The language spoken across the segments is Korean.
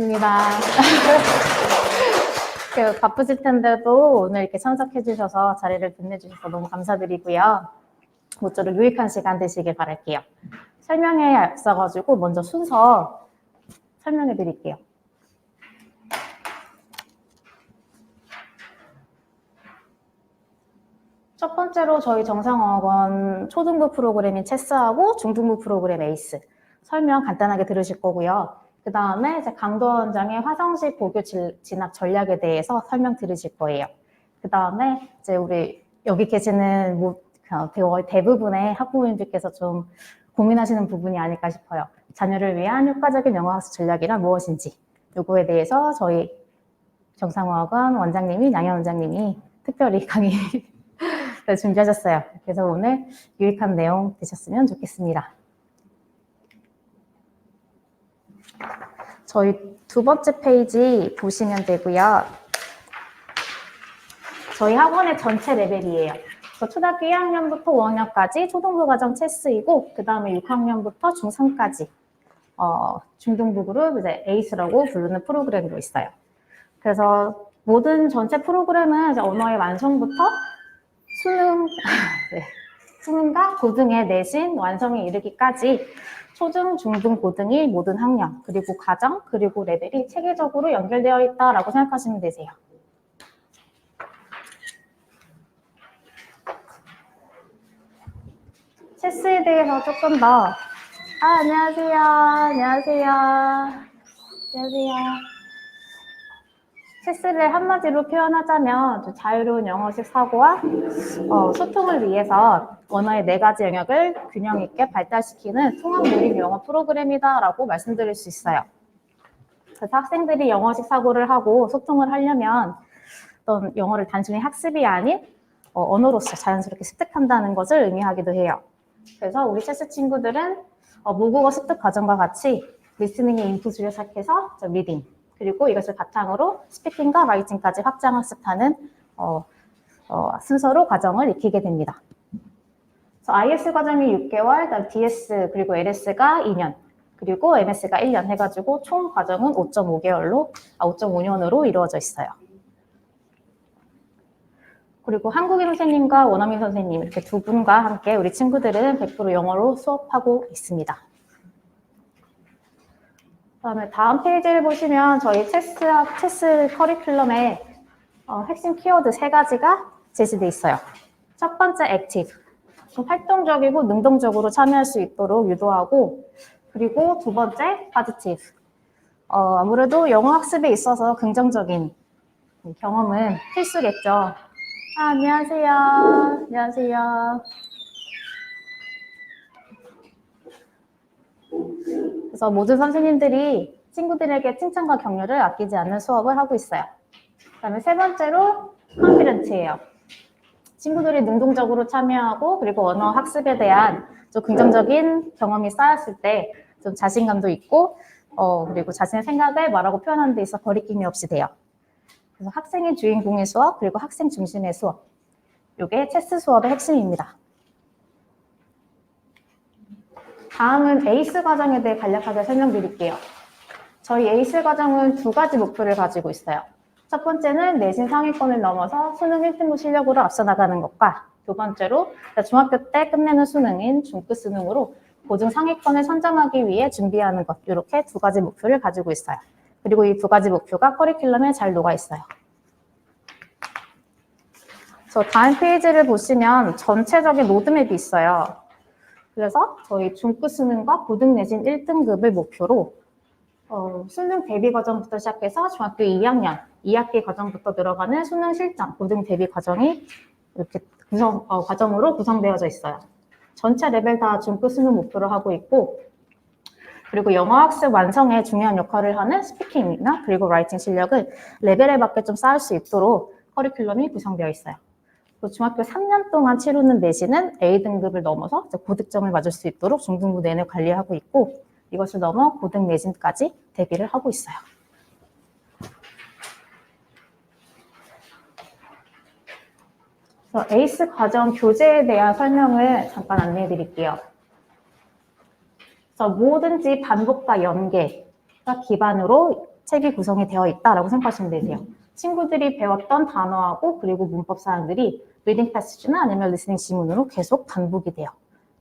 입니다. 바쁘실 텐데도 오늘 이렇게 참석해 주셔서 자리를 빛내주셔서 너무 감사드리고요. 모쪼록 유익한 시간 되시길 바랄게요. 설명에 앞서가지고 먼저 순서 설명해 드릴게요. 첫 번째로 저희 정상어학원 초등부 프로그램인 체스하고 중등부 프로그램 에이스 설명 간단하게 들으실 거고요. 그 다음에 이제 강도원장의 화성시 고교 진학 전략에 대해서 설명 들으실 거예요. 그 다음에 이제 우리 여기 계시는 대부분의 학부모님들께서 좀 고민하시는 부분이 아닐까 싶어요. 자녀를 위한 효과적인 영어학습 전략이란 무엇인지 요거에 대해서 저희 정상어학원 원장님이 양현 원장님이 특별히 강의 준비하셨어요. 그래서 오늘 유익한 내용 되셨으면 좋겠습니다. 저희 두 번째 페이지 보시면 되고요. 저희 학원의 전체 레벨이에요. 그래서 초등학교 2학년부터 5학년까지 초등부 과정 체스이고 그 다음에 6학년부터 중3까지 중등부 그룹 이제 에이스라고 부르는 프로그램으로 있어요. 그래서 모든 전체 프로그램은 이제 언어의 완성부터 수능과 고등의 내신 완성에 이르기까지 초등, 중등, 고등이 모든 학년, 그리고 과정, 그리고 레벨이 체계적으로 연결되어 있다라고 생각하시면 되세요. 체스에 대해서 조금 더 안녕하세요. 안녕하세요. 안녕하세요. 체스를 한마디로 표현하자면 자유로운 영어식 사고와 소통을 위해서 언어의 4가지 영역을 균형 있게 발달시키는 통합 몰입 영어 프로그램이다라고 말씀드릴 수 있어요. 그래서 학생들이 영어식 사고를 하고 소통을 하려면 어떤 영어를 단순히 학습이 아닌 언어로서 자연스럽게 습득한다는 것을 의미하기도 해요. 그래서 우리 체스 친구들은 모국어 습득 과정과 같이 리스닝의 인풋을 시작해서 리딩, 그리고 이것을 바탕으로 스피킹과 라이팅까지 확장 학습하는 순서로 과정을 익히게 됩니다. 그래서 IS 과정이 6개월, DS 그리고 LS가 2년, 그리고 MS가 1년 해가지고 총 과정은 5.5년으로 이루어져 있어요. 그리고 한국인 선생님과 원어민 선생님 이렇게 두 분과 함께 우리 친구들은 100% 영어로 수업하고 있습니다. 그다음에 다음 페이지를 보시면 저희 체스 커리큘럼에 핵심 키워드 3가지가 제시되어 있어요. 첫 번째 액티브, 활동적이고 능동적으로 참여할 수 있도록 유도하고, 그리고 두 번째 포지티브, 아무래도 영어 학습에 있어서 긍정적인 경험은 필수겠죠. 안녕하세요. 안녕하세요. 그래서 모든 선생님들이 친구들에게 칭찬과 격려를 아끼지 않는 수업을 하고 있어요. 그다음에 세 번째로 컨피던트예요. 친구들이 능동적으로 참여하고 그리고 언어 학습에 대한 좀 긍정적인 경험이 쌓였을 때 좀 자신감도 있고 그리고 자신의 생각을 말하고 표현하는 데 있어 거리낌이 없이 돼요. 그래서 학생이 주인공의 수업 그리고 학생 중심의 수업, 이게 체스 수업의 핵심입니다. 다음은 에이스 과정에 대해 간략하게 설명드릴게요. 저희 에이스 과정은 2가지 목표를 가지고 있어요. 첫 번째는 내신 상위권을 넘어서 수능 1등급 실력으로 앞서 나가는 것과 두 번째로 중학교 때 끝내는 수능인 중급 수능으로 고등 상위권을 선점하기 위해 준비하는 것, 이렇게 2가지 목표를 가지고 있어요. 그리고 이 2가지 목표가 커리큘럼에 잘 녹아 있어요. 그래서 다음 페이지를 보시면 전체적인 로드맵이 있어요. 그래서 저희 중급 수능과 고등 내신 1등급을 목표로 수능 대비 과정부터 시작해서 중학교 2학년, 2학기 과정부터 들어가는 수능 실전, 고등 대비 과정이 이렇게 과정으로 구성되어져 있어요. 전체 레벨 다 중급 수능 목표로 하고 있고, 그리고 영어 학습 완성에 중요한 역할을 하는 스피킹이나 그리고 라이팅 실력을 레벨에 맞게 좀 쌓을 수 있도록 커리큘럼이 구성되어 있어요. 중학교 3년 동안 치르는 내신은 A등급을 넘어서 고득점을 맞을 수 있도록 중등부 내내 관리하고 있고, 이것을 넘어 고등 내신까지 대비를 하고 있어요. 그래서 에이스 과정 교재에 대한 설명을 잠깐 안내해 드릴게요. 그래서 뭐든지 반복과 연계가 기반으로 책이 구성이 되어 있다라고 생각하시면 되세요. 친구들이 배웠던 단어하고 그리고 문법 사항들이 리딩 패시지나 아니면 리스닝 지문으로 계속 반복이 돼요.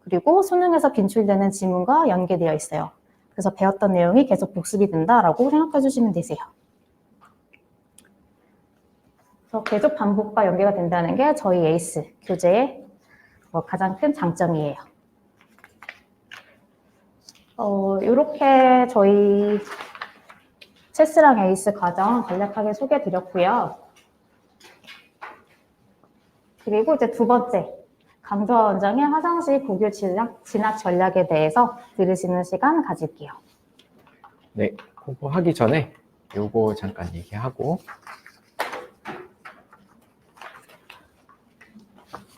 그리고 수능에서 빈출되는 지문과 연계되어 있어요. 그래서 배웠던 내용이 계속 복습이 된다라고 생각해 주시면 되세요. 그래서 계속 반복과 연계가 된다는 게 저희 에이스 교재의 가장 큰 장점이에요. 이렇게 저희 체스랑 에이스 과정 간략하게 소개해 드렸고요. 그리고 이제 두 번째, 강조아 원장의 화상시 고교 진학 전략에 대해서 들으시는 시간 가질게요. 네, 그거 하기 전에 요거 잠깐 얘기하고.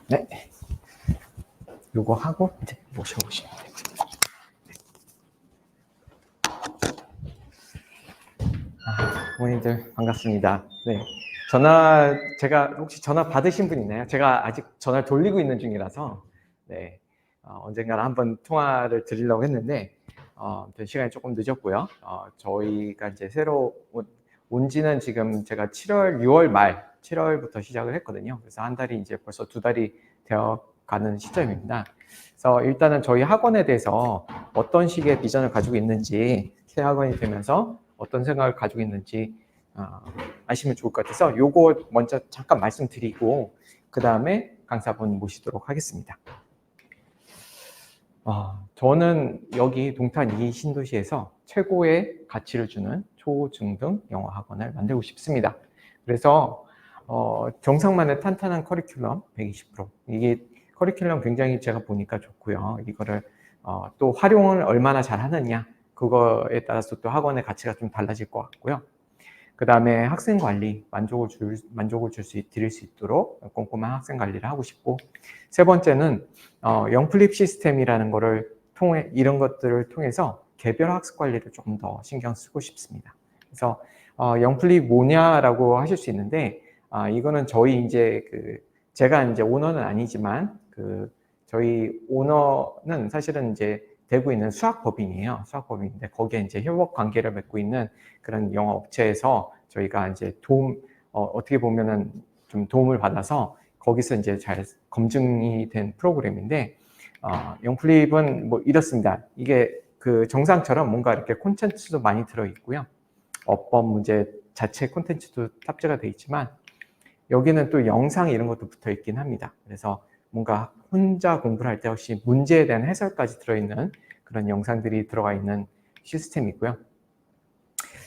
네, 요거 하고 이제 모셔보시면 됩니다. 부모님들 반갑습니다. 네, 제가 혹시 전화 받으신 분 있나요? 제가 아직 전화를 돌리고 있는 중이라서 네, 언젠가는 한번 통화를 드리려고 했는데 시간이 조금 늦었고요. 저희가 이제 새로 온 지는 지금 제가 6월 말 7월부터 시작을 했거든요. 그래서 한 달이 이제 벌써 2달이 되어 가는 시점입니다. 그래서 일단은 저희 학원에 대해서 어떤 식의 비전을 가지고 있는지, 새 학원이 되면서 어떤 생각을 가지고 있는지 아시면 좋을 것 같아서 요거 먼저 잠깐 말씀드리고 그 다음에 강사분 모시도록 하겠습니다. 저는 여기 동탄 이 신도시에서 최고의 가치를 주는 초중등 영어 학원을 만들고 싶습니다. 그래서 정상만의 탄탄한 커리큘럼 120%, 이게 커리큘럼 굉장히 제가 보니까 좋고요. 이거를 또 활용을 얼마나 잘 하느냐, 그거에 따라서 또 학원의 가치가 좀 달라질 것 같고요. 그 다음에 학생 관리, 만족을 드릴 수 있도록 꼼꼼한 학생 관리를 하고 싶고, 세 번째는 영플립 시스템이라는 거를 통해, 이런 것들을 통해서 개별 학습 관리를 조금 더 신경 쓰고 싶습니다. 그래서 영플립 뭐냐라고 하실 수 있는데, 이거는 저희 이제 제가 이제 오너는 아니지만 저희 오너는 사실은 이제 되고 있는 수학법인이에요. 수학법인인데 거기에 이제 협업 관계를 맺고 있는 그런 영어 업체에서 저희가 이제 어떻게 보면은 좀 도움을 받아서 거기서 이제 잘 검증이 된 프로그램인데, 영플립은 뭐 이렇습니다. 이게 정상처럼 뭔가 이렇게 콘텐츠도 많이 들어있고요. 어법 문제 자체 콘텐츠도 탑재가 되어 있지만, 여기는 또 영상 이런 것도 붙어 있긴 합니다. 그래서 뭔가 혼자 공부를 할 때 혹시 문제에 대한 해설까지 들어있는 그런 영상들이 들어가 있는 시스템이고요.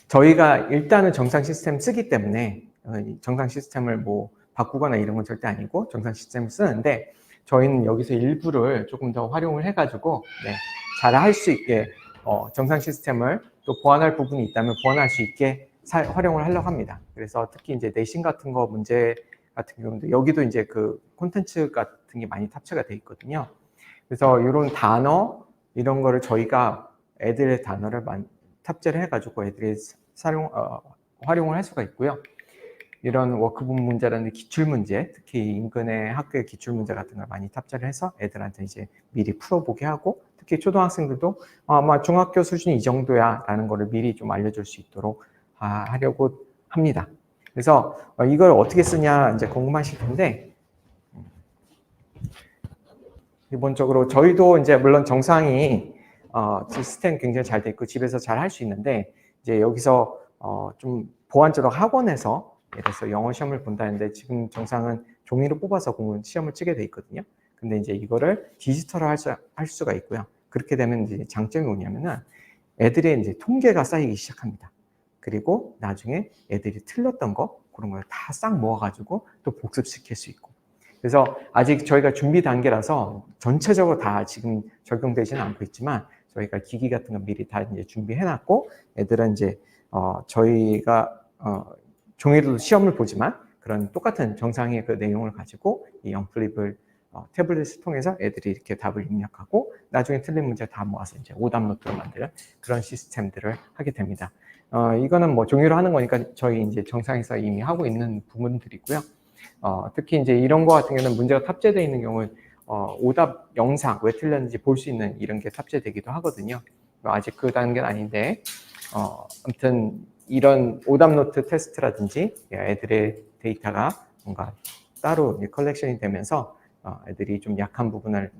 저희가 일단은 정상 시스템 쓰기 때문에 정상 시스템을 뭐 바꾸거나 이런 건 절대 아니고 정상 시스템을 쓰는데, 저희는 여기서 일부를 조금 더 활용을 해가지고 잘 할 수 있게 정상 시스템을 또 보완할 부분이 있다면 보완할 수 있게 활용을 하려고 합니다. 그래서 특히 이제 내신 같은 거 문제 같은 경우도 여기도 이제 콘텐츠 같은 게 많이 탑재가 돼 있거든요. 그래서 이런 단어 이런 거를 저희가 애들의 단어를 탑재를 해가지고 애들이 활용을 할 수가 있고요. 이런 워크북 문제라는 기출문제, 특히 인근의 학교의 기출문제 같은 걸 많이 탑재를 해서 애들한테 이제 미리 풀어보게 하고, 특히 초등학생들도 아마 중학교 수준이 이 정도야 라는 거를 미리 좀 알려줄 수 있도록 하려고 합니다. 그래서 이걸 어떻게 쓰냐 이제 궁금하실 텐데, 기본적으로 저희도 이제 물론 정상이 시스템 굉장히 잘 돼 있고 집에서 잘 할 수 있는데, 이제 여기서 좀 보완적으로 학원에서 예를 들어서 영어 시험을 본다는데 지금 정상은 종이로 뽑아서 시험을 치게 돼 있거든요. 근데 이제 이거를 디지털화 할 수가 있고요. 그렇게 되면 이제 장점이 뭐냐면은 애들의 이제 통계가 쌓이기 시작합니다. 그리고 나중에 애들이 틀렸던 거 그런 걸 다 싹 모아가지고 또 복습시킬 수 있고. 그래서 아직 저희가 준비 단계라서 전체적으로 다 지금 적용되지는 않고 있지만, 저희가 기기 같은 거 미리 다 이제 준비해놨고, 애들은 이제 저희가 종이로도 시험을 보지만 그런 똑같은 정상의 그 내용을 가지고 이 영플립을 태블릿을 통해서 애들이 이렇게 답을 입력하고 나중에 틀린 문제 다 모아서 이제 오답 노트로 만드는 그런 시스템들을 하게 됩니다. 이거는 뭐 종이로 하는 거니까 저희 이제 정상에서 이미 하고 있는 부분들이고요. 특히 이제 이런 거 같은 경우는 문제가 탑재되어 있는 경우는 오답 영상 왜 틀렸는지 볼 수 있는 이런 게 탑재되기도 하거든요. 아직 그 단계는 아닌데 아무튼 이런 오답노트 테스트라든지 애들의 데이터가 뭔가 따로 컬렉션이 되면서 애들이 좀 약한 부분을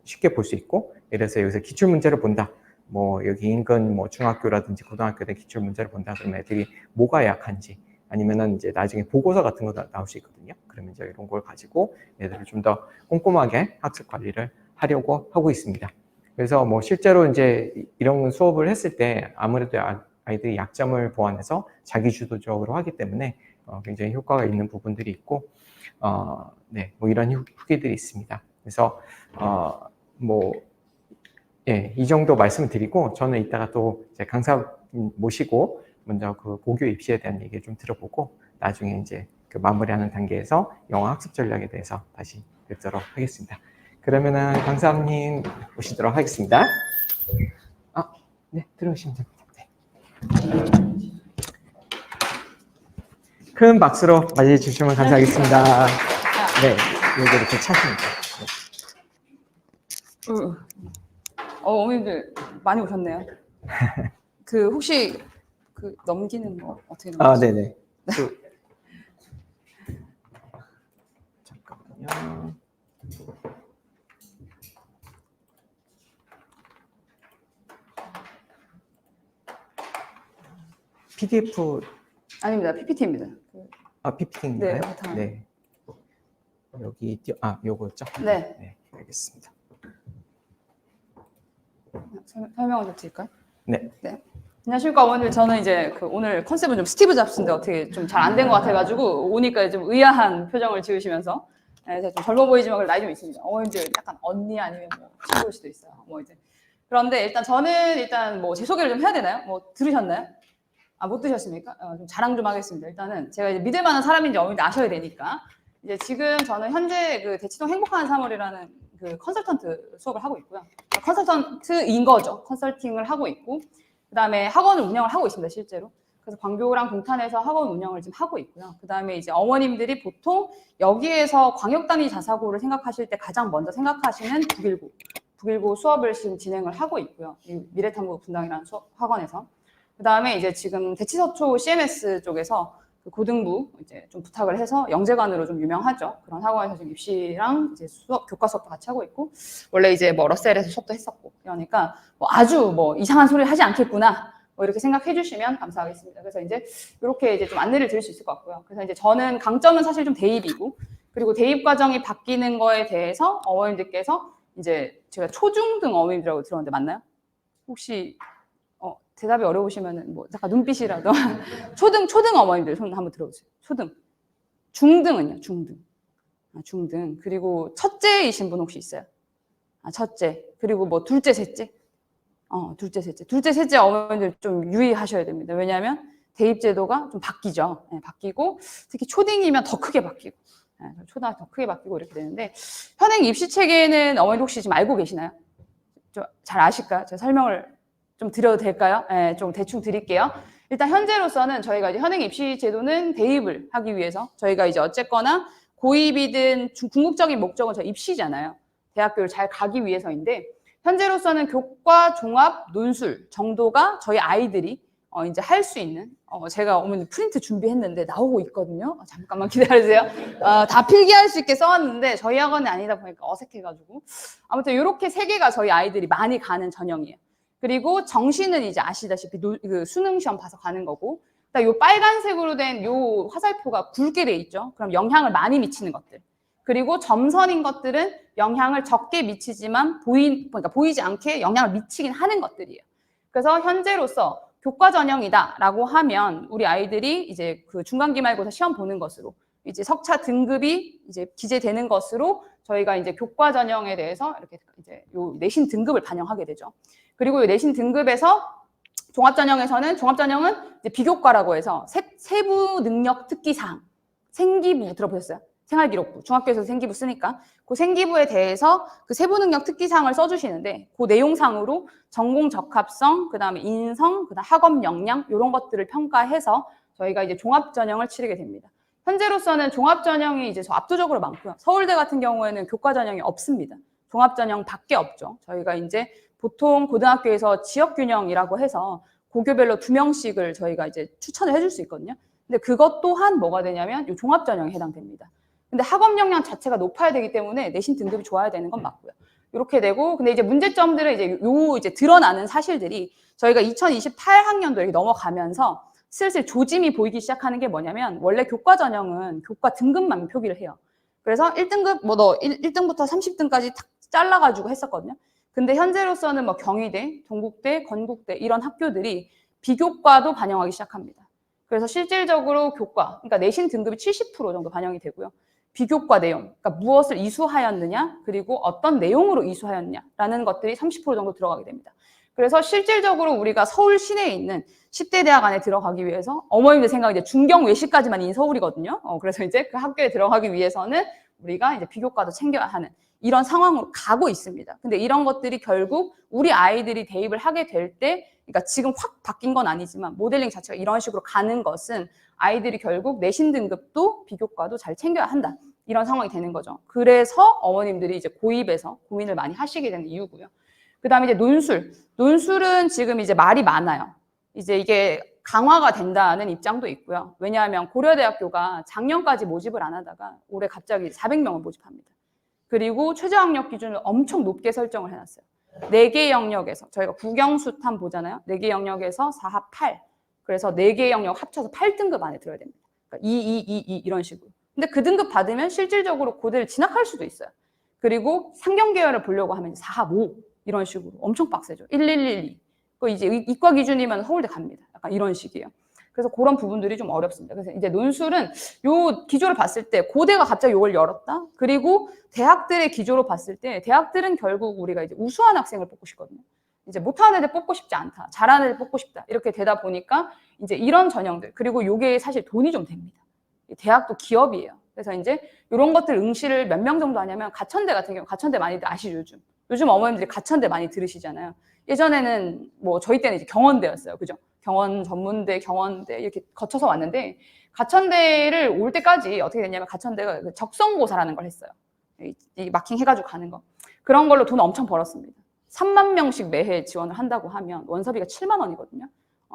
쉽게 볼 수 있고, 예를 들어서 여기서 기출문제를 본다. 뭐 여기 인근 뭐 중학교라든지 고등학교 때 기출문제를 본다. 그러면 애들이 뭐가 약한지, 아니면은 이제 나중에 보고서 같은 거 나올 수 있거든요. 그러면 이제 이런 걸 가지고 애들을 좀 더 꼼꼼하게 학습 관리를 하려고 하고 있습니다. 그래서 뭐 실제로 이제 이런 수업을 했을 때 아무래도 아이들이 약점을 보완해서 자기 주도적으로 하기 때문에 굉장히 효과가 있는 부분들이 있고, 네, 뭐 이런 후기들이 있습니다. 그래서 뭐 예, 이 정도 말씀을 드리고, 저는 이따가 또 이제 강사 모시고 먼저 그 고교 입시에 대한 얘기를 좀 들어보고, 나중에 이제 그 마무리하는 단계에서 영어 학습 전략에 대해서 다시 뵙도록 하겠습니다. 그러면은 강사님 오시도록 하겠습니다. 네, 들어오시면 됩니다. 네. 큰 박수로 맞이해 주시면 감사하겠습니다. 네, 여기 이렇게 차십니다. 어머님들 많이 오셨네요. 그 혹시 그 넘기는 거 어떻게 네네. 네. 잠깐만요. PDF. 아닙니다. PPT입니다. PPT인가요? 네, 네. 여기 요거죠? 네. 네, 알겠습니다. 설명을 좀 드릴까요? 네. 안녕하십니까 어머님들. 저는 이제 오늘 컨셉은 좀 스티브 잡스인데 어떻게 좀 잘 안 된 것 같아가지고 오니까 좀 의아한 표정을 지으시면서, 제가 좀 젊어 보이지만 나이 좀 있습니다. 어머님들 약간 언니 아니면 뭐 친구일 수도 있어요. 뭐 이제 그런데 일단 저는 뭐 제 소개를 좀 해야 되나요? 뭐 들으셨나요? 못 드셨습니까? 좀 자랑 좀 하겠습니다. 일단은 제가 이제 믿을 만한 사람인지 어머님들 아셔야 되니까, 이제 지금 저는 현재 그 대치동 행복한 3월이라는 그 컨설턴트 수업을 하고 있고요. 컨설턴트인 거죠. 컨설팅을 하고 있고, 그 다음에 학원을 운영을 하고 있습니다, 실제로. 그래서 광교랑 동탄에서 학원 운영을 지금 하고 있고요. 그 다음에 이제 어머님들이 보통 여기에서 광역단위 자사고를 생각하실 때 가장 먼저 생각하시는 919 수업을 지금 진행을 하고 있고요. 이 미래탐구 분당이라는 학원에서. 그 다음에 이제 지금 대치서초 CMS 쪽에서 그 고등부 이제 좀 부탁을 해서 영재관으로 좀 유명하죠. 그런 학원에서 지금 입시랑 이제 교과 수업도 같이 하고 있고, 원래 이제 뭐 러셀에서 수업도 했었고, 그러니까 뭐 아주 뭐 이상한 소리를 하지 않겠구나, 뭐 이렇게 생각해 주시면 감사하겠습니다. 그래서 이제 이렇게 이제 좀 안내를 드릴 수 있을 것 같고요. 그래서 이제 저는 강점은 사실 좀 대입이고, 그리고 대입 과정이 바뀌는 거에 대해서 어머님들께서 이제 제가 초중등 어머님들이라고 들었는데 맞나요? 혹시 대답이 어려우시면은 뭐 잠깐 눈빛이라도 초등 어머님들 손 한번 들어보세요. 초등. 중등은요? 중등. 그리고 첫째이신 분 혹시 있어요? 첫째. 그리고 뭐 둘째, 셋째? 둘째, 셋째 어머님들 좀 유의하셔야 됩니다. 왜냐하면 대입 제도가 좀 바뀌죠. 네, 바뀌고 특히 초딩이면 더 크게 바뀌고, 초등학교 더 크게 바뀌고 이렇게 되는데, 현행 입시 체계는 어머니 혹시 지금 알고 계시나요? 좀 잘 아실까요? 제가 설명을 좀 드려도 될까요? 네, 좀 대충 드릴게요. 일단 현재로서는 저희가 이제 현행 입시 제도는 대입을 하기 위해서 저희가 이제 어쨌거나 고입이든 궁극적인 목적은 저 입시잖아요. 대학교를 잘 가기 위해서인데, 현재로서는 교과, 종합, 논술 정도가 저희 아이들이 이제 할 수 있는, 제가 어머니 프린트 준비했는데 나오고 있거든요. 잠깐만 기다려주세요. 다 필기할 수 있게 써왔는데 저희 학원이 아니다 보니까 어색해가지고, 아무튼 이렇게 세 개가 저희 아이들이 많이 가는 전형이에요. 그리고 정시는 이제 아시다시피 그 수능 시험 봐서 가는 거고, 요 빨간색으로 된 요 화살표가 굵게 돼 있죠. 그럼 영향을 많이 미치는 것들. 그리고 점선인 것들은 영향을 적게 미치지만 그러니까 보이지 않게 영향을 미치긴 하는 것들이에요. 그래서 현재로서 교과 전형이다라고 하면 우리 아이들이 이제 그 중간 기말고사 시험 보는 것으로 이제 석차 등급이 이제 기재되는 것으로 저희가 이제 교과 전형에 대해서 이렇게 이제 요 내신 등급을 반영하게 되죠. 그리고 이 내신 등급에서 종합전형은 이제 비교과라고 해서 세부 능력 특기 사항, 생기부 들어보셨어요? 생활기록부, 중학교에서 생기부 쓰니까 그 생기부에 대해서 그 세부 능력 특기 사항을 써주시는데, 그 내용상으로 전공 적합성, 그 다음에 인성, 그 다음 학업 역량 이런 것들을 평가해서 저희가 이제 종합전형을 치르게 됩니다. 현재로서는 종합전형이 이제 압도적으로 많고요. 서울대 같은 경우에는 교과전형이 없습니다. 종합전형밖에 없죠. 저희가 이제 보통 고등학교에서 지역균형이라고 해서 고교별로 2명씩을 저희가 이제 추천을 해줄 수 있거든요. 근데 그것 또한 뭐가 되냐면 이 종합 전형에 해당됩니다. 근데 학업 역량 자체가 높아야 되기 때문에 내신 등급이 좋아야 되는 건 맞고요. 이렇게 되고, 근데 이제 문제점들은 이제 드러나는 사실들이 저희가 2028학년도 이렇게 넘어가면서 슬슬 조짐이 보이기 시작하는 게 뭐냐면, 원래 교과 전형은 교과 등급만 표기를 해요. 그래서 1등급, 뭐 너 1등부터 30등까지 탁 잘라가지고 했었거든요. 근데 현재로서는 뭐 경희대, 동국대, 건국대 이런 학교들이 비교과도 반영하기 시작합니다. 그래서 실질적으로 교과, 그러니까 내신 등급이 70% 정도 반영이 되고요. 비교과 내용, 그러니까 무엇을 이수하였느냐, 그리고 어떤 내용으로 이수하였냐라는 것들이 30% 정도 들어가게 됩니다. 그래서 실질적으로 우리가 서울 시내에 있는 10대 대학 안에 들어가기 위해서 어머님들 생각 이제 중경 외시까지만 인 서울이거든요. 그래서 이제 그 학교에 들어가기 위해서는 우리가 이제 비교과도 챙겨야 하는 이런 상황으로 가고 있습니다. 근데 이런 것들이 결국 우리 아이들이 대입을 하게 될 때, 그러니까 지금 확 바뀐 건 아니지만 모델링 자체가 이런 식으로 가는 것은 아이들이 결국 내신 등급도 비교과도 잘 챙겨야 한다. 이런 상황이 되는 거죠. 그래서 어머님들이 이제 고입에서 고민을 많이 하시게 되는 이유고요. 그 다음에 이제 논술. 논술은 지금 이제 말이 많아요. 이제 이게 강화가 된다는 입장도 있고요. 왜냐하면 고려대학교가 작년까지 모집을 안 하다가 올해 갑자기 400명을 모집합니다. 그리고 최저학력 기준을 엄청 높게 설정을 해놨어요. 4개 영역에서, 저희가 국영수탐 보잖아요. 4개 영역에서 4합 8. 그래서 4개 영역 합쳐서 8등급 안에 들어야 됩니다. 그러니까 2 이런 식으로. 근데 그 등급 받으면 실질적으로 고대를 진학할 수도 있어요. 그리고 상경계열을 보려고 하면 4합 5 이런 식으로 엄청 빡세죠. 1112. 그 이제 이과 기준이면 서울대 갑니다. 약간 이런 식이에요. 그래서 그런 부분들이 좀 어렵습니다. 그래서 이제 논술은 요 기조를 봤을 때 고대가 갑자기 요걸 열었다. 그리고 대학들의 기조로 봤을 때 대학들은 결국 우리가 이제 우수한 학생을 뽑고 싶거든요. 이제 못하는 애들 뽑고 싶지 않다. 잘하는 애들 뽑고 싶다. 이렇게 되다 보니까 이제 이런 전형들, 그리고 요게 사실 돈이 좀 됩니다. 대학도 기업이에요. 그래서 이제 이런 것들 응시를 몇 명 정도 하냐면 가천대 같은 경우, 가천대 많이들 아시죠, 요즘. 요즘 어머님들이 가천대 많이 들으시잖아요. 예전에는 뭐 저희 때는 이제 경원대였어요. 그죠? 경원 전문대, 경원대 이렇게 거쳐서 왔는데 가천대를 올 때까지 어떻게 됐냐면 가천대가 적성고사라는 걸 했어요. 이 마킹 해가지고 가는 거. 그런 걸로 돈 엄청 벌었습니다. 3만 명씩 매해 지원을 한다고 하면 원서비가 7만 원이거든요.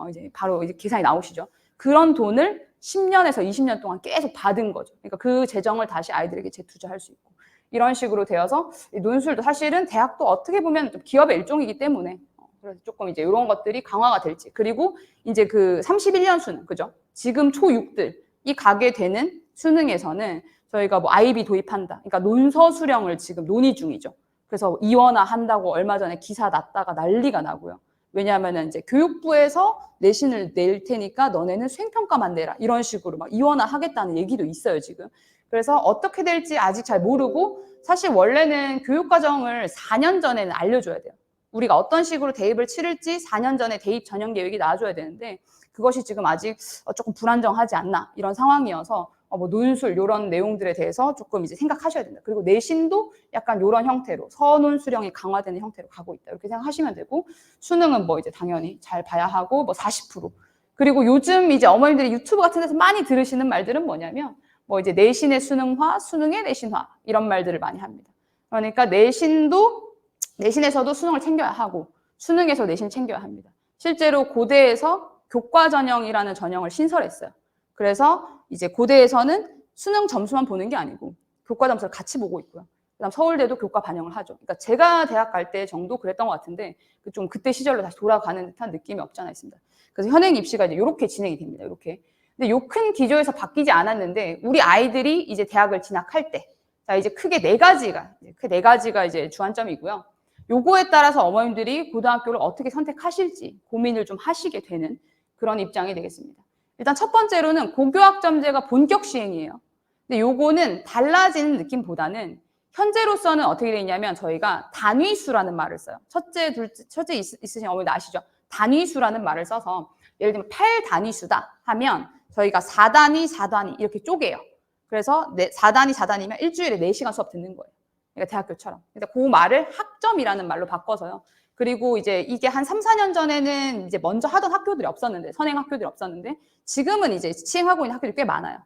이제 바로 이제 계산이 나오시죠. 그런 돈을 10년에서 20년 동안 계속 받은 거죠. 그러니까 그 재정을 다시 아이들에게 재투자할 수 있고. 이런 식으로 되어서 논술도 사실은 대학도 어떻게 보면 좀 기업의 일종이기 때문에 그래서 조금 이제 이런 것들이 강화가 될지. 그리고 이제 그 31년 수능, 그죠? 지금 초6들이 가게 되는 수능에서는 저희가 뭐 IB 도입한다. 그러니까 논서 수령을 지금 논의 중이죠. 그래서 이원화 한다고 얼마 전에 기사 났다가 난리가 나고요. 왜냐하면 이제 교육부에서 내신을 낼 테니까 너네는 수행평가만 내라. 이런 식으로 막 이원화 하겠다는 얘기도 있어요, 지금. 그래서 어떻게 될지 아직 잘 모르고 사실 원래는 교육과정을 4년 전에는 알려줘야 돼요. 우리가 어떤 식으로 대입을 치를지 4년 전에 대입 전형 계획이 나와줘야 되는데 그것이 지금 아직 조금 불안정하지 않나 이런 상황이어서 뭐 논술 이런 내용들에 대해서 조금 이제 생각하셔야 된다. 그리고 내신도 약간 이런 형태로 서논 수령이 강화되는 형태로 가고 있다. 이렇게 생각하시면 되고 수능은 뭐 이제 당연히 잘 봐야 하고 뭐 40%. 그리고 요즘 이제 어머님들이 유튜브 같은 데서 많이 들으시는 말들은 뭐냐면 뭐 이제 내신의 수능화, 수능의 내신화 이런 말들을 많이 합니다. 그러니까 내신에서도 수능을 챙겨야 하고 수능에서 내신 챙겨야 합니다. 실제로 고대에서 교과 전형이라는 전형을 신설했어요. 그래서 이제 고대에서는 수능 점수만 보는 게 아니고 교과 점수를 같이 보고 있고요. 그다음 서울대도 교과 반영을 하죠. 그러니까 제가 대학 갈 때 정도 그랬던 것 같은데 좀 그때 시절로 다시 돌아가는 듯한 느낌이 없지 않아 있습니다. 그래서 현행 입시가 이제 이렇게 진행이 됩니다. 이렇게. 근데 요 큰 기조에서 바뀌지 않았는데 우리 아이들이 이제 대학을 진학할 때, 자 이제 크게 네 가지가 이제 주안점이고요. 요거에 따라서 어머님들이 고등학교를 어떻게 선택하실지 고민을 좀 하시게 되는 그런 입장이 되겠습니다. 일단 첫 번째로는 고교학점제가 본격 시행이에요. 근데 요거는 달라지는 느낌보다는 현재로서는 어떻게 되어 있냐면 저희가 단위수라는 말을 써요. 첫째, 둘째, 있으신 어머니들 아시죠? 단위수라는 말을 써서 예를 들면 8단위수다 하면 저희가 4단위 이렇게 쪼개요. 그래서 4단위면 일주일에 4시간 수업 듣는 거예요. 그러니까 대학교처럼. 그러니까 그 말을 학점이라는 말로 바꿔서요. 그리고 이제 이게 한 3, 4년 전에는 이제 먼저 하던 학교들이 없었는데, 선행 학교들이 없었는데, 지금은 이제 시행하고 있는 학교들이 꽤 많아요.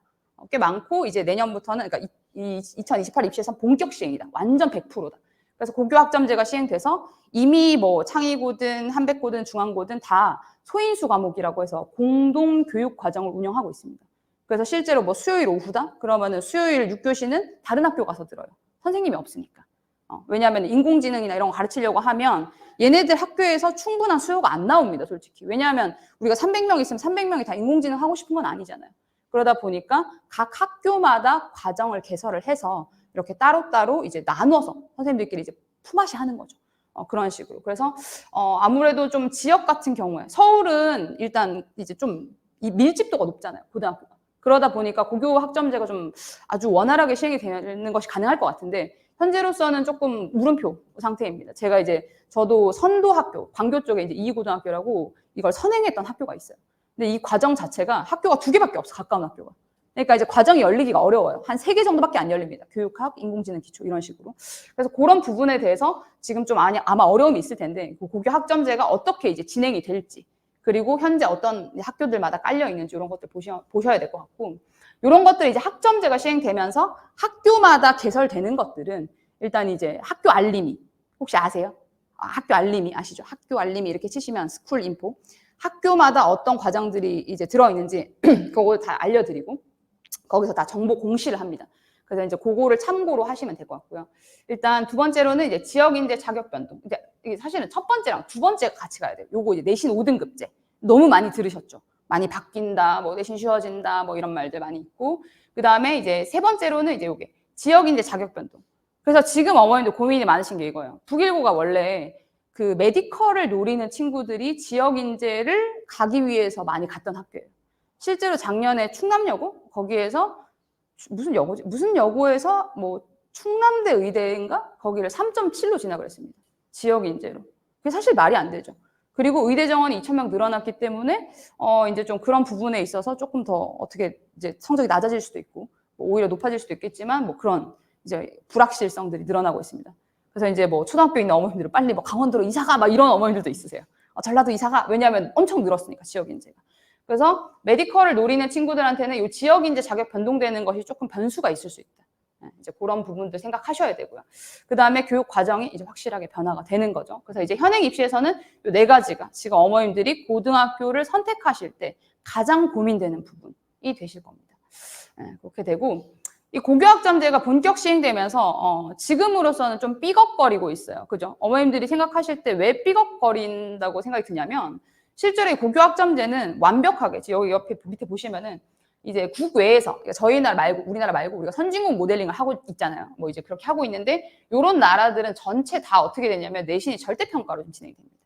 꽤 많고, 이제 내년부터는, 그러니까 2028 입시에서 본격 시행이다. 완전 100%다. 그래서 고교 학점제가 시행돼서 이미 뭐 창의고든 한백고든 중앙고든 다 소인수 과목이라고 해서 공동 교육 과정을 운영하고 있습니다. 그래서 실제로 뭐 수요일 오후다? 그러면은 수요일 6교시는 다른 학교 가서 들어요. 선생님이 없으니까. 왜냐하면 인공지능이나 이런 거 가르치려고 하면 얘네들 학교에서 충분한 수요가 안 나옵니다, 솔직히. 왜냐하면 우리가 300명 있으면 300명이 다 인공지능 하고 싶은 건 아니잖아요. 그러다 보니까 각 학교마다 과정을 개설을 해서 이렇게 따로따로 이제 나눠서 선생님들끼리 이제 품앗이 하는 거죠. 그런 식으로. 그래서 아무래도 좀 지역 같은 경우에 서울은 일단 이제 좀 이 밀집도가 높잖아요, 고등학교가. 그러다 보니까 고교 학점제가 좀 아주 원활하게 시행이 되는 것이 가능할 것 같은데 현재로서는 조금 물음표 상태입니다. 제가 이제 저도 선도학교, 광교 쪽에 이제 이이고등학교라고 이걸 선행했던 학교가 있어요. 근데 이 과정 자체가 학교가 2개밖에 없어, 가까운 학교가. 그러니까 이제 과정이 열리기가 어려워요. 한 3개 정도밖에 안 열립니다. 교육학, 인공지능 기초 이런 식으로. 그래서 그런 부분에 대해서 지금 좀 아마 어려움이 있을 텐데 고교 학점제가 어떻게 이제 진행이 될지 그리고 현재 어떤 학교들마다 깔려 있는지 이런 것들 보셔야 될 것 같고 이런 것들이 이제 학점제가 시행되면서 학교마다 개설되는 것들은 일단 이제 학교 알림이 혹시 아세요? 학교 알림이 아시죠? 학교 알림이 이렇게 치시면 스쿨 인포 학교마다 어떤 과정들이 이제 들어있는지 그거 다 알려드리고 거기서 다 정보 공시를 합니다. 그래서 이제 그거를 참고로 하시면 될 것 같고요. 일단 두 번째로는 이제 지역인재 자격 변동. 이게 사실은 첫 번째랑 두 번째가 같이 가야 돼요. 요거 이제 내신 5등급제. 너무 많이 들으셨죠? 많이 바뀐다, 뭐 내신 쉬워진다, 뭐 이런 말들 많이 있고. 그 다음에 이제 세 번째로는 이제 요게 지역인재 자격 변동. 그래서 지금 어머님들 고민이 많으신 게 이거예요. 북일고가 원래 그 메디컬을 노리는 친구들이 지역인재를 가기 위해서 많이 갔던 학교예요. 실제로 작년에 충남여고 거기에서 무슨 여고지? 무슨 여고에서 뭐 충남대 의대인가? 거기를 3.7로 진학을 했습니다. 지역 인재로. 그게 사실 말이 안 되죠. 그리고 의대 정원이 2,000명 늘어났기 때문에 이제 좀 그런 부분에 있어서 조금 더 어떻게 이제 성적이 낮아질 수도 있고 뭐 오히려 높아질 수도 있겠지만 뭐 그런 이제 불확실성들이 늘어나고 있습니다. 그래서 이제 뭐 초등학교 있는 어머님들은 빨리 뭐 강원도로 이사가 막 이런 어머님들도 있으세요. 전라도 이사가 왜냐하면 엄청 늘었으니까 지역 인재가. 그래서 메디컬을 노리는 친구들한테는 이 지역 인재 자격 변동되는 것이 조금 변수가 있을 수 있다. 이제 그런 부분들 생각하셔야 되고요. 그 다음에 교육 과정이 이제 확실하게 변화가 되는 거죠. 그래서 이제 현행 입시에서는 이 4가지가 지금 어머님들이 고등학교를 선택하실 때 가장 고민되는 부분이 되실 겁니다. 그렇게 되고 이 고교학점제가 본격 시행되면서 지금으로서는 좀 삐걱거리고 있어요. 그죠? 어머님들이 생각하실 때 왜 삐걱거린다고 생각이 드냐면 실제로 이 고교학점제는 완벽하게 여기 옆에 밑에 보시면은 이제 국외에서 그러니까 저희 나라 말고 우리나라 말고 우리가 선진국 모델링을 하고 있잖아요. 뭐 이제 그렇게 하고 있는데 이런 나라들은 전체 다 어떻게 되냐면 내신이 절대평가로 좀 진행이 됩니다.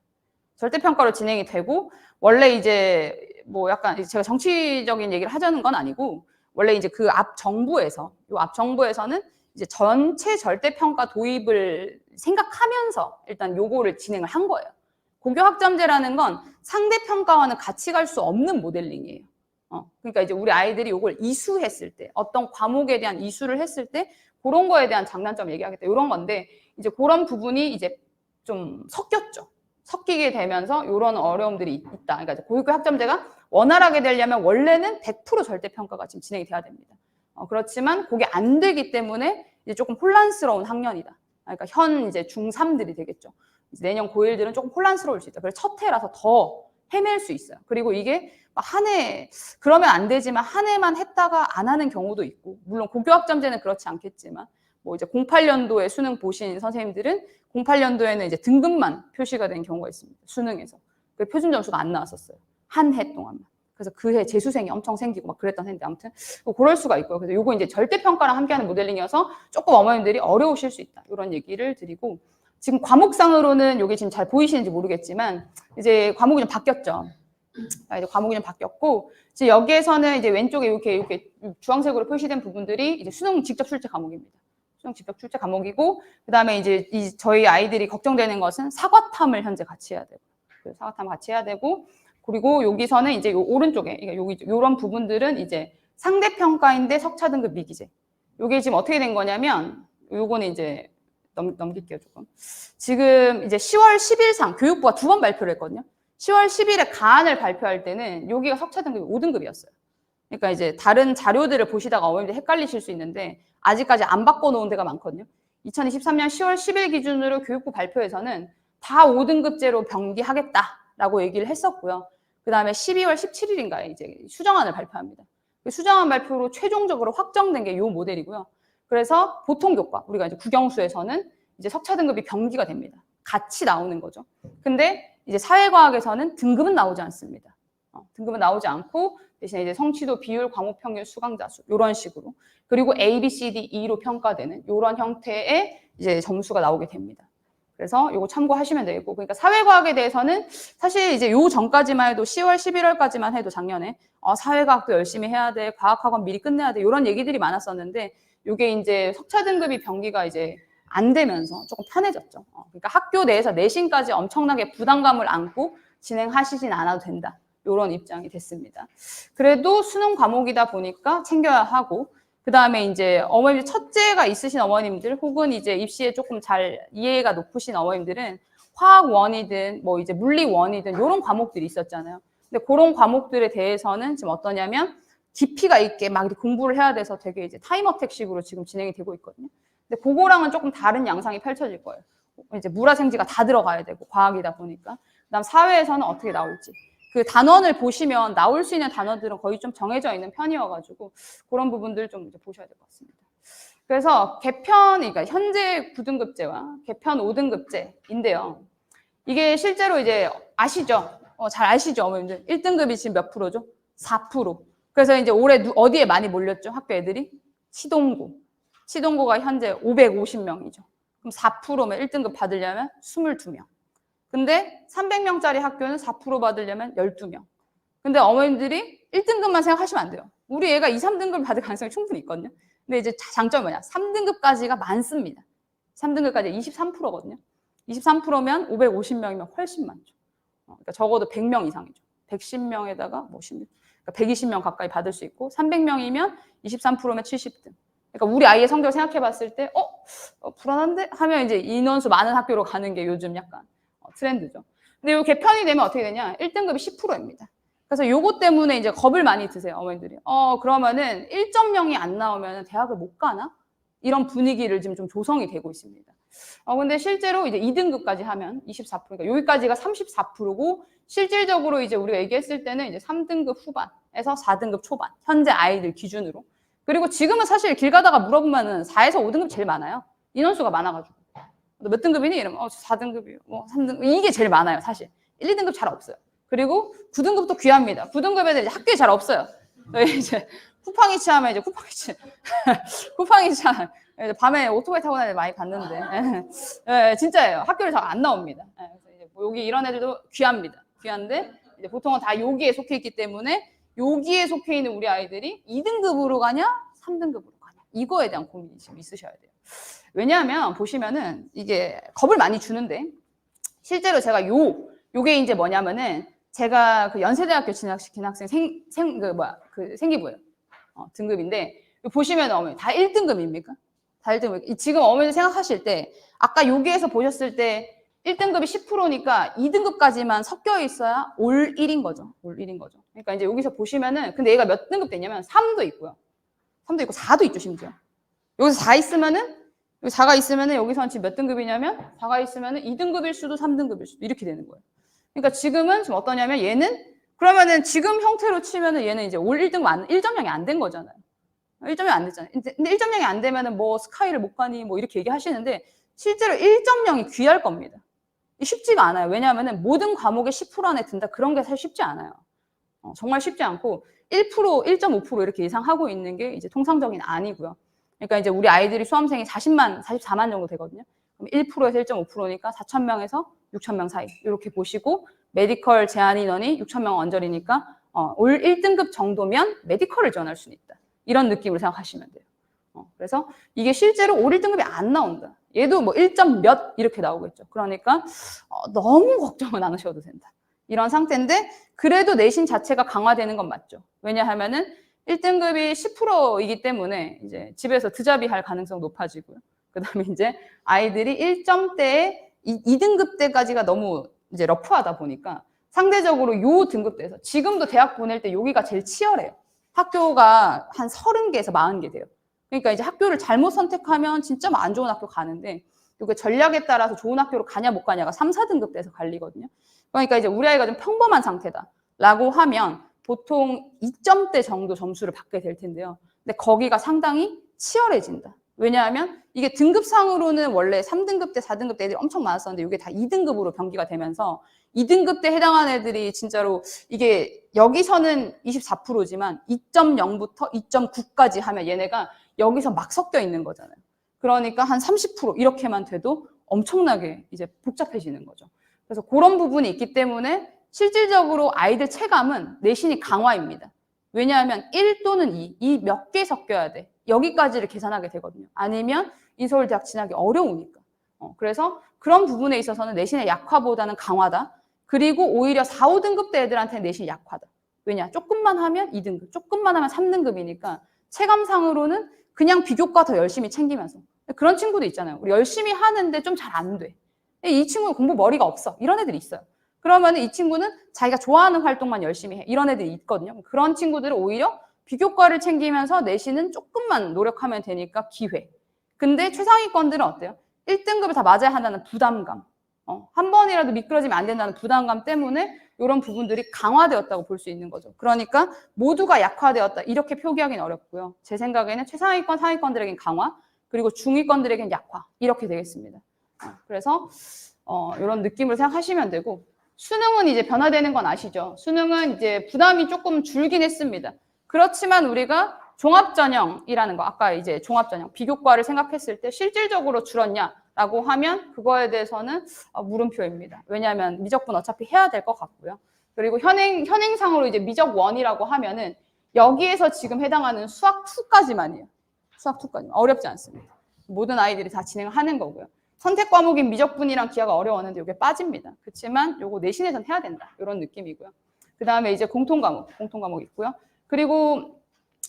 절대평가로 진행이 되고 원래 이제 뭐 약간 제가 정치적인 얘기를 하자는 건 아니고 원래 이제 그 앞 정부에서는 이제 전체 절대평가 도입을 생각하면서 일단 요거를 진행을 한 거예요. 고교학점제라는 건 상대평가와는 같이 갈 수 없는 모델링이에요. 그러니까 이제 우리 아이들이 요걸 이수했을 때, 어떤 과목에 대한 이수를 했을 때 그런 거에 대한 장단점 얘기하겠다. 이런 건데 이제 그런 부분이 이제 좀 섞였죠. 섞이게 되면서 이런 어려움들이 있다. 그러니까 이제 고교학점제가 원활하게 되려면 원래는 100% 절대평가가 지금 진행이 돼야 됩니다. 그렇지만 그게 안 되기 때문에 이제 조금 혼란스러운 학년이다. 그러니까 현 이제 중3들이 되겠죠. 이제 내년 고1들은 조금 혼란스러울 수 있다. 그래서 첫 해라서 더 헤맬 수 있어요. 그리고 이게 한 해, 그러면 안 되지만 한 해만 했다가 안 하는 경우도 있고, 물론 고교학점제는 그렇지 않겠지만, 뭐 이제 08년도에 수능 보신 선생님들은 08년도에는 이제 등급만 표시가 된 경우가 있습니다. 수능에서. 그 표준 점수가 안 나왔었어요. 한 해 동안만. 그래서 그 해 재수생이 엄청 생기고 막 그랬던 해인데 아무튼 그럴 수가 있고요. 그래서 요거 이제 절대평가랑 함께하는 모델링이어서 조금 어머님들이 어려우실 수 있다. 이런 얘기를 드리고, 지금 과목상으로는 이게 지금 잘 보이시는지 모르겠지만 이제 과목이 좀 바뀌었죠. 이제 과목이 좀 바뀌었고 이제 여기에서는 이제 왼쪽에 이렇게 주황색으로 표시된 부분들이 이제 수능 직접 출제 과목입니다. 수능 직접 출제 과목이고 그다음에 이제 저희 아이들이 걱정되는 것은 사과탐을 현재 같이 해야 되고 사과탐 같이 해야 되고 그리고 여기서는 이제 요 오른쪽에 여기 이런 부분들은 이제 상대평가인데 석차 등급 미기재. 이게 지금 어떻게 된 거냐면 요거는 이제 넘길게요, 조금. 지금 이제 10월 10일상 교육부가 2번 발표를 했거든요. 10월 10일에 가안을 발표할 때는 여기가 석차 등급이 5등급이었어요. 그러니까 이제 다른 자료들을 보시다가 어머님들 헷갈리실 수 있는데 아직까지 안 바꿔놓은 데가 많거든요. 2023년 10월 10일 기준으로 교육부 발표에서는 다 5등급제로 병기하겠다라고 얘기를 했었고요. 그 다음에 12월 17일인가에 이제 수정안을 발표합니다. 그 수정안 발표로 최종적으로 확정된 게 이 모델이고요. 그래서 보통 교과, 우리가 이제 국영수에서는 이제 석차 등급이 병기가 됩니다. 같이 나오는 거죠. 근데 이제 사회과학에서는 등급은 나오지 않습니다. 등급은 나오지 않고 대신에 이제 성취도, 비율, 과목 평균, 수강자 수 이런 식으로, 그리고 A, B, C, D, E로 평가되는 이런 형태의 이제 점수가 나오게 됩니다. 그래서 이거 참고하시면 되겠고, 그러니까 사회과학에 대해서는 사실 이제 요 전까지만 해도 10월, 11월까지만 해도 작년에 사회과학도 열심히 해야 돼, 과학학원 미리 끝내야 돼 이런 얘기들이 많았었는데, 이게 이제 석차 등급이 병기가 이제 안 되면서 조금 편해졌죠. 그러니까 학교 내에서 내신까지 엄청나게 부담감을 안고 진행하시진 않아도 된다. 이런 입장이 됐습니다. 그래도 수능 과목이다 보니까 챙겨야 하고, 그 다음에 이제 어머님들 첫째가 있으신 어머님들 혹은 이제 입시에 조금 잘 이해가 높으신 어머님들은 화학 원이든 뭐 이제 물리 원이든 이런 과목들이 있었잖아요. 근데 그런 과목들에 대해서는 지금 어떠냐면 깊이가 있게 막 공부를 해야 돼서 되게 이제 타임어택식으로 지금 진행이 되고 있거든요. 근데 그거랑은 조금 다른 양상이 펼쳐질 거예요. 이제 물화생지가 다 들어가야 되고 과학이다 보니까. 그다음 사회에서는 어떻게 나올지. 그 단원을 보시면 나올 수 있는 단어들은 거의 좀 정해져 있는 편이어가지고 그런 부분들 좀 이제 보셔야 될 것 같습니다. 그래서 개편, 그러니까 현재 9등급제와 개편 5등급제인데요. 이게 실제로 이제 아시죠? 잘 아시죠, 어머님들? 1등급이 지금 몇 프로죠? 4%. 그래서 이제 올해 어디에 많이 몰렸죠? 학교 애들이? 치동고. 치동고가 현재 550명이죠. 그럼 4%면 1등급 받으려면 22명. 근데 300명짜리 학교는 4% 받으려면 12명. 근데 어머님들이 1등급만 생각하시면 안 돼요. 우리 애가 2, 3등급을 받을 가능성이 충분히 있거든요. 근데 이제 장점이 뭐냐? 3등급까지가 많습니다. 3등급까지 23%거든요. 23%면 550명이면 훨씬 많죠. 그러니까 적어도 100명 이상이죠. 110명에다가 뭐 16, 그러니까 120명 가까이 받을 수 있고 300명이면 23%면 70등. 그러니까 우리 아이의 성적을 생각해 봤을 때 불안한데? 하면 이제 인원수 많은 학교로 가는 게 요즘 약간 트렌드죠. 근데 요 개편이 되면 어떻게 되냐? 1등급이 10%입니다. 그래서 요거 때문에 이제 겁을 많이 드세요, 어머니들이. 그러면은 1.0이 안 나오면 대학을 못 가나? 이런 분위기를 지금 좀 조성이 되고 있습니다. 근데 실제로 이제 2등급까지 하면 24%, 그러니까 여기까지가 34%고, 실질적으로 이제 우리가 얘기했을 때는 이제 3등급 후반에서 4등급 초반, 현재 아이들 기준으로. 그리고 지금은 사실 길 가다가 물어보면은 4에서 5등급 제일 많아요. 인원수가 많아가지고. 너 몇 등급이니? 이러면 4등급이요. 뭐 3등급. 이게 제일 많아요, 사실. 1, 2등급 잘 없어요. 그리고 9등급도 귀합니다. 9등급 애들 이제 학교에 잘 없어요. 이제 쿠팡이치 하면 이제 쿠팡이치 하면 이제 밤에 오토바이 타고 다니는 애들 많이 봤는데. 네, 진짜예요. 학교를 잘 안 나옵니다. 그래서 이제 뭐 여기 이런 애들도 귀합니다. 귀한데 이제 보통은 다 여기에 속해 있기 때문에 여기에 속해 있는 우리 아이들이 2등급으로 가냐, 3등급으로 가냐. 이거에 대한 고민이 지금 있으셔야 돼요. 왜냐하면 보시면은 이게 겁을 많이 주는데 실제로 제가 요게 이제 뭐냐면은 제가 그 연세대학교 진학시킨 학생 생기부예요. 등급인데 보시면 어머니 다 1등급입니까? 다 1등급. 지금 어머니 생각하실 때 아까 여기에서 보셨을 때 1등급이 10%니까 2등급까지만 섞여 있어야 올 1인 거죠. 올 1인 거죠. 그러니까 이제 여기서 보시면은 근데 얘가 몇 등급 되냐면 3도 있고요. 3도 있고 4도 있죠, 심지어. 여기서 4 있으면은 여기 4가 있으면은 여기서는 지금 몇 등급이냐면 4가 있으면은 2등급일 수도 3등급일 수도 이렇게 되는 거예요. 그러니까 지금은 지금 어떠냐면 얘는 그러면은 지금 형태로 치면은 얘는 이제 올 1등급 1.0이 안 된 거잖아요. 1.0이 안 됐잖아요. 근데 1.0이 안 되면은 뭐 스카이를 못 가니 뭐 이렇게 얘기하시는데 실제로 1.0이 귀할 겁니다. 쉽지가 않아요. 왜냐하면은 모든 과목에 10% 안에 든다 그런 게 사실 쉽지 않아요. 정말 쉽지 않고 1%, 1.5% 이렇게 예상하고 있는 게 이제 통상적인 아니고요. 그러니까 이제 우리 아이들이 수험생이 44만 정도 되거든요. 그럼 1%에서 1.5%니까 4,000명에서 6,000명 사이 이렇게 보시고 메디컬 제한 인원이 6,000명 언저리니까 올 1등급 정도면 메디컬을 지원할 수는 있다. 이런 느낌으로 생각하시면 돼요. 그래서 이게 실제로 올 1등급이 안 나온다. 얘도 뭐 1점 몇 이렇게 나오겠죠. 그러니까 너무 걱정은 안 하셔도 된다. 이런 상태인데 그래도 내신 자체가 강화되는 건 맞죠. 왜냐하면은 1등급이 10%이기 때문에 이제 집에서 드잡이 할 가능성 높아지고요. 그 다음에 이제 아이들이 1점대에 2등급 때까지가 너무 이제 러프하다 보니까 상대적으로 요 등급대에서 지금도 대학 보낼 때 여기가 제일 치열해요. 학교가 한 30개에서 40개 돼요. 그러니까 이제 학교를 잘못 선택하면 진짜 안 좋은 학교 가는데 이게 전략에 따라서 좋은 학교로 가냐 못 가냐가 3, 4등급 돼서 갈리거든요. 그러니까 이제 우리 아이가 좀 평범한 상태다라고 하면 보통 2점대 정도 점수를 받게 될 텐데요. 근데 거기가 상당히 치열해진다. 왜냐하면 이게 등급상으로는 원래 3등급 때, 4등급 때 애들이 엄청 많았었는데 이게 다 2등급으로 변기가 되면서 2등급 때 해당하는 애들이 진짜로 이게 여기서는 24%지만 2.0부터 2.9까지 하면 얘네가 여기서 막 섞여 있는 거잖아요. 그러니까 한 30% 이렇게만 돼도 엄청나게 이제 복잡해지는 거죠. 그래서 그런 부분이 있기 때문에 실질적으로 아이들 체감은 내신이 강화입니다. 왜냐하면 1 또는 2 몇 개 섞여야 돼. 여기까지를 계산하게 되거든요. 아니면 인서울대학 진학이 어려우니까. 그래서 그런 부분에 있어서는 내신의 약화보다는 강화다. 그리고 오히려 4, 5등급 대 애들한테는 내신이 약화다. 왜냐? 조금만 하면 2등급, 조금만 하면 3등급이니까 체감상으로는 그냥 비교과 더 열심히 챙기면서. 그런 친구도 있잖아요. 우리 열심히 하는데 좀 잘 안 돼. 이 친구는 공부 머리가 없어. 이런 애들이 있어요. 그러면 이 친구는 자기가 좋아하는 활동만 열심히 해. 이런 애들이 있거든요. 그런 친구들은 오히려 비교과를 챙기면서 내신은 조금만 노력하면 되니까 기회. 근데 최상위권들은 어때요? 1등급을 다 맞아야 한다는 부담감. 한 번이라도 미끄러지면 안 된다는 부담감 때문에 이런 부분들이 강화되었다고 볼 수 있는 거죠. 그러니까 모두가 약화되었다. 이렇게 표기하기는 어렵고요. 제 생각에는 최상위권, 상위권들에겐 강화, 그리고 중위권들에겐 약화. 이렇게 되겠습니다. 그래서 이런 느낌으로 생각하시면 되고 수능은 이제 변화되는 건 아시죠? 수능은 이제 부담이 조금 줄긴 했습니다. 그렇지만 우리가 종합전형이라는 거, 아까 이제 종합전형, 비교과를 생각했을 때 실질적으로 줄었냐라고 하면 그거에 대해서는 물음표입니다. 왜냐하면 미적분 어차피 해야 될 것 같고요. 그리고 현행상으로 이제 미적 1이라고 하면은 여기에서 지금 해당하는 수학 2까지만이에요. 수학 2까지만. 어렵지 않습니다. 모든 아이들이 다 진행을 하는 거고요. 선택 과목인 미적분이랑 기하가 어려웠는데 이게 빠집니다. 그렇지만 요거 내신에선 해야 된다. 이런 느낌이고요. 그 다음에 이제 공통 과목 있고요. 그리고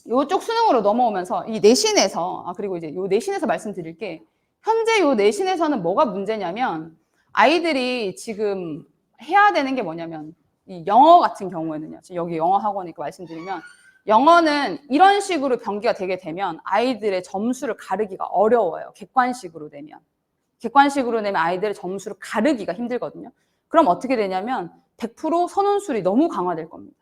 요쪽 수능으로 넘어오면서 이 내신에서 그리고 이제 요 내신에서 말씀드릴 게 현재 요 내신에서는 뭐가 문제냐면 아이들이 지금 해야 되는 게 뭐냐면 이 영어 같은 경우에는요. 여기 영어 학원이니까 말씀드리면 영어는 이런 식으로 변기가 되게 되면 아이들의 점수를 가르기가 어려워요. 객관식으로 내면 아이들의 점수를 가르기가 힘들거든요. 그럼 어떻게 되냐면 100% 선원술이 너무 강화될 겁니다.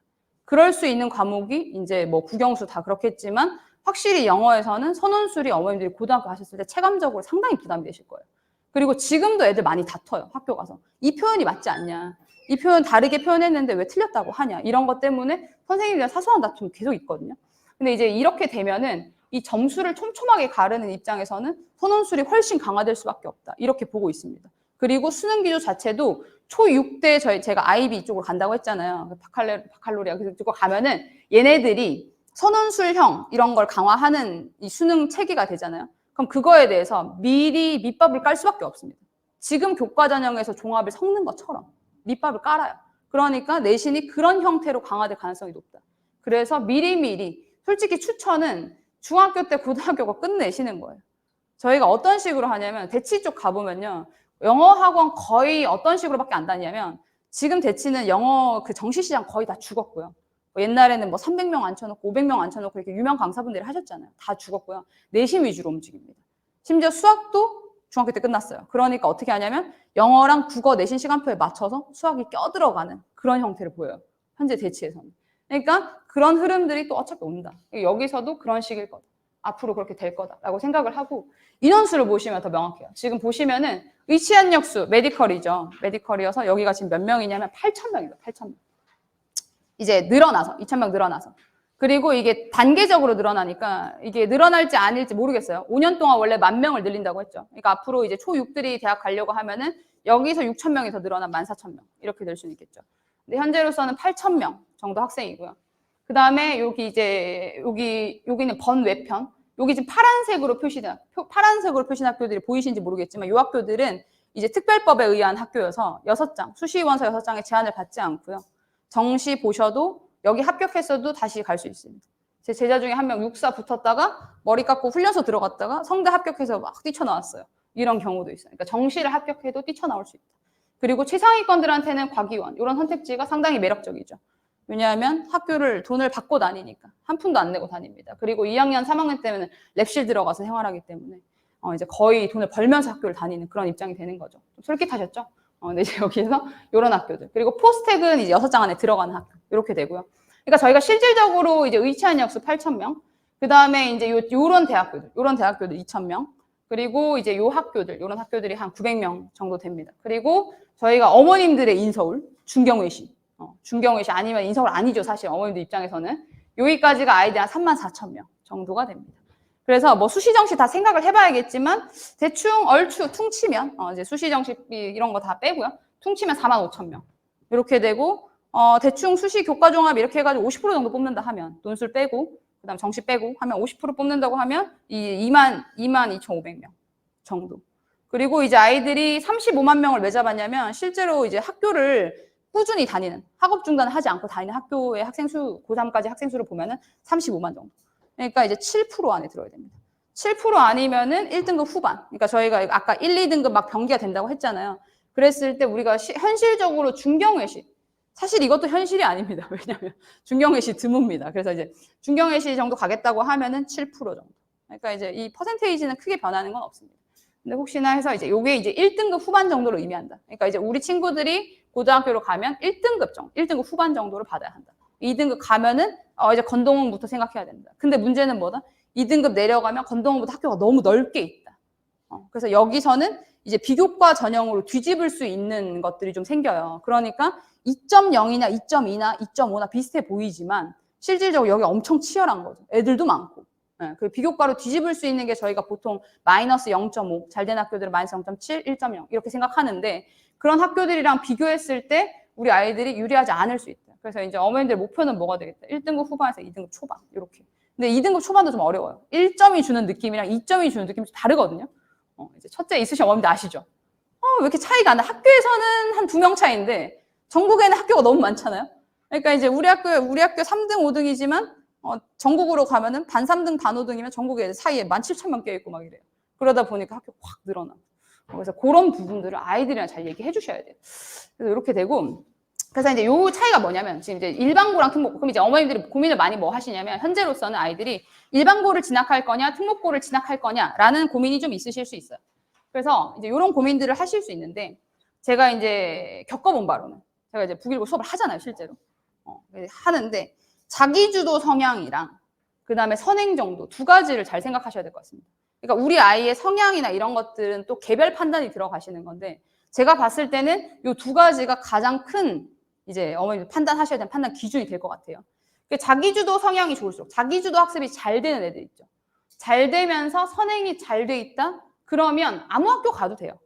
그럴 수 있는 과목이 이제 뭐 국영수 다 그렇겠지만 확실히 영어에서는 선원술이 어머님들이 고등학교 하셨을 때 체감적으로 상당히 부담이 되실 거예요. 그리고 지금도 애들 많이 다퉈요. 학교 가서. 이 표현이 맞지 않냐. 이 표현 다르게 표현했는데 왜 틀렸다고 하냐. 이런 것 때문에 선생님이랑 사소한 다툼이 계속 있거든요. 근데 이제 이렇게 되면은 이 점수를 촘촘하게 가르는 입장에서는 선원술이 훨씬 강화될 수밖에 없다. 이렇게 보고 있습니다. 그리고 수능 기조 자체도 초6 때 제가 IB 쪽으로 간다고 했잖아요. 바칼로리아 그쪽 가면은 얘네들이 선원술형 이런 걸 강화하는 이 수능 체계가 되잖아요. 그럼 그거에 대해서 미리 밑밥을 깔 수밖에 없습니다. 지금 교과 전형에서 종합을 섞는 것처럼 밑밥을 깔아요. 그러니까 내신이 그런 형태로 강화될 가능성이 높다. 그래서 미리미리 솔직히 추천은 중학교 때 고등학교가 끝내시는 거예요. 저희가 어떤 식으로 하냐면 대치 쪽 가보면요. 영어 학원 거의 어떤 식으로밖에 안 다니냐면 지금 대치는 영어 그 정시시장 거의 다 죽었고요. 옛날에는 뭐 300명 앉혀놓고 500명 앉혀놓고 이렇게 유명 강사분들이 하셨잖아요. 다 죽었고요. 내신 위주로 움직입니다. 심지어 수학도 중학교 때 끝났어요. 그러니까 어떻게 하냐면 영어랑 국어 내신 시간표에 맞춰서 수학이 껴들어가는 그런 형태를 보여요. 현재 대치에서는. 그러니까 그런 흐름들이 또 어차피 온다. 여기서도 그런 식일 거다. 앞으로 그렇게 될 거다라고 생각을 하고 인원수를 보시면 더 명확해요. 지금 보시면은 의치안역수 메디컬이죠. 메디컬이어서 여기가 지금 몇 명이냐면 8,000명입니다. 8,000명. 이제 늘어나서 2,000명 늘어나서 그리고 이게 단계적으로 늘어나니까 이게 늘어날지 아닐지 모르겠어요. 5년 동안 원래 10,000명을 늘린다고 했죠. 그러니까 앞으로 이제 초6들이 대학 가려고 하면은 여기서 6,000명이 더 늘어난 14,000명 이렇게 될 수는 있겠죠. 근데 현재로서는 8,000명 정도 학생이고요. 그 다음에 여기는 번외편. 여기 지금 파란색으로 표시된 학교들이 보이시는지 모르겠지만 이 학교들은 이제 특별법에 의한 학교여서 6장, 수시원서 6장의 제한을 받지 않고요. 정시 보셔도 여기 합격했어도 다시 갈 수 있습니다. 제 제자 중에 한 명 육사 붙었다가 머리 깎고 훈련소 들어갔다가 성대 합격해서 막 뛰쳐나왔어요. 이런 경우도 있어요. 그러니까 정시를 합격해도 뛰쳐나올 수 있다. 그리고 최상위권들한테는 과기원, 이런 선택지가 상당히 매력적이죠. 왜냐하면 학교를 돈을 받고 다니니까 한 푼도 안 내고 다닙니다. 그리고 2학년, 3학년 때문에 랩실 들어가서 생활하기 때문에 이제 거의 돈을 벌면서 학교를 다니는 그런 입장이 되는 거죠. 좀 솔깃하셨죠? 근데 이제 여기에서 이런 학교들 그리고 포스텍은 이제 6장 안에 들어가는 학교 이렇게 되고요. 그러니까 저희가 실질적으로 이제 의치한 역수 8,000명, 그 다음에 이제 요런 대학교들 2,000명, 그리고 이제 요 학교들 요런 학교들이 한 900명 정도 됩니다. 그리고 저희가 어머님들의 인서울, 중경외시 중경외시 아니면 인서울 아니죠. 사실 어머님들 입장에서는 여기까지가 아이들 한 34,000명 정도가 됩니다. 그래서 뭐 수시정시 다 생각을 해봐야겠지만 대충 얼추 퉁치면 이제 수시정시비 이런 거 다 빼고요. 퉁치면 45,000명 이렇게 되고 대충 수시 교과종합 이렇게 해가지고 50% 정도 뽑는다 하면 논술 빼고 그다음 정시 빼고 하면 50% 뽑는다고 하면 이 22,500명 정도. 그리고 이제 아이들이 35만 명을 왜 잡았냐면 실제로 이제 학교를 꾸준히 다니는 학업 중단을 하지 않고 다니는 학교의 학생 수 고3까지 학생 수를 보면은 35만 정도. 그러니까 이제 7% 안에 들어야 됩니다. 7% 아니면은 1등급 후반. 그러니까 저희가 아까 1, 2등급 막 병기가 된다고 했잖아요. 그랬을 때 우리가 현실적으로 중경외시 사실 이것도 현실이 아닙니다. 왜냐하면 중경외시 드뭅니다. 그래서 이제 중경외시 정도 가겠다고 하면은 7% 정도. 그러니까 이제 이 퍼센테이지는 크게 변하는 건 없습니다. 근데 혹시나 해서 이제 요게 이제 1등급 후반 정도를 의미한다. 그러니까 이제 우리 친구들이 고등학교로 가면 1등급 정도, 1등급 후반 정도를 받아야 한다. 2등급 가면은 이제 건동원부터 생각해야 된다. 근데 문제는 뭐다? 2등급 내려가면 건동원부터 학교가 너무 넓게 있다. 그래서 여기서는 이제 비교과 전형으로 뒤집을 수 있는 것들이 좀 생겨요. 그러니까 2.0이나 2.2나 2.5나 비슷해 보이지만 실질적으로 여기 엄청 치열한 거죠. 애들도 많고. 그 비교과로 뒤집을 수 있는 게 저희가 보통 마이너스 0.5, 잘 된 학교들은 마이너스 0.7, 1.0 이렇게 생각하는데 그런 학교들이랑 비교했을 때 우리 아이들이 유리하지 않을 수 있다. 그래서 이제 어머님들 목표는 뭐가 되겠다. 1등급 후반에서 2등급 초반 이렇게. 근데 2등급 초반도 좀 어려워요. 1점이 주는 느낌이랑 2점이 주는 느낌이 좀 다르거든요. 이제 첫째 있으신 어머님들 아시죠? 왜 이렇게 차이가 안 나? 학교에서는 한 2명 차이인데 전국에는 학교가 너무 많잖아요. 그러니까 이제 우리 학교 3등, 5등이지만 전국으로 가면은 반 3등, 반 5등이면 전국에 사이에 17,000명 껴있고 막 이래요. 그러다 보니까 학교 확 늘어나. 그래서 그런 부분들을 아이들이랑 잘 얘기해 주셔야 돼요. 그래서 이렇게 되고, 그래서 이제 요 차이가 뭐냐면, 지금 이제 일반고랑 특목고, 그럼 이제 어머님들이 고민을 많이 뭐 하시냐면, 현재로서는 아이들이 일반고를 진학할 거냐, 특목고를 진학할 거냐라는 고민이 좀 있으실 수 있어요. 그래서 이제 이런 고민들을 하실 수 있는데, 제가 이제 겪어본 바로는, 제가 이제 북일고 수업을 하잖아요, 실제로. 하는데, 자기주도 성향이랑 그 다음에 선행 정도 두 가지를 잘 생각하셔야 될 것 같습니다. 그러니까 우리 아이의 성향이나 이런 것들은 또 개별 판단이 들어가시는 건데 제가 봤을 때는 이 두 가지가 가장 큰 이제 어머니 판단하셔야 되는 판단 기준이 될 것 같아요. 자기주도 성향이 좋을수록 자기주도 학습이 잘 되는 애들 있죠. 잘 되면서 선행이 잘 돼 있다? 그러면 아무 학교 가도 돼요.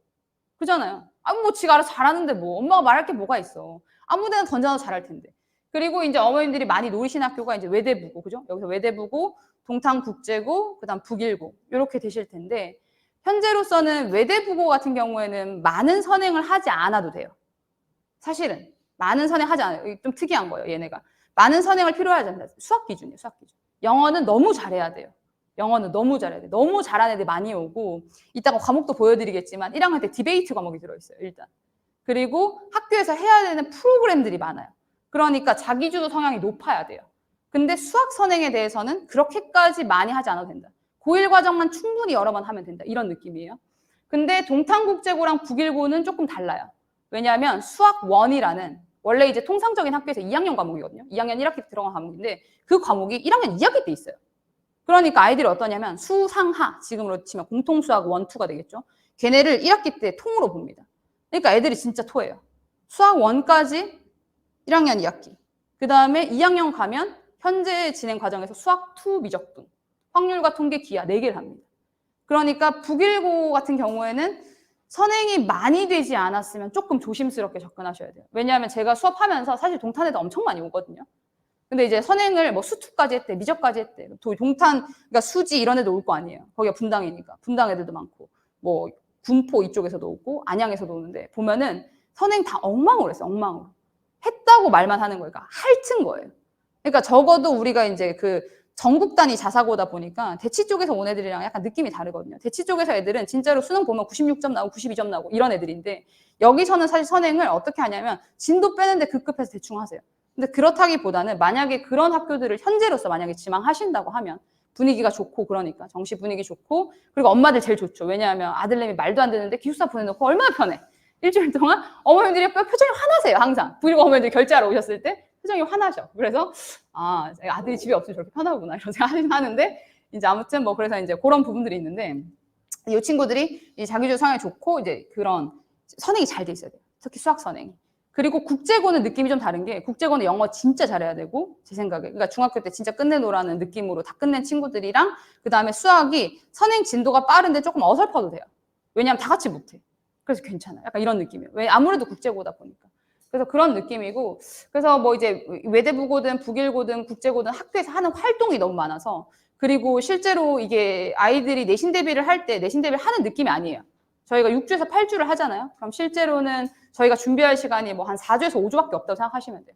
그잖아요. 뭐 지가 알아서 잘하는데 뭐 엄마가 말할 게 뭐가 있어. 아무 데나 던져놔도 잘할 텐데. 그리고 이제 어머님들이 많이 노리신 학교가 이제 외대부고, 그죠? 여기서 외대부고, 동탄국제고, 그 다음 북일고, 이렇게 되실 텐데, 현재로서는 외대부고 같은 경우에는 많은 선행을 하지 않아도 돼요. 사실은. 많은 선행 하지 않아요. 좀 특이한 거예요, 얘네가. 많은 선행을 필요하지 않다. 수학 기준이에요, 수학 기준. 영어는 너무 잘해야 돼요. 영어는 너무 잘해야 돼요. 너무 잘하는 애들 많이 오고, 이따가 과목도 보여드리겠지만, 1학년 때 디베이트 과목이 들어있어요, 일단. 그리고 학교에서 해야 되는 프로그램들이 많아요. 그러니까 자기주도 성향이 높아야 돼요. 근데 수학 선행에 대해서는 그렇게까지 많이 하지 않아도 된다. 고1 과정만 충분히 여러 번 하면 된다. 이런 느낌이에요. 근데 동탄국제고랑 북일고는 조금 달라요. 왜냐하면 수학 1이라는 원래 이제 통상적인 학교에서 2학년 과목이거든요. 2학년 1학기 때 들어간 과목인데 그 과목이 1학년 2학기 때 있어요. 그러니까 아이들이 어떠냐면 수상하, 지금으로 치면 공통수학 1, 2가 되겠죠. 걔네를 1학기 때 통으로 봅니다. 그러니까 애들이 진짜 토해요. 수학 1까지 1학년 2학기. 그 다음에 2학년 가면 현재 진행 과정에서 수학 2 미적분, 확률과 통계 기하 4개를 합니다. 그러니까 북일고 같은 경우에는 선행이 많이 되지 않았으면 조금 조심스럽게 접근하셔야 돼요. 왜냐하면 제가 수업하면서 사실 동탄 애들 엄청 많이 오거든요. 근데 이제 선행을 뭐 수2까지 했대, 미적까지 했대. 동탄, 그러니까 수지 이런 애들 올 거 아니에요. 거기가 분당이니까. 분당 애들도 많고, 뭐 군포 이쪽에서도 오고, 안양에서도 오는데, 보면은 선행 다 엉망으로 했어요, 엉망으로. 했다고 말만 하는 거예요. 그러니까 핥은 거예요. 그러니까 적어도 우리가 이제 그 전국 단위 자사고다 보니까 대치 쪽에서 온 애들이랑 약간 느낌이 다르거든요. 대치 쪽에서 애들은 진짜로 수능 보면 96점 나오고 92점 나오고 이런 애들인데 여기서는 사실 선행을 어떻게 하냐면 진도 빼는데 급급해서 대충 하세요. 근데 그렇다기보다는 만약에 그런 학교들을 현재로서 만약에 지망하신다고 하면 분위기가 좋고 그러니까 정시 분위기 좋고 그리고 엄마들 제일 좋죠. 왜냐하면 아들내미 말도 안 되는데 기숙사 보내놓고 얼마나 편해. 일주일 동안 어머님들이 표정이 환하세요. 항상. 그리고 어머님들이 결제하러 오셨을 때 표정이 환하셔. 그래서 아들이 집에 없으면 저렇게 편하구나 이런 생각 하는데 이제 아무튼 뭐 그래서 이제 그런 부분들이 있는데 이 친구들이 이 자기주도 성향이 좋고 이제 그런 선행이 잘 돼 있어야 돼요. 특히 수학 선행이. 그리고 국제고는 느낌이 좀 다른 게 국제고는 영어 진짜 잘해야 되고 제 생각에 그러니까 중학교 때 진짜 끝내놓으라는 느낌으로 다 끝낸 친구들이랑 그 다음에 수학이 선행 진도가 빠른데 조금 어설퍼도 돼요. 왜냐하면 다 같이 못해. 그래서 괜찮아요. 약간 이런 느낌이에요. 왜 아무래도 국제고다 보니까. 그래서 그런 느낌이고 그래서 뭐 이제 외대부고든 북일고든 국제고든 학교에서 하는 활동이 너무 많아서 그리고 실제로 이게 아이들이 내신 대비를 할 때 내신 대비를 하는 느낌이 아니에요. 저희가 6주에서 8주를 하잖아요. 그럼 실제로는 저희가 준비할 시간이 뭐 한 4주에서 5주밖에 없다고 생각하시면 돼요.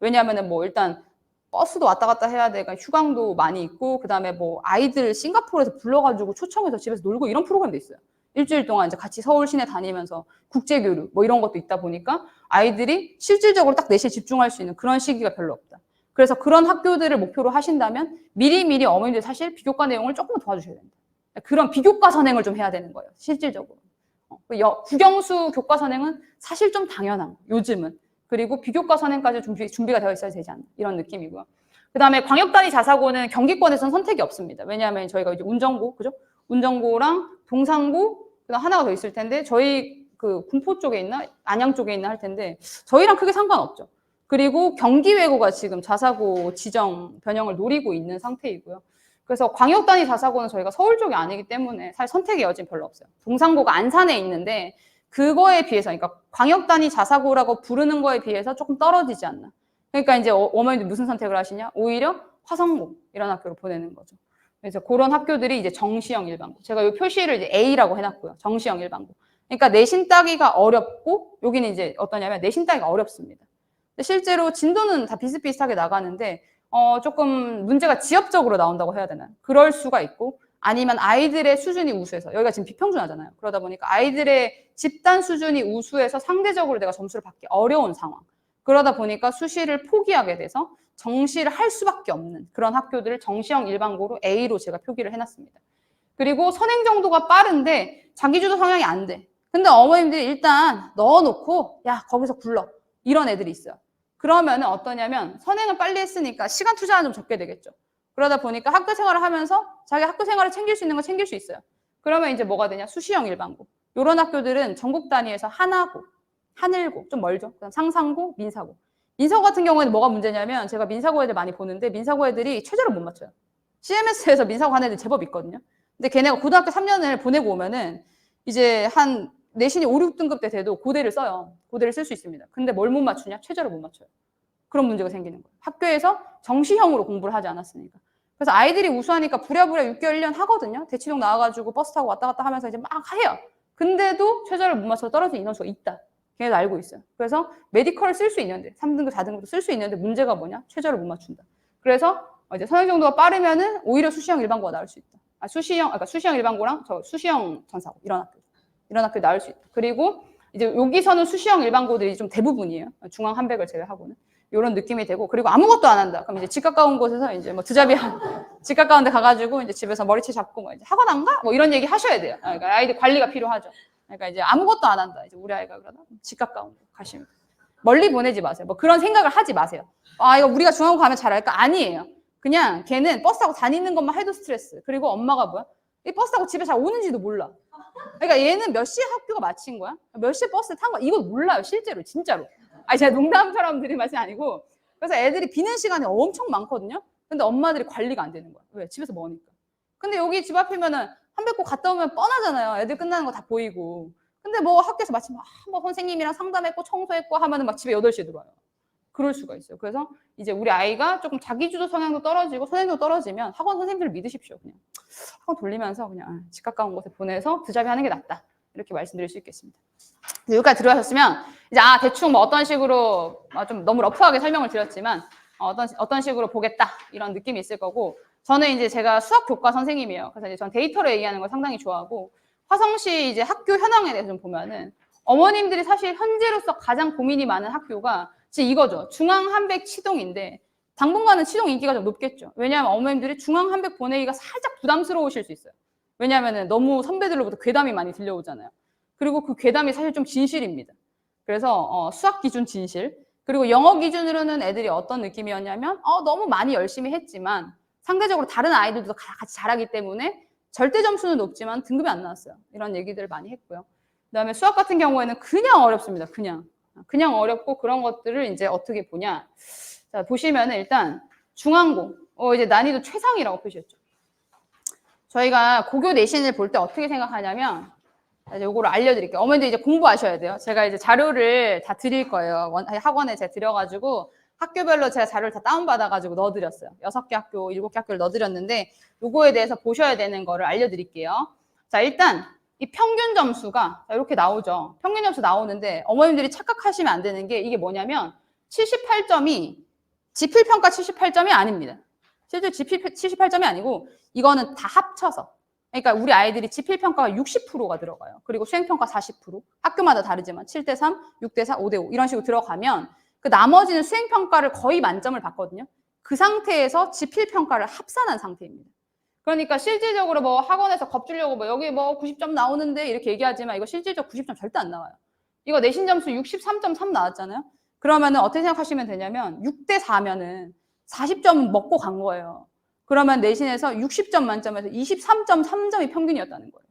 왜냐하면은 뭐 일단 버스도 왔다 갔다 해야 되니까 휴강도 많이 있고 그다음에 뭐 아이들 싱가포르에서 불러가지고 초청해서 집에서 놀고 이런 프로그램도 있어요. 일주일 동안 이제 같이 서울 시내 다니면서 국제교류 뭐 이런 것도 있다 보니까 아이들이 실질적으로 딱 내시에 집중할 수 있는 그런 시기가 별로 없다. 그래서 그런 학교들을 목표로 하신다면 미리미리 어머님들 사실 비교과 내용을 조금 도와주셔야 됩니다. 그런 비교과 선행을 좀 해야 되는 거예요. 실질적으로. 국영수 교과 선행은 사실 좀 당연한 거, 요즘은. 그리고 비교과 선행까지 준비가 되어 있어야 되지 않나 이런 느낌이고요. 그 다음에 광역단위 자사고는 경기권에서는 선택이 없습니다. 왜냐하면 저희가 이제 운정고, 그죠? 운정고랑 동산고, 그다음 하나가 더 있을 텐데 저희 그 군포 쪽에 있나 안양 쪽에 있나 할 텐데 저희랑 크게 상관없죠. 그리고 경기외고가 지금 자사고 지정 변형을 노리고 있는 상태이고요. 그래서 광역단위 자사고는 저희가 서울 쪽이 아니기 때문에 사실 선택의 여지는 별로 없어요. 동산고가 안산에 있는데 그거에 비해서 그러니까 광역단위 자사고라고 부르는 거에 비해서 조금 떨어지지 않나. 그러니까 이제 어머니들 무슨 선택을 하시냐? 오히려 화성고 이런 학교로 보내는 거죠. 그래서 그런 학교들이 이제 정시형 일반고. 제가 이 표시를 이제 A라고 해놨고요. 정시형 일반고. 그러니까 내신 따기가 어렵고 여기는 이제 어떠냐면 내신 따기가 어렵습니다. 근데 실제로 진도는 다 비슷비슷하게 나가는데 조금 문제가 지역적으로 나온다고 해야 되나요? 그럴 수가 있고 아니면 아이들의 수준이 우수해서 여기가 지금 비평준하잖아요. 그러다 보니까 아이들의 집단 수준이 우수해서 상대적으로 내가 점수를 받기 어려운 상황. 그러다 보니까 수시를 포기하게 돼서 정시를 할 수밖에 없는 그런 학교들을 정시형 일반고로 A로 제가 표기를 해놨습니다. 그리고 선행 정도가 빠른데 자기주도 성향이 안 돼. 근데 어머님들이 일단 넣어놓고 야 거기서 굴러 이런 애들이 있어요. 그러면 어떠냐면 선행을 빨리 했으니까 시간 투자는 좀 적게 되겠죠. 그러다 보니까 학교 생활을 하면서 자기 학교 생활을 챙길 수 있는 거 챙길 수 있어요. 그러면 이제 뭐가 되냐? 수시형 일반고. 이런 학교들은 전국 단위에서 하나고, 하늘고, 좀 멀죠. 그다음 상상고, 민사고. 민사고 같은 경우에는 뭐가 문제냐면 제가 민사고 애들 많이 보는데 민사고 애들이 최저를 못 맞춰요. CMS에서 민사고 하는 애들 제법 있거든요. 근데 걔네가 고등학교 3년을 보내고 오면은 이제 한 내신이 5, 6등급 때 돼도 고대를 써요. 고대를 쓸 수 있습니다. 근데 뭘 못 맞추냐? 최저를 못 맞춰요. 그런 문제가 생기는 거예요. 학교에서 정시형으로 공부를 하지 않았으니까. 그래서 아이들이 우수하니까 부랴부랴 6개월, 1년 하거든요. 대치동 나와가지고 버스 타고 왔다 갔다 하면서 이제 막 해요. 근데도 최저를 못 맞춰서 떨어진 인원수가 있다. 걔네도 알고 있어요. 그래서 메디컬을 쓸 수 있는데 3등급, 4등급도 쓸 수 있는데 문제가 뭐냐? 최저를 못 맞춘다. 그래서 이제 선행 정도가 빠르면은 오히려 수시형 일반고가 나올 수 있다. 그러니까 수시형 일반고랑 수시형 전사고 이런 학교 나올 수 있다. 그리고 이제 여기서는 수시형 일반고들이 좀 대부분이에요. 중앙 한백을 제외하고는. 이런 느낌이 되고, 그리고 아무것도 안 한다. 그럼 이제 집 가까운 곳에서 이제 뭐 드잡이 집 가까운 데 가가지고 이제 집에서 머리채 잡고 뭐 이제 학원 안 가? 뭐 이런 얘기 하셔야 돼요. 그러니까 아이들 관리가 필요하죠. 그러니까 이제 아무것도 안 한다. 이제 우리 아이가 그러다 집 가까운 데 가시면. 멀리 보내지 마세요. 뭐 그런 생각을 하지 마세요. 이거 우리가 중앙고 가면 잘할까? 아니에요. 그냥 걔는 버스 타고 다니는 것만 해도 스트레스. 그리고 엄마가 뭐야? 이 버스 타고 집에 잘 오는지도 몰라. 그러니까 얘는 몇 시에 학교가 마친 거야? 몇 시에 버스 탄 거야? 이거 몰라요, 실제로, 진짜로. 제가 농담처럼 드린 말씀이 아니고. 그래서 애들이 비는 시간이 엄청 많거든요. 근데 엄마들이 관리가 안 되는 거야. 왜? 집에서 머니까. 근데 여기 집 앞이면은 한백고 갔다 오면 뻔하잖아요. 애들 끝나는 거 다 보이고. 근데 뭐 학교에서 마침 뭐 선생님이랑 상담했고 청소했고 하면은 막 집에 8시에 들어와요. 그럴 수가 있어요. 그래서 이제 우리 아이가 조금 자기주도 성향도 떨어지고 선행도 떨어지면 학원 선생님들 믿으십시오. 그냥 학원 돌리면서 그냥 집 가까운 곳에 보내서 드잡이 하는 게 낫다. 이렇게 말씀드릴 수 있겠습니다. 여기까지 들어가셨으면 이제 대충 뭐 어떤 식으로 좀 너무 러프하게 설명을 드렸지만 어떤 식으로 보겠다 이런 느낌이 있을 거고, 저는 이제 제가 수학 교과 선생님이에요. 그래서 이제 전 데이터로 얘기하는 걸 상당히 좋아하고, 화성시 이제 학교 현황에 대해서 좀 보면은 어머님들이 사실 현재로서 가장 고민이 많은 학교가 지금 이거죠. 중앙 한백 치동인데 당분간은 치동 인기가 좀 높겠죠. 왜냐하면 어머님들이 중앙 한백 보내기가 살짝 부담스러우실 수 있어요. 왜냐하면 너무 선배들로부터 괴담이 많이 들려오잖아요. 그리고 그 괴담이 사실 좀 진실입니다. 그래서 수학 기준 진실, 그리고 영어 기준으로는 애들이 어떤 느낌이었냐면 너무 많이 열심히 했지만 상대적으로 다른 아이들도 같이 잘하기 때문에 절대 점수는 높지만 등급이 안 나왔어요. 이런 얘기들을 많이 했고요. 그다음에 수학 같은 경우에는 그냥 어렵습니다. 그냥 어렵고, 그런 것들을 이제 어떻게 보냐. 자, 보시면은 일단 중앙고 이제 난이도 최상이라고 표시했죠. 저희가 고교 내신을 볼 때 어떻게 생각하냐면, 요거를 알려드릴게요. 어머니들 이제 공부하셔야 돼요. 제가 이제 자료를 다 드릴 거예요. 학원에 제가 드려가지고 학교별로 제가 자료를 다 다운받아가지고 넣어드렸어요. 6개 학교, 7개 학교를 넣어드렸는데 요거에 대해서 보셔야 되는 거를 알려드릴게요. 자, 일단 이 평균 점수가 이렇게 나오죠. 평균 점수 나오는데 어머님들이 착각하시면 안 되는 게, 이게 뭐냐면 78점이 지필평가 78점이 아닙니다. 실제 지필 78점이 아니고 이거는 다 합쳐서, 그러니까 우리 아이들이 지필평가가 60%가 들어가요. 그리고 수행평가 40%, 학교마다 다르지만 7대3, 6대4, 5대5 이런 식으로 들어가면 그 나머지는 수행평가를 거의 만점을 받거든요. 그 상태에서 지필평가를 합산한 상태입니다. 그러니까 실질적으로 뭐 학원에서 겁주려고 뭐 여기 뭐 90점 나오는데 이렇게 얘기하지만 이거 실질적 90점 절대 안 나와요. 이거 내신 점수 63.3 나왔잖아요. 그러면은 어떻게 생각하시면 되냐면 6대4면은 40점 먹고 간 거예요. 그러면 내신에서 60점 만점에서 23.3점이 평균이었다는 거예요.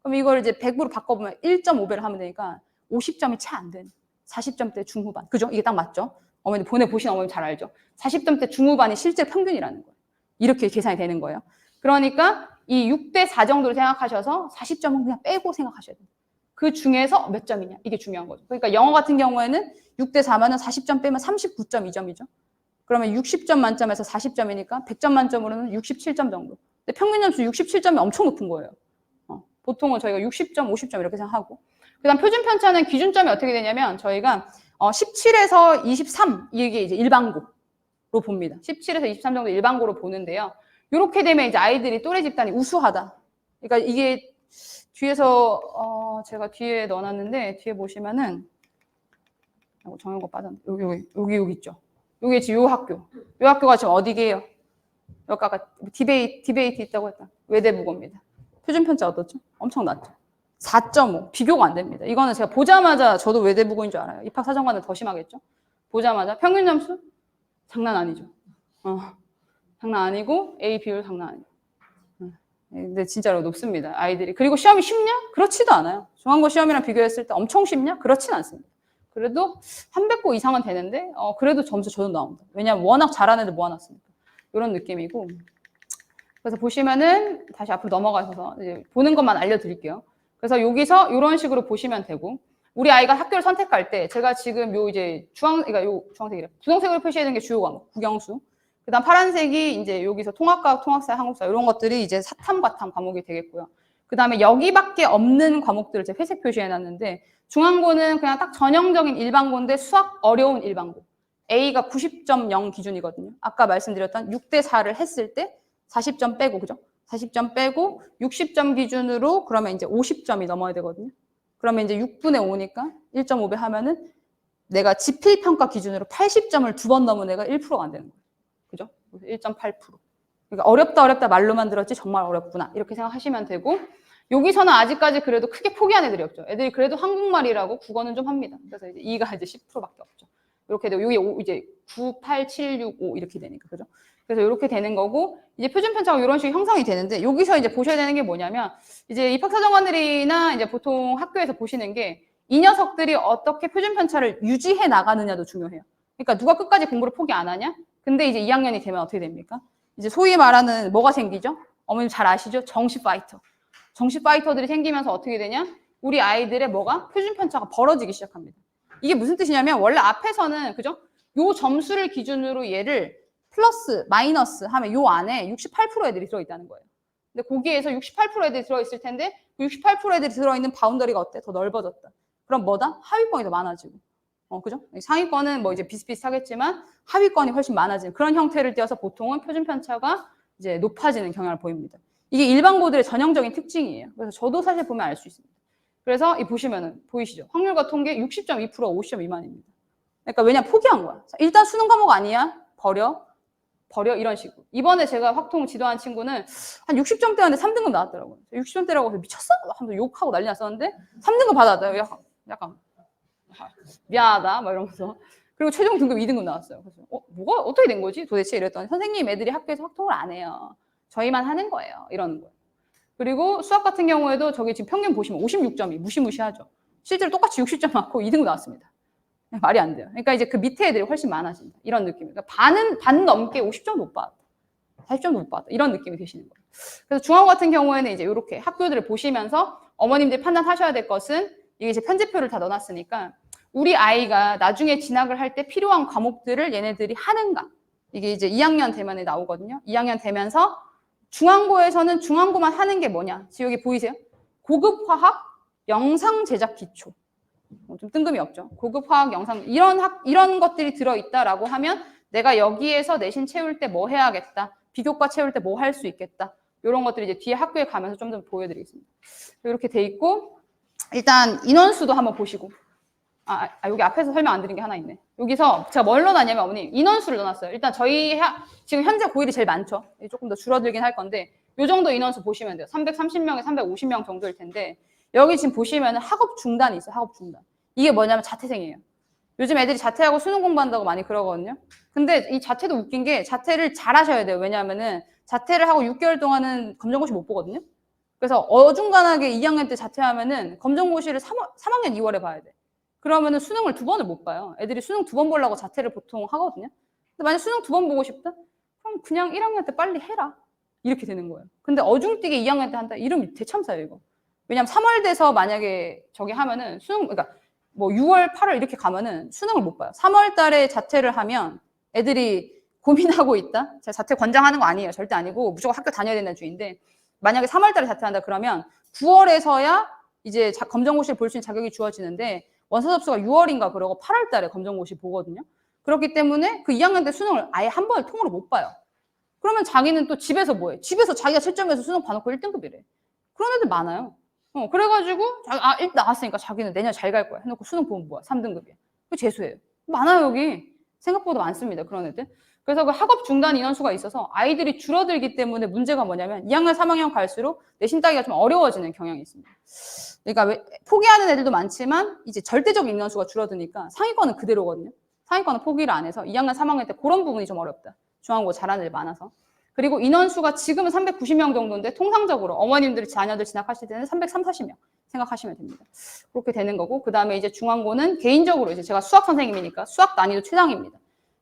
그럼 이걸 이제 100으로 바꿔보면 1.5배를 하면 되니까 50점이 채 안 되는 40점대 중후반. 그죠? 이게 딱 맞죠? 어머니 보내보신 어머니 잘 알죠? 40점대 중후반이 실제 평균이라는 거예요. 이렇게 계산이 되는 거예요. 그러니까 이 6대4 정도로 생각하셔서 40점은 그냥 빼고 생각하셔야 돼요. 그 중에서 몇 점이냐? 이게 중요한 거죠. 그러니까 영어 같은 경우에는 6대4면은 40점 빼면 39.2점이죠. 그러면 60점 만점에서 40점이니까 100점 만점으로는 67점 정도. 근데 평균 점수 67점이 엄청 높은 거예요. 보통은 저희가 60점, 50점 이렇게 생각하고. 그 다음 표준 편차는 기준점이 어떻게 되냐면 저희가 17에서 23 이게 이제 일반고로 봅니다. 17에서 23 정도 일반고로 보는데요. 이렇게 되면 이제 아이들이 또래 집단이 우수하다. 그러니까 이게 뒤에서 제가 뒤에 넣어놨는데 뒤에 보시면은 정형고 빠졌네. 여기 있죠. 여기 지금 요 학교가 지금 어디게요? 여기 아까 디베이트 있다고 했다. 외대부고입니다. 표준 편차 어떻죠? 엄청 낮죠. 4.5 비교가 안 됩니다. 이거는 제가 보자마자 저도 외대부고인 줄 알아요. 입학사정관은 더 심하겠죠. 보자마자 평균 점수 장난 아니죠. 장난 아니고 A 비율 장난 아니고. 근데 진짜로 높습니다. 아이들이. 그리고 시험이 쉽냐? 그렇지도 않아요. 중앙고 시험이랑 비교했을 때 엄청 쉽냐? 그렇진 않습니다. 그래도 300고 이상은 되는데 그래도 점수 저도 나온다. 왜냐하면 워낙 잘하는 애들 모아놨으니까. 이런 느낌이고. 그래서 보시면은 다시 앞으로 넘어가셔서 이제 보는 것만 알려드릴게요. 그래서 여기서 이런 식으로 보시면 되고, 우리 아이가 학교를 선택할 때 제가 지금 요 이제 그러니까 요 주황색이래. 분홍색으로 표시해둔 게 주요 과목, 국영수. 그다음 파란색이 이제 여기서 통합과학, 통합사, 한국사 이런 것들이 이제 사탐, 과탐 과목이 되겠고요. 그다음에 여기밖에 없는 과목들을 제가 회색 표시해놨는데, 중앙고는 그냥 딱 전형적인 일반고인데 수학 어려운 일반고. A가 90.0 기준이거든요. 아까 말씀드렸던 6대4를 했을 때 40점 빼고, 그죠? 40점 빼고 60점 기준으로 그러면 이제 50점이 넘어야 되거든요. 그러면 이제 6분의 5니까 1.5배 하면은 내가 지필평가 기준으로 80점을 2번 넘은 애가 1%가 안 되는 거예요. 그죠? 1.8%. 그러니까 어렵다 말로만 들었지 정말 어렵구나. 이렇게 생각하시면 되고, 여기서는 아직까지 그래도 크게 포기한 애들이 없죠. 애들이 그래도 한국말이라고 국어는 좀 합니다. 그래서 이제 2가 이제 10%밖에 없죠. 이렇게 되고, 여기 이제 9, 8, 7, 6, 5 이렇게 되니까. 그죠? 그래서 이렇게 되는 거고, 이제 표준 편차가 이런 식으로 형성이 되는데, 여기서 이제 보셔야 되는 게 뭐냐면, 이제 입학사정관들이나 이제 보통 학교에서 보시는 게, 이 녀석들이 어떻게 표준 편차를 유지해 나가느냐도 중요해요. 그러니까 누가 끝까지 공부를 포기 안 하냐? 근데 이제 2학년이 되면 어떻게 됩니까? 이제 소위 말하는 뭐가 생기죠? 어머님 잘 아시죠? 정시 파이터. 정시 파이터들이 생기면서 어떻게 되냐? 우리 아이들의 뭐가? 표준 편차가 벌어지기 시작합니다. 이게 무슨 뜻이냐면, 원래 앞에서는, 그죠? 요 점수를 기준으로 얘를 플러스, 마이너스 하면 요 안에 68% 애들이 들어있다는 거예요. 근데 거기에서 68% 애들이 들어있을 텐데, 그 68% 애들이 들어있는 바운더리가 어때? 더 넓어졌다. 그럼 뭐다? 하위권이 더 많아지고. 그죠? 상위권은 뭐 이제 비슷비슷하겠지만 하위권이 훨씬 많아지는 그런 형태를 띄어서 보통은 표준 편차가 이제 높아지는 경향을 보입니다. 이게 일반고들의 전형적인 특징이에요. 그래서 저도 사실 보면 알 수 있습니다. 그래서 이 보시면은 보이시죠? 확률과 통계 60.2%, 50점 미만입니다. 그러니까 왜냐 포기한 거야. 일단 수능 과목 아니야. 버려 이런 식으로. 이번에 제가 확통 지도한 친구는 한 60점대였는데 3등급 나왔더라고요. 60점대라고 해서 미쳤어? 하면서 욕하고 난리 났었는데 3등급 받았다. 약간 미안하다 막 이러면서. 그리고 최종 등급 2등급 나왔어요. 그래서 뭐가 어떻게 된 거지? 도대체 이랬더니 선생님 애들이 학교에서 확통을 안 해요. 저희만 하는 거예요. 이러는 거예요. 그리고 수학 같은 경우에도 저기 지금 평균 보시면 56점이 무시무시하죠. 실제로 똑같이 60점 맞고 2등급 나왔습니다. 말이 안 돼요. 그러니까 이제 그 밑에 애들이 훨씬 많아진다. 이런 느낌. 그러니까 반 넘게 50점 못 받았다. 40점 못 받았다. 이런 느낌이 드시는 거예요. 그래서 중앙고 같은 경우에는 이제 이렇게 학교들을 보시면서 어머님들이 판단하셔야 될 것은 이게 이제 편집표를 다 넣어놨으니까 우리 아이가 나중에 진학을 할 때 필요한 과목들을 얘네들이 하는가. 이게 이제 2학년 되면 나오거든요. 2학년 되면서 중앙고에서는 중앙고만 하는 게 뭐냐. 지금 여기 보이세요? 고급 화학, 영상 제작 기초. 좀 뜬금이 없죠. 고급 화학, 영상 이런 것들이 들어있다라고 하면 내가 여기에서 내신 채울 때 뭐 해야겠다. 비교과 채울 때 뭐 할 수 있겠다. 이런 것들이 이제 뒤에 학교에 가면서 좀 더 보여드리겠습니다. 이렇게 돼 있고 일단 인원수도 한번 보시고 여기 앞에서 설명 안 드린 게 하나 있네. 여기서 제가 뭘 넣어놨냐면 어머니 인원수를 넣어놨어요. 일단 저희 지금 현재 고1이 제일 많죠. 조금 더 줄어들긴 할 건데 이 정도 인원수 보시면 돼요. 330명에 350명 정도일 텐데 여기 지금 보시면 학업 중단이 있어요. 학업 중단. 이게 뭐냐면 자퇴생이에요. 요즘 애들이 자퇴하고 수능 공부한다고 많이 그러거든요. 근데 이 자퇴도 웃긴 게 자퇴를 잘 하셔야 돼요. 왜냐하면은 자퇴를 하고 6개월 동안은 검정고시 못 보거든요. 그래서 어중간하게 2학년 때 자퇴하면은 검정고시를 3학년 2월에 봐야 돼. 그러면은 수능을 2번을 못 봐요. 애들이 수능 2번 보려고 자퇴를 보통 하거든요. 근데 만약 수능 2번 보고 싶다? 그럼 그냥 1학년 때 빨리 해라. 이렇게 되는 거예요. 근데 어중뛰게 2학년 때 한다? 이러면 대참사예요, 이거. 왜냐면 3월 돼서 만약에 저기 하면은 그러니까 뭐 6월, 8월 이렇게 가면은 수능을 못 봐요. 3월 달에 자퇴를 하면 애들이 고민하고 있다? 제가 자퇴 권장하는 거 아니에요. 절대 아니고 무조건 학교 다녀야 된다는 주의인데 만약에 3월 달에 자퇴한다 그러면 9월에서야 이제 검정고시를 볼 수 있는 자격이 주어지는데 원서 접수가 6월인가 그러고 8월 달에 검정고시 보거든요. 그렇기 때문에 그 2학년 때 수능을 아예 한 번에 통으로 못 봐요. 그러면 자기는 또 집에서 뭐해? 집에서 자기가 채점해서 수능 봐놓고 1등급이래. 그런 애들 많아요. 그래가지고 1등 나왔으니까 자기는 내년 잘 갈 거야. 해놓고 수능 보면 뭐야? 3등급이야. 그 재수예요. 많아요, 여기. 생각보다 많습니다. 그런 애들. 그래서 그 학업 중단 인원수가 있어서 아이들이 줄어들기 때문에 문제가 뭐냐면 2학년, 3학년 갈수록 내신 따기가 좀 어려워지는 경향이 있습니다. 그러니까 포기하는 애들도 많지만 이제 절대적인 인원수가 줄어드니까 상위권은 그대로거든요. 상위권은 포기를 안 해서 2학년, 3학년 때 그런 부분이 좀 어렵다. 중앙고 잘하는 애들 많아서. 그리고 인원수가 지금은 390명 정도인데 통상적으로 어머님들이 자녀들 진학하실 때는 340명 생각하시면 됩니다. 그렇게 되는 거고 그 다음에 이제 중앙고는 개인적으로 이제 제가 수학 선생님이니까 수학 난이도 최상입니다.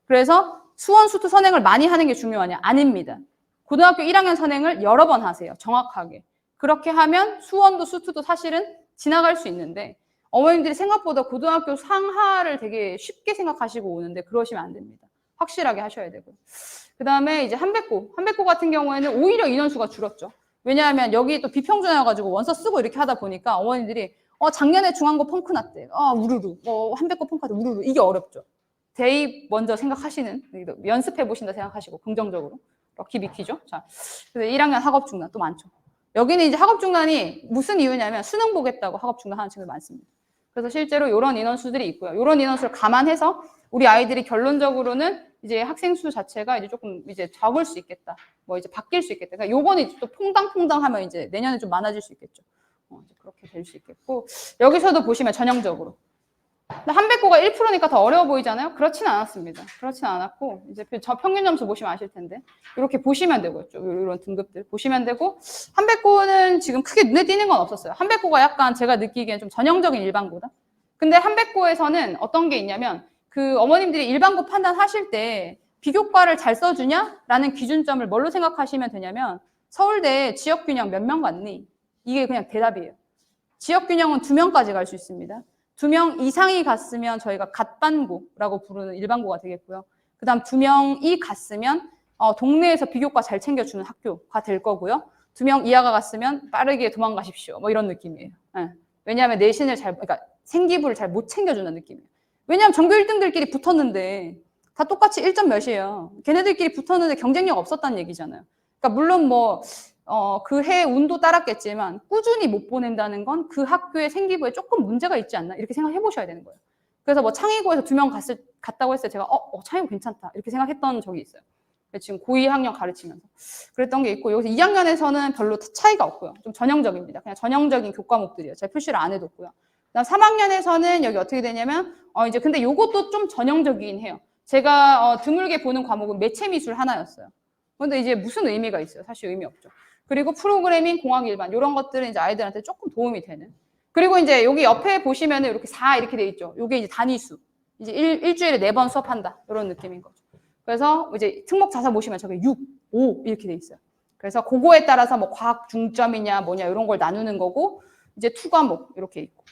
그래서 수원, 수투 선행을 많이 하는 게 중요하냐? 아닙니다. 고등학교 1학년 선행을 여러 번 하세요. 정확하게. 그렇게 하면 수원도 수투도 사실은 지나갈 수 있는데 어머님들이 생각보다 고등학교 상하를 되게 쉽게 생각하시고 오는데 그러시면 안 됩니다. 확실하게 하셔야 되고요. 그 다음에 이제 한백고 같은 경우에는 오히려 인원수가 줄었죠. 왜냐하면 여기 또 비평준화여가지고 원서 쓰고 이렇게 하다 보니까 어머니들이 작년에 중앙고 펑크 났대. 우르르. 한백고 펑크 났대. 우르르. 이게 어렵죠. 대입 먼저 생각하시는, 연습해 보신다 생각하시고 긍정적으로. 럭키비키죠. 자, 그래서 1학년 학업 중단 또 많죠. 여기는 이제 학업 중단이 무슨 이유냐면 수능 보겠다고 학업 중단하는 친구들 많습니다. 그래서 실제로 이런 인원수들이 있고요. 이런 인원수를 감안해서 우리 아이들이 결론적으로는 이제 학생 수 자체가 이제 조금 이제 적을 수 있겠다. 뭐 이제 바뀔 수 있겠다. 그러니까 요거는 이제 또 퐁당퐁당 하면 이제 내년에 좀 많아질 수 있겠죠. 이제 그렇게 될 수 있겠고. 여기서도 보시면 전형적으로. 한백고가 1%니까 더 어려워 보이잖아요? 그렇진 않았습니다. 그렇진 않았고, 이제 저 평균 점수 보시면 아실 텐데, 이렇게 보시면 되고요. 이런 등급들 보시면 되고, 한백고는 지금 크게 눈에 띄는 건 없었어요. 한백고가 약간 제가 느끼기엔 좀 전형적인 일반고다. 근데 한백고에서는 어떤 게 있냐면, 그 어머님들이 일반고 판단하실 때 비교과를 잘 써주냐라는 기준점을 뭘로 생각하시면 되냐면, 서울대 지역균형 몇 명 갔니? 이게 그냥 대답이에요. 지역균형은 2명까지 갈 수 있습니다. 2명 이상이 갔으면 저희가 갓반고라고 부르는 일반고가 되겠고요. 그 다음 2명이 갔으면 동네에서 비교과 잘 챙겨주는 학교가 될 거고요. 2명 이하가 갔으면 빠르게 도망가십시오. 뭐 이런 느낌이에요. 네. 왜냐하면 내신을 그러니까 생기부를 잘 못 챙겨주는 느낌이에요. 왜냐하면 전교 1등들끼리 붙었는데 다 똑같이 1점 몇이에요. 걔네들끼리 붙었는데 경쟁력 없었다는 얘기잖아요. 그러니까 물론 뭐 그 해 운도 따랐겠지만 꾸준히 못 보낸다는 건 그 학교의 생기부에 조금 문제가 있지 않나 이렇게 생각해 보셔야 되는 거예요. 그래서 뭐 창의고에서 2명 갔다고 했어요. 제가 창의고 괜찮다 이렇게 생각했던 적이 있어요. 지금 고2 학년 가르치면서 그랬던 게 있고, 여기서 2학년에서는 별로 차이가 없고요. 좀 전형적입니다. 그냥 전형적인 교과목들이에요. 제가 표시를 안 해뒀고요. 그다음 3학년에서는 여기 어떻게 되냐면 이제 근데 요것도 좀 전형적이긴 해요. 제가 드물게 보는 과목은 매체미술 하나였어요. 근데 이제 무슨 의미가 있어요? 사실 의미 없죠. 그리고 프로그래밍, 공학 일반 이런 것들은 이제 아이들한테 조금 도움이 되는. 그리고 이제 여기 옆에 보시면은 이렇게 4 이렇게 돼 있죠. 요게 이제 단위수. 이제 일주일에 4번 수업한다. 이런 느낌인 거죠. 그래서 이제 특목 자사 보시면 저게 6, 5 이렇게 돼 있어요. 그래서 그거에 따라서 뭐 과학 중점이냐 뭐냐 이런 걸 나누는 거고, 이제 투과목 이렇게 있고.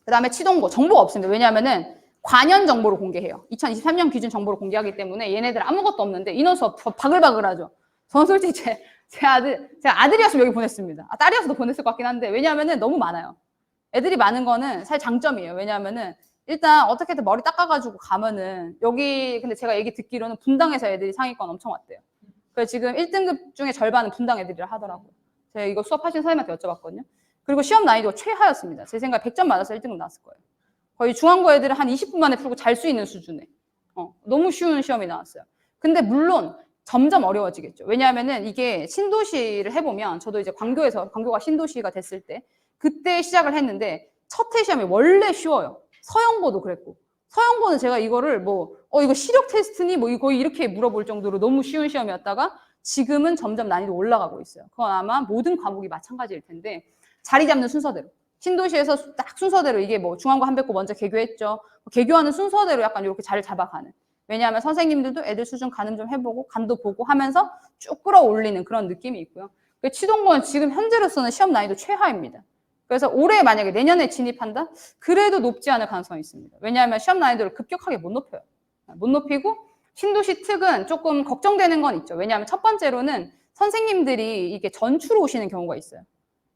그다음에 치동고 정보가 없습니다. 왜냐하면은 관연 정보로 공개해요. 2023년 기준 정보로 공개하기 때문에 얘네들 아무것도 없는데 인원 수업 바글바글하죠. 저는 솔직히 제가 아들이었으면 여기 보냈습니다. 딸이었어도 보냈을 것 같긴 한데, 왜냐하면은 너무 많아요. 애들이 많은 거는 사실 장점이에요. 왜냐하면은 일단 어떻게든 머리 닦아가지고 가면은 여기, 근데 제가 얘기 듣기로는 분당에서 애들이 상위권 엄청 왔대요. 그래서 지금 1등급 중에 절반은 분당 애들이라 하더라고요. 제가 이거 수업하신 선생님한테 여쭤봤거든요. 그리고 시험 난이도가 최하였습니다. 제 생각에 100점 맞아서 1등급 나왔을 거예요. 거의 중앙고 애들은 한 20분 만에 풀고 잘 수 있는 수준에. 너무 쉬운 시험이 나왔어요. 근데 물론 점점 어려워지겠죠. 왜냐하면은 이게 신도시를 해보면, 저도 이제 광교가 신도시가 됐을 때 그때 시작을 했는데 첫 해 시험이 원래 쉬워요. 서영고도 그랬고, 서영고는 제가 이거를 이거 시력 테스트니 거의 이렇게 물어볼 정도로 너무 쉬운 시험이었다가 지금은 점점 난이도 올라가고 있어요. 그건 아마 모든 과목이 마찬가지일 텐데, 자리 잡는 순서대로. 신도시에서 딱 순서대로 이게 중앙고 한백고 먼저 개교했죠. 개교하는 순서대로 약간 이렇게 자리를 잡아가는. 왜냐하면 선생님들도 애들 수준 가늠 좀 해보고 간도 보고 하면서 쭉 끌어올리는 그런 느낌이 있고요. 치동고는 지금 현재로서는 시험 난이도 최하입니다. 그래서 올해 만약에 내년에 진입한다? 그래도 높지 않을 가능성이 있습니다. 왜냐하면 시험 난이도를 급격하게 못 높여요. 못 높이고, 신도시 특은 조금 걱정되는 건 있죠. 왜냐하면 첫 번째로는 선생님들이 이게 전추로 오시는 경우가 있어요.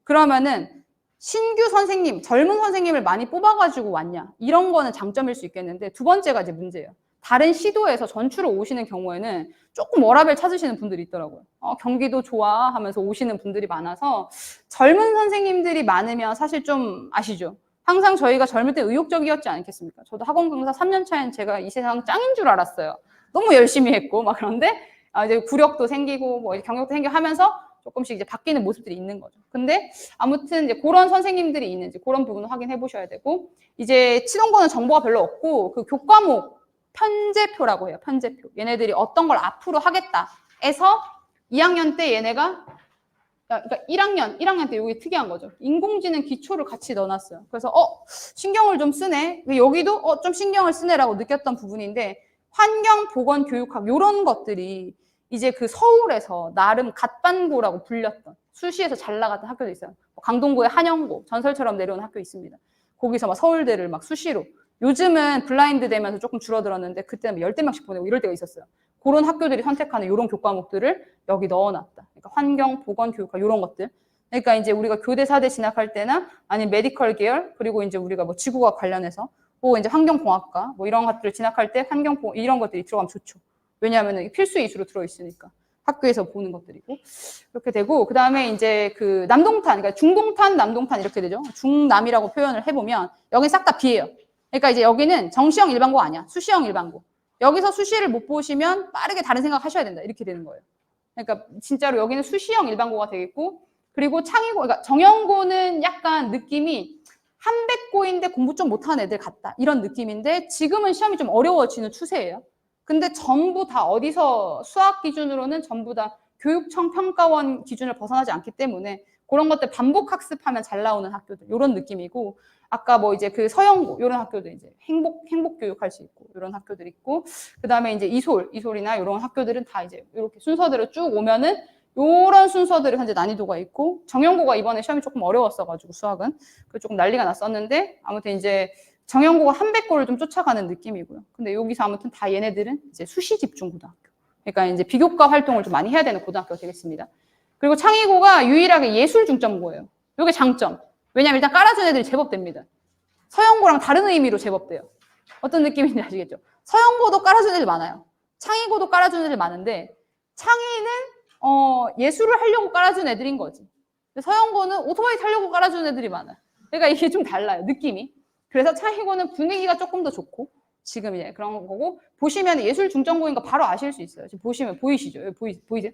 그러면은 신규 선생님, 젊은 선생님을 많이 뽑아가지고 왔냐, 이런 거는 장점일 수 있겠는데, 두 번째가 이제 문제예요. 다른 시도에서 전추로 오시는 경우에는 조금 워라밸 찾으시는 분들이 있더라고요. 경기도 좋아 하면서 오시는 분들이 많아서, 젊은 선생님들이 많으면 사실 좀 아시죠? 항상 저희가 젊을 때 의욕적이었지 않겠습니까? 저도 학원 강사 3년 차엔 제가 이 세상 짱인 줄 알았어요. 너무 열심히 했고 그런데 이제 구력도 생기고 경력도 생기고 하면서 조금씩 이제 바뀌는 모습들이 있는 거죠. 근데 아무튼 이제 그런 선생님들이 있는지 그런 부분을 확인해 보셔야 되고, 이제 치동고는 정보가 별로 없고 그 교과목 편제표라고 해요. 편제표. 얘네들이 어떤 걸 앞으로 하겠다 해서 2학년 때 얘네가, 그러니까 1학년 때 이게 특이한 거죠. 인공지능 기초를 같이 넣어놨어요. 그래서 신경을 좀 쓰네. 여기도 좀 신경을 쓰네라고 느꼈던 부분인데, 환경, 보건, 교육학 이런 것들이 이제 그 서울에서 나름 갓반고라고 불렸던, 수시에서 잘 나갔던 학교도 있어요. 강동구의 한영고, 전설처럼 내려온 학교 있습니다. 거기서 서울대를 수시로, 요즘은 블라인드 되면서 조금 줄어들었는데 그때는 10대 명씩 보내고 이럴 때가 있었어요. 그런 학교들이 선택하는 이런 교과목들을 여기 넣어놨다. 그러니까 환경, 보건, 교육학 이런 것들. 그러니까 이제 우리가 교대, 사대 진학할 때나 아니면 메디컬 계열, 그리고 이제 우리가 지구과학 관련해서 이제 환경공학과 이런 것들을 진학할 때 이런 것들이 들어가면 좋죠. 왜냐하면 필수 이수로 들어있으니까 학교에서 보는 것들이고 그렇게 되고, 그 다음에 이제 그 남동탄, 그러니까 중동탄, 남동탄 이렇게 되죠. 중남이라고 표현을 해보면 여기 싹 다 B예요. 그러니까 이제 여기는 정시형 일반고 아니야. 수시형 일반고. 여기서 수시를 못 보시면 빠르게 다른 생각 하셔야 된다. 이렇게 되는 거예요. 그러니까 진짜로 여기는 수시형 일반고가 되겠고, 그리고 창의고, 그러니까 정형고는 약간 느낌이 한백고인데 공부 좀 못하는 애들 같다. 이런 느낌인데 지금은 시험이 좀 어려워지는 추세예요. 근데 전부 다 어디서 수학 기준으로는 전부 다 교육청 평가원 기준을 벗어나지 않기 때문에 그런 것들 반복 학습하면 잘 나오는 학교들 이런 느낌이고, 아까 이제 그 서영고 이런 학교들 이제 행복 교육 할 수 있고 이런 학교들 있고, 그 다음에 이제 이솔이나 이런 학교들은 다 이제 이렇게 순서대로 쭉 오면은 이런 순서대로 현재 난이도가 있고, 정형고가 이번에 시험이 조금 어려웠어가지고 수학은 그 조금 난리가 났었는데, 아무튼 이제 정형고가 한백고를 좀 쫓아가는 느낌이고요. 근데 여기서 아무튼 다 얘네들은 이제 수시 집중 고등학교. 그러니까 이제 비교과 활동을 좀 많이 해야 되는 고등학교가 되겠습니다. 그리고 창의고가 유일하게 예술 중점고예요. 이게 장점. 왜냐면 일단 깔아준 애들이 제법 됩니다. 서영고랑 다른 의미로 제법 돼요. 어떤 느낌인지 아시겠죠? 서영고도 깔아준 애들 많아요. 창의고도 깔아준 애들 많은데, 창의는 예술을 하려고 깔아준 애들인 거지. 서영고는 오토바이 타려고 깔아준 애들이 많아요. 그러니까 이게 좀 달라요, 느낌이. 그래서 창의고는 분위기가 조금 더 좋고, 지금 이제 그런 거고, 보시면 예술 중점고인 거 바로 아실 수 있어요. 지금 보시면 보이시죠? 여기 보이세요?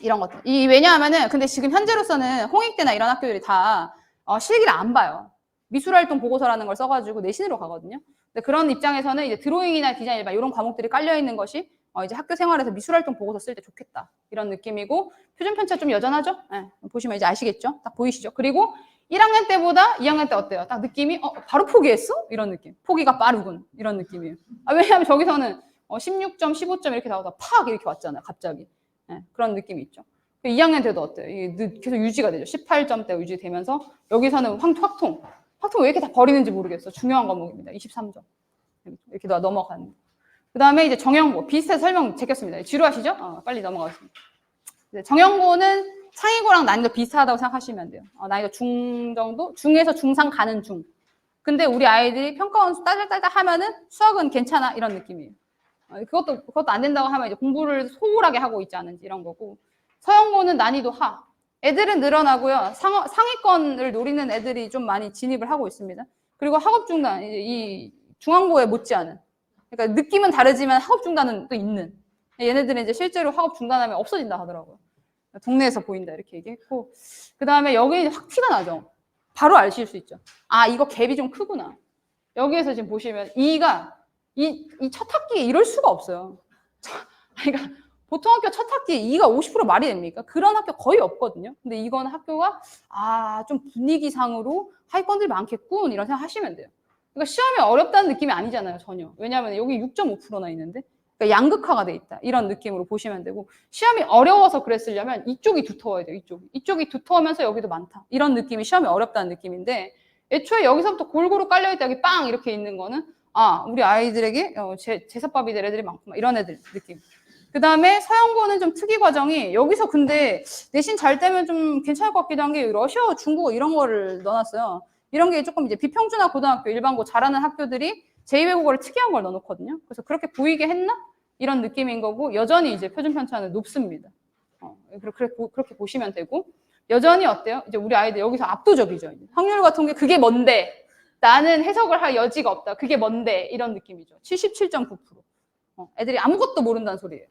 이런 것들. 왜냐하면은 근데 지금 현재로서는 홍익대나 이런 학교들이 다 실기를 안 봐요. 미술활동 보고서라는 걸 써가지고 내신으로 가거든요. 근데 그런 입장에서는 이제 드로잉이나 디자인 일반 이런 과목들이 깔려 있는 것이 이제 학교 생활에서 미술활동 보고서 쓸 때 좋겠다 이런 느낌이고, 표준 편차 좀 여전하죠? 네, 보시면 이제 아시겠죠? 딱 보이시죠? 그리고 1학년 때보다 2학년 때 어때요? 딱 느낌이 바로 포기했어? 이런 느낌. 포기가 빠르군 이런 느낌이에요. 왜냐하면 저기서는 16점, 15점 이렇게 나오다 팍 이렇게 왔잖아요. 갑자기. 네, 그런 느낌이 있죠. 2학년 때도 어때요? 이게 계속 유지가 되죠. 18점대 유지되면서 여기서는 확통 왜 이렇게 다 버리는지 모르겠어. 중요한 과목입니다. 23점. 이렇게 넘어가는. 그 다음에 이제 정형고. 비슷해서 설명 제꼈습니다. 지루하시죠? 빨리 넘어가겠습니다. 정형고는 상위고랑 난이도 비슷하다고 생각하시면 돼요. 난이도 중 정도? 중에서 중상 가는 중. 근데 우리 아이들이 평가 원수 딸딸딸 하면은 수학은 괜찮아 이런 느낌이에요. 그것도 안 된다고 하면 이제 공부를 소홀하게 하고 있지 않은지 이런 거고. 서영고는 난이도 하. 애들은 늘어나고요. 상위권을 노리는 애들이 좀 많이 진입을 하고 있습니다. 그리고 학업 중단, 이제 이 중앙고에 못지않은. 그러니까 느낌은 다르지만 학업 중단은 또 있는. 얘네들은 이제 실제로 학업 중단하면 없어진다 하더라고요. 동네에서 보인다 이렇게 얘기했고, 그 다음에 여기 확 티가 나죠. 바로 아실 수 있죠. 이거 갭이 좀 크구나. 여기에서 지금 보시면 E가 이 첫 학기에 이럴 수가 없어요. 그러니까 보통 학교 첫 학기에 2가 50% 말이 됩니까? 그런 학교 거의 없거든요. 근데 이건 학교가 좀 분위기상으로 하위권들이 많겠군 이런 생각 하시면 돼요. 그러니까 시험이 어렵다는 느낌이 아니잖아요, 전혀. 왜냐하면 여기 6.5%나 있는데 그러니까 양극화가 돼 있다 이런 느낌으로 보시면 되고, 시험이 어려워서 그랬으려면 이쪽이 두터워야 돼요. 이쪽이 두터우면서 여기도 많다 이런 느낌이 시험이 어렵다는 느낌인데, 애초에 여기서부터 골고루 깔려있다 여기 빵 이렇게 있는 거는 우리 아이들에게 제사밥이 될 애들이 많구나 이런 애들 느낌. 그 다음에 서영고는 좀 특이 과정이 여기서 근데 내신 잘 되면 좀 괜찮을 것 같기도 한 게 러시아어, 중국어 이런 거를 넣어놨어요. 이런 게 조금 이제 비평준화 고등학교 일반고 잘하는 학교들이 제2외국어를 특이한 걸 넣어놓거든요. 그래서 그렇게 보이게 했나? 이런 느낌인 거고, 여전히 이제 표준 편차는 높습니다. 그렇게 보시면 되고, 여전히 어때요? 이제 우리 아이들 여기서 압도적이죠. 확률 같은 게 그게 뭔데? 나는 해석을 할 여지가 없다. 그게 뭔데? 이런 느낌이죠. 77.9%. 애들이 아무것도 모른다는 소리예요.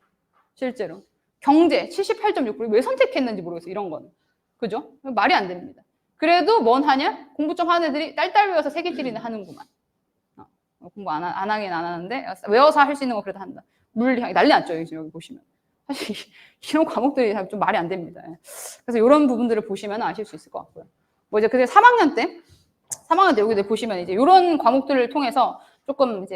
실제로. 경제 78.6%. 왜 선택했는지 모르겠어요. 이런 거는. 그죠? 말이 안 됩니다. 그래도 뭔 하냐? 공부 좀 하는 애들이 딸딸 외워서 세계지리는 하는구만. 공부 안 하긴 안 하는데 외워서 할 수 있는 거 그래도 한다. 물리학 난리 났죠. 여기 보시면. 사실 이런 과목들이 좀 말이 안 됩니다. 그래서 이런 부분들을 보시면 아실 수 있을 것 같고요. 뭐 이제 근데 3학년 때 여기 보시면 이제 이런 과목들을 통해서 조금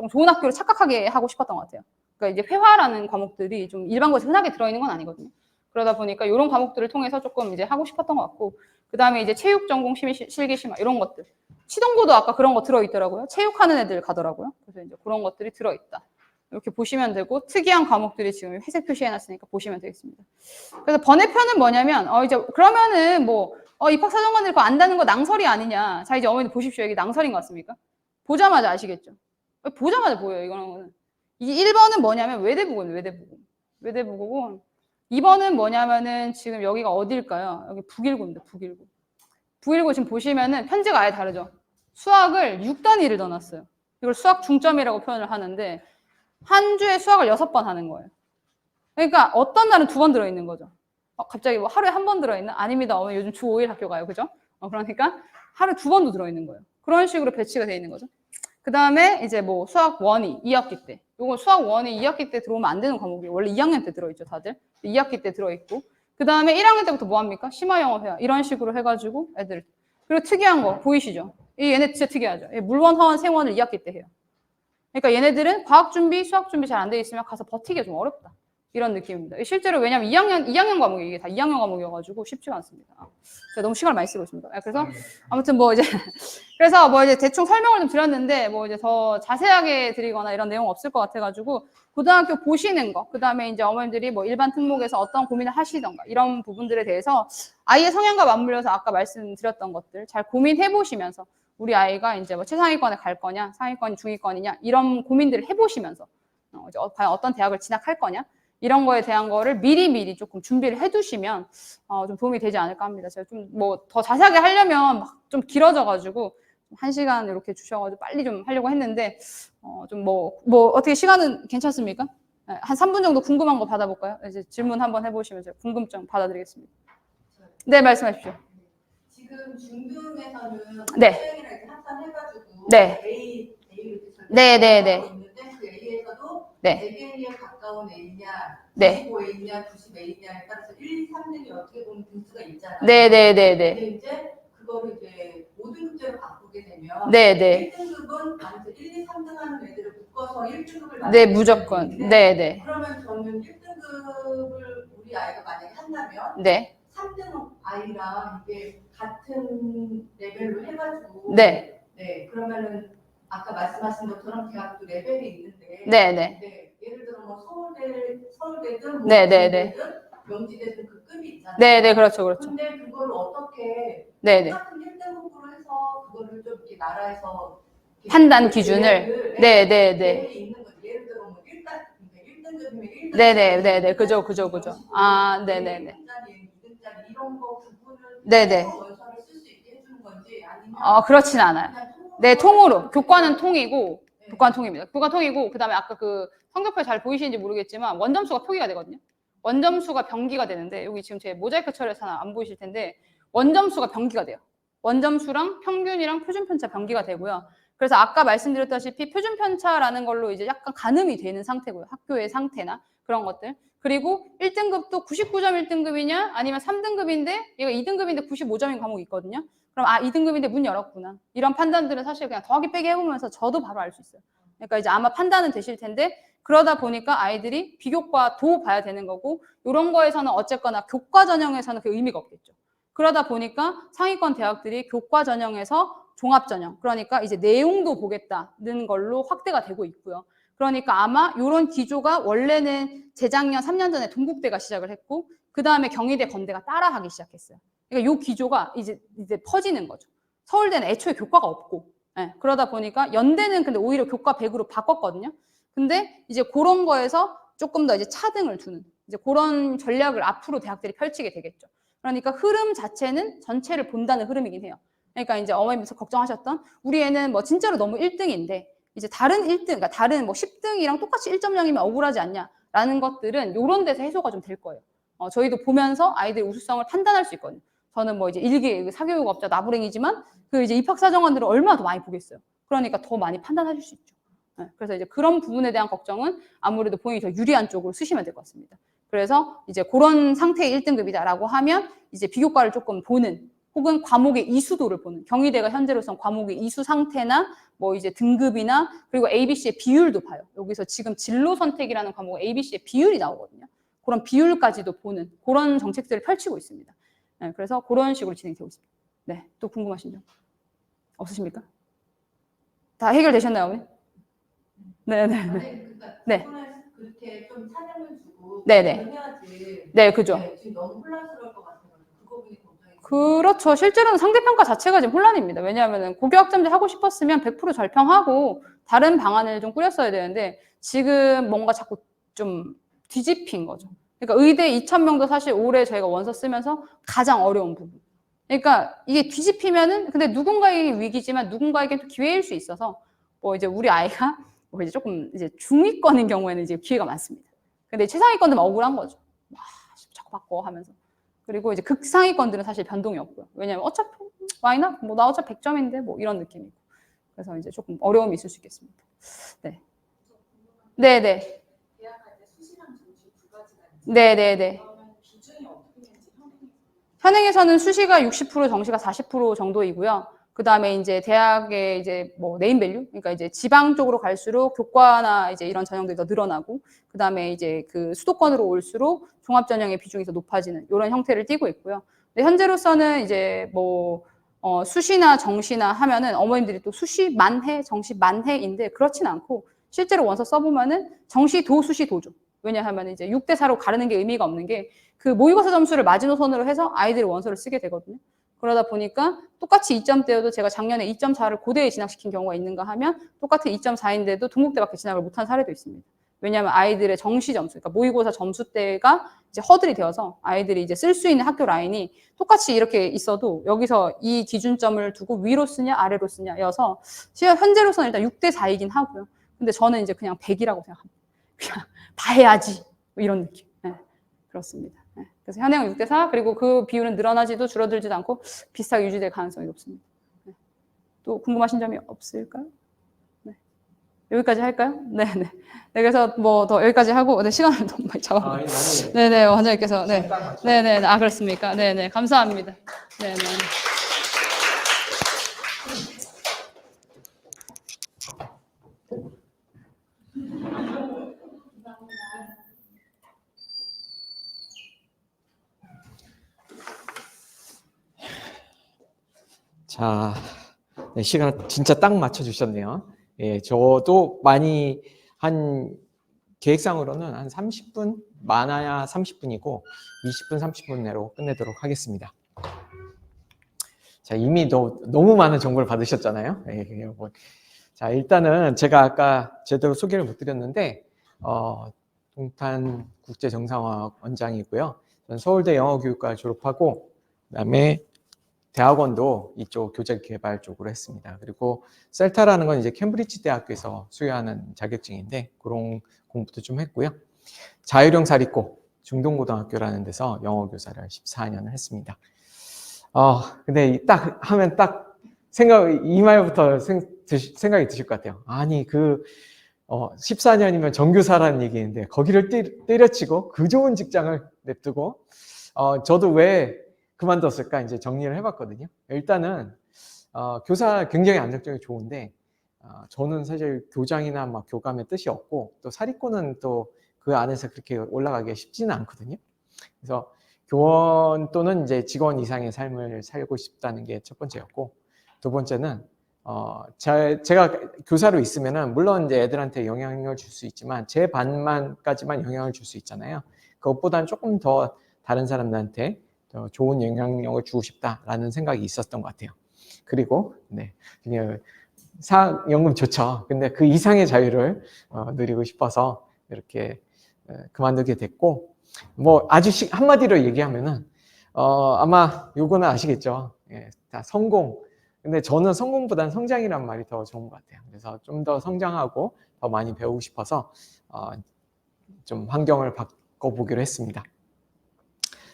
좋은 학교를 착각하게 하고 싶었던 것 같아요. 그러니까 이제 회화라는 과목들이 좀 일반고에서 흔하게 들어있는 건 아니거든요. 그러다 보니까 이런 과목들을 통해서 조금 이제 하고 싶었던 것 같고, 그 다음에 이제 체육 전공 실기 심화 이런 것들. 치동고도 아까 그런 거 들어있더라고요. 체육하는 애들 가더라고요. 그래서 이제 그런 것들이 들어있다. 이렇게 보시면 되고, 특이한 과목들이 지금 회색 표시해놨으니까 보시면 되겠습니다. 그래서 번외편은 뭐냐면, 이제 그러면은 입학사정관들 그거 안다는 거 낭설이 아니냐. 자, 이제 어머니 보십시오. 여기 낭설인 것 같습니까? 보자마자 아시겠죠? 보자마자 보여요. 이거는. 이 1번은 뭐냐면 외대부고고, 2번은 뭐냐면은 지금 여기가 어딜까요? 여기 북일고입니다. 북일고 지금 보시면은 편제가 아예 다르죠. 수학을 6단위를 넣어놨어요. 이걸 수학 중점이라고 표현을 하는데 한 주에 수학을 6번 하는 거예요. 그러니까 어떤 날은 2번 들어있는 거죠. 갑자기 하루에 1번 들어있나? 아닙니다. 어머니 요즘 주 5일 학교 가요. 그죠? 그러니까 하루에 2번도 들어있는 거예요. 그런 식으로 배치가 되어 있는 거죠. 그 다음에 이제 수학 1이 2학기 때. 요거 수학 1이 2학기 때 들어오면 안 되는 과목이에요. 원래 2학년 때 들어있죠, 다들. 2학기 때 들어있고. 그 다음에 1학년 때부터 뭐 합니까? 심화영어 회화. 이런 식으로 해가지고 애들. 그리고 특이한 거 보이시죠? 얘네 진짜 특이하죠. 물원, 화원, 생원을 2학기 때 해요. 그러니까 얘네들은 과학 준비, 수학 준비 잘 안 돼 있으면 가서 버티기가 좀 어렵다. 이런 느낌입니다. 실제로 왜냐면 2학년 과목이 이게 다 2학년 과목이어가지고 쉽지가 않습니다. 제가 너무 시간을 많이 쓰고 있습니다. 그래서 아무튼 그래서 이제 대충 설명을 좀 드렸는데 이제 더 자세하게 드리거나 이런 내용 없을 것 같아가지고 고등학교 보시는 거, 그 다음에 이제 어머님들이 일반 특목에서 어떤 고민을 하시던가 이런 부분들에 대해서 아이의 성향과 맞물려서 아까 말씀드렸던 것들 잘 고민해 보시면서 우리 아이가 이제 최상위권에 갈 거냐, 상위권이 중위권이냐 이런 고민들을 해보시면서 이제 과연 어떤 대학을 진학할 거냐. 이런 거에 대한 거를 미리 조금 준비를 해두시면 좀 도움이 되지 않을까 합니다. 제가 좀 더 자세하게 하려면 막 좀 길어져가지고 1시간 이렇게 주셔가지고 빨리 좀 하려고 했는데 좀 뭐 어떻게 시간은 괜찮습니까? 네, 한 3분 정도 궁금한 거 받아볼까요? 이제 질문 한번 해보시면 제가 궁금증 받아드리겠습니다. 네, 말씀하십시오. 지금 중등에서는 네. 학생이랑 이렇게 합산해가지고 네. A로 이렇게 네, 네, 네. 있는데 그 A에서도 네. 4개에 가까운 A냐, 네. 95A냐, 90A냐에 따라서 1, 2, 3등이 어떻게 보면 등수가 있잖아요. 네, 네, 네, 네. 근데 이제 그거를 이제 5등급제로 바꾸게 되면 네, 네. 1등급은 아무튼 1, 2, 3등 하는 애들을 묶어서 1등급을 네, 무조건. 네, 네. 그러면 저는 1등급을 우리 아이가 만약에 한다면 네. 3등 아이랑 이게 같은 레벨로 해가지고 네. 네 그러면은 아까 말씀하신 것처럼 대학도 레벨이 있는데 네, 네. 네, 예를 들어 뭐 서울대든 뭐 네, 네, 네. 중대든 명지대든 그 급이 있잖아요. 네, 네, 그렇죠, 그렇죠. 근데 그걸 어떻게 네, 네. 똑같은 1등급으로 해서 그거를 좀 이렇게 나라에서 이렇게 판단 기준을. 네, 네, 네. 레벨이 있는 거죠. 예를 들어 뭐 1등급이면 1등. 네, 네, 네, 네. 그죠, 그죠, 그죠. 아, 네, 네, 네. 2등짜리 이런 거 구분을 네, 네. 해서 원서를 쓸 수 있게 해주는 건지 아니면 그렇진 않아요. 그냥 통으로 네, 통으로. 교과는 통이고, 네. 교과는 통입니다. 교과 통이고, 그 다음에 아까 그 성적표에 잘 보이시는지 모르겠지만, 원점수가 표기가 되거든요. 원점수가 병기가 되는데, 여기 지금 제 모자이크 처리해서 안 보이실 텐데, 원점수가 병기가 돼요. 원점수랑 평균이랑 표준편차 병기가 되고요. 그래서 아까 말씀드렸다시피 표준편차라는 걸로 이제 약간 가늠이 되는 상태고요. 학교의 상태나 그런 것들. 그리고 1등급도 99점 1등급이냐, 아니면 3등급인데, 얘가 2등급인데 95점인 과목이 있거든요. 그럼 2등급인데 문 열었구나. 이런 판단들은 사실 그냥 더하기 빼기 해보면서 저도 바로 알 수 있어요. 그러니까 이제 아마 판단은 되실 텐데 그러다 보니까 아이들이 비교과도 봐야 되는 거고 이런 거에서는 어쨌거나 교과 전형에서는 그 의미가 없겠죠. 그러다 보니까 상위권 대학들이 교과 전형에서 종합 전형, 그러니까 이제 내용도 보겠다는 걸로 확대가 되고 있고요. 그러니까 아마 이런 기조가 원래는 재작년 3년 전에 동국대가 시작을 했고 그 다음에 경희대, 건대가 따라하기 시작했어요. 그러니까 이 기조가 이제 퍼지는 거죠. 서울대는 애초에 교과가 없고, 네, 그러다 보니까 연대는 근데 오히려 교과 100으로 바꿨거든요. 근데 이제 그런 거에서 조금 더 이제 차등을 두는 이제 그런 전략을 앞으로 대학들이 펼치게 되겠죠. 그러니까 흐름 자체는 전체를 본다는 흐름이긴 해요. 그러니까 이제 어머님께서 걱정하셨던 우리 애는 뭐 진짜로 너무 1등인데 이제 다른 1등, 그러니까 다른 뭐 10등이랑 똑같이 1.0이면 억울하지 않냐라는 것들은 이런 데서 해소가 좀 될 거예요. 저희도 보면서 아이들의 우수성을 판단할 수 있거든요. 저는 뭐 이제 일개 사교육업자 나부랭이지만 그 이제 입학사정관들을 얼마나 더 많이 보겠어요. 그러니까 더 많이 판단하실 수 있죠. 네, 그래서 이제 그런 부분에 대한 걱정은 아무래도 본인이 더 유리한 쪽으로 쓰시면 될 것 같습니다. 그래서 이제 그런 상태의 1등급이다라고 하면 이제 비교과를 조금 보는 혹은 과목의 이수도를 보는 경희대가 현재로선 과목의 이수 상태나 뭐 이제 등급이나 그리고 ABC의 비율도 봐요. 여기서 지금 진로 선택이라는 과목 ABC의 비율이 나오거든요. 그런 비율까지도 보는 그런 정책들을 펼치고 있습니다. 네, 그래서 그런 식으로 진행되고 있습니다. 네, 또 궁금하신 점 없으십니까? 다 해결되셨나요, 어머니? 네네. 그러니까 네. 그렇게 좀 차등을 주고 네네. 해야지. 네, 그죠. 네, 지금 너무 혼란스러울 것 같아요. 그 부분이 걱정이. 그렇죠. 실제로는 상대평가 자체가 지금 혼란입니다. 왜냐하면 고교학점제 하고 싶었으면 100% 절평하고 다른 방안을 좀 꾸렸어야 되는데 지금 뭔가 자꾸 좀 뒤집힌 거죠. 그러니까 의대 2,000명도 사실 올해 저희가 원서 쓰면서 가장 어려운 부분. 그러니까 이게 뒤집히면은 근데 누군가에게 위기지만 누군가에게 또 기회일 수 있어서 뭐 이제 우리 아이가 뭐 이제 조금 이제 중위권인 경우에는 이제 기회가 많습니다. 근데 최상위권들은 억울한 거죠. 자꾸 바꿔 하면서. 그리고 이제 극상위권들은 사실 변동이 없고요. 왜냐하면 어차피 와이나 뭐 나 어차피 100점인데 뭐 이런 느낌이고. 그래서 이제 조금 어려움이 있을 수 있겠습니다. 네. 네네. 네네네. 현행에서는 수시가 60%, 정시가 40% 정도이고요. 그 다음에 이제 대학의 이제 뭐 네임밸류, 그러니까 이제 지방 쪽으로 갈수록 교과나 이제 이런 전형들이 더 늘어나고, 그 다음에 이제 그 수도권으로 올수록 종합 전형의 비중이 더 높아지는 이런 형태를 띠고 있고요. 근데 현재로서는 이제 뭐 수시나 정시나 하면은 어머님들이 또 수시만 해, 정시만 해인데 그렇진 않고 실제로 원서 써보면은 정시도 수시도죠. 왜냐하면 이제 6대4로 가르는 게 의미가 없는 게 그 모의고사 점수를 마지노선으로 해서 아이들이 원서를 쓰게 되거든요. 그러다 보니까 똑같이 2점대여도 제가 작년에 2.4를 고대에 진학시킨 경우가 있는가 하면 똑같은 2.4인데도 동국대밖에 진학을 못한 사례도 있습니다. 왜냐하면 아이들의 정시 점수, 그러니까 모의고사 점수대가 이제 허들이 되어서 아이들이 이제 쓸 수 있는 학교 라인이 똑같이 이렇게 있어도 여기서 이 기준점을 두고 위로 쓰냐 아래로 쓰냐여서 현재로서는 일단 6대 4이긴 하고요. 근데 저는 이제 그냥 100이라고 생각합니다. 그냥 다 해야지 뭐 이런 느낌. 네, 그렇습니다. 네, 그래서 현행은 6대 4 그리고 그 비율은 늘어나지도 줄어들지도 않고 비슷하게 유지될 가능성이 높습니다. 네. 또 궁금하신 점이 없을까요? 여기까지 할까요? 네네. 네, 그래서 뭐 더 여기까지 하고, 네, 시간을 너무 많이 잡아먹어요. 네네, 원장님께서, 네. 네네, 아, 그렇습니까? 네네, 감사합니다. 네네. 자, 네, 시간 진짜 딱 맞춰주셨네요. 예, 저도 많이 계획상으로는 한 30분, 많아야 30분이고 20분, 30분 내로 끝내도록 하겠습니다. 자, 이미 너무 많은 정보를 받으셨잖아요. 예, 자, 일단은 제가 아까 제대로 소개를 못 드렸는데, 동탄 국제정상화학 원장이고요. 저는 서울대 영어교육과 졸업하고, 그다음에 대학원도 이쪽 교재개발 쪽으로 했습니다. 그리고 셀타라는 건 이제 캠브리지 대학교에서 수여하는 자격증인데 그런 공부도 좀 했고요. 자율형 사립고 중동고등학교라는 데서 영어교사를 14년을 했습니다. 근데 딱 하면 딱 이 말부터 생각이 드실 것 같아요. 아니 14년이면 정교사라는 얘기인데 거기를 때려치고 그 좋은 직장을 냅두고 저도 왜 그만뒀을까 이제 정리를 해봤거든요. 일단은 교사 굉장히 안정적이 좋은데 저는 사실 교장이나 막 교감의 뜻이 없고 또 사립고는 또 그 안에서 그렇게 올라가기가 쉽지는 않거든요. 그래서 교원 또는 이제 직원 이상의 삶을 살고 싶다는 게 첫 번째였고, 두 번째는 제가 교사로 있으면은 물론 이제 애들한테 영향을 줄 수 있지만 제 반만까지만 영향을 줄 수 있잖아요. 그것보다는 조금 더 다른 사람들한테 더 좋은 영향력을 주고 싶다라는 생각이 있었던 것 같아요. 그리고 그냥 사학연금 좋죠. 근데 그 이상의 자유를 누리고 싶어서 이렇게 그만두게 됐고, 뭐 아주 한마디로 얘기하면은 아마 요거는 아시겠죠. 예, 다 성공. 근데 저는 성공보다는 성장이란 말이 더 좋은 것 같아요. 그래서 좀 더 성장하고 더 많이 배우고 싶어서 좀 환경을 바꿔보기로 했습니다.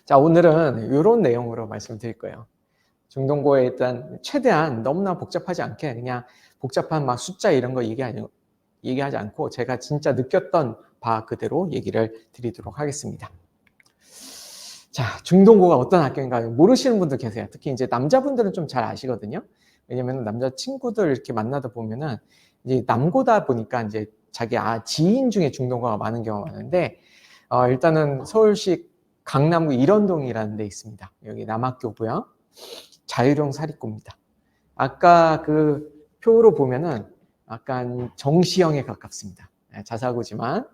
자, 오늘은 이런 내용으로 말씀드릴 거예요. 중동고에 일단 최대한 너무나 복잡하지 않게 그냥 복잡한 막 숫자 이런 거 얘기하지 않고 제가 진짜 느꼈던 바 그대로 얘기를 드리도록 하겠습니다. 자, 중동고가 어떤 학교인가 모르시는 분들 계세요. 특히 이제 남자분들은 좀 잘 아시거든요. 왜냐면 남자 친구들 이렇게 만나다 보면은 이제 남고다 보니까 이제 자기 지인 중에 중동고가 많은 경우가 많은데 일단은 서울시 강남구 일원동이라는 데 있습니다. 여기 남학교고요. 자율형 사립고입니다. 아까 그 표로 보면은 약간 정시형에 가깝습니다. 자사고지만.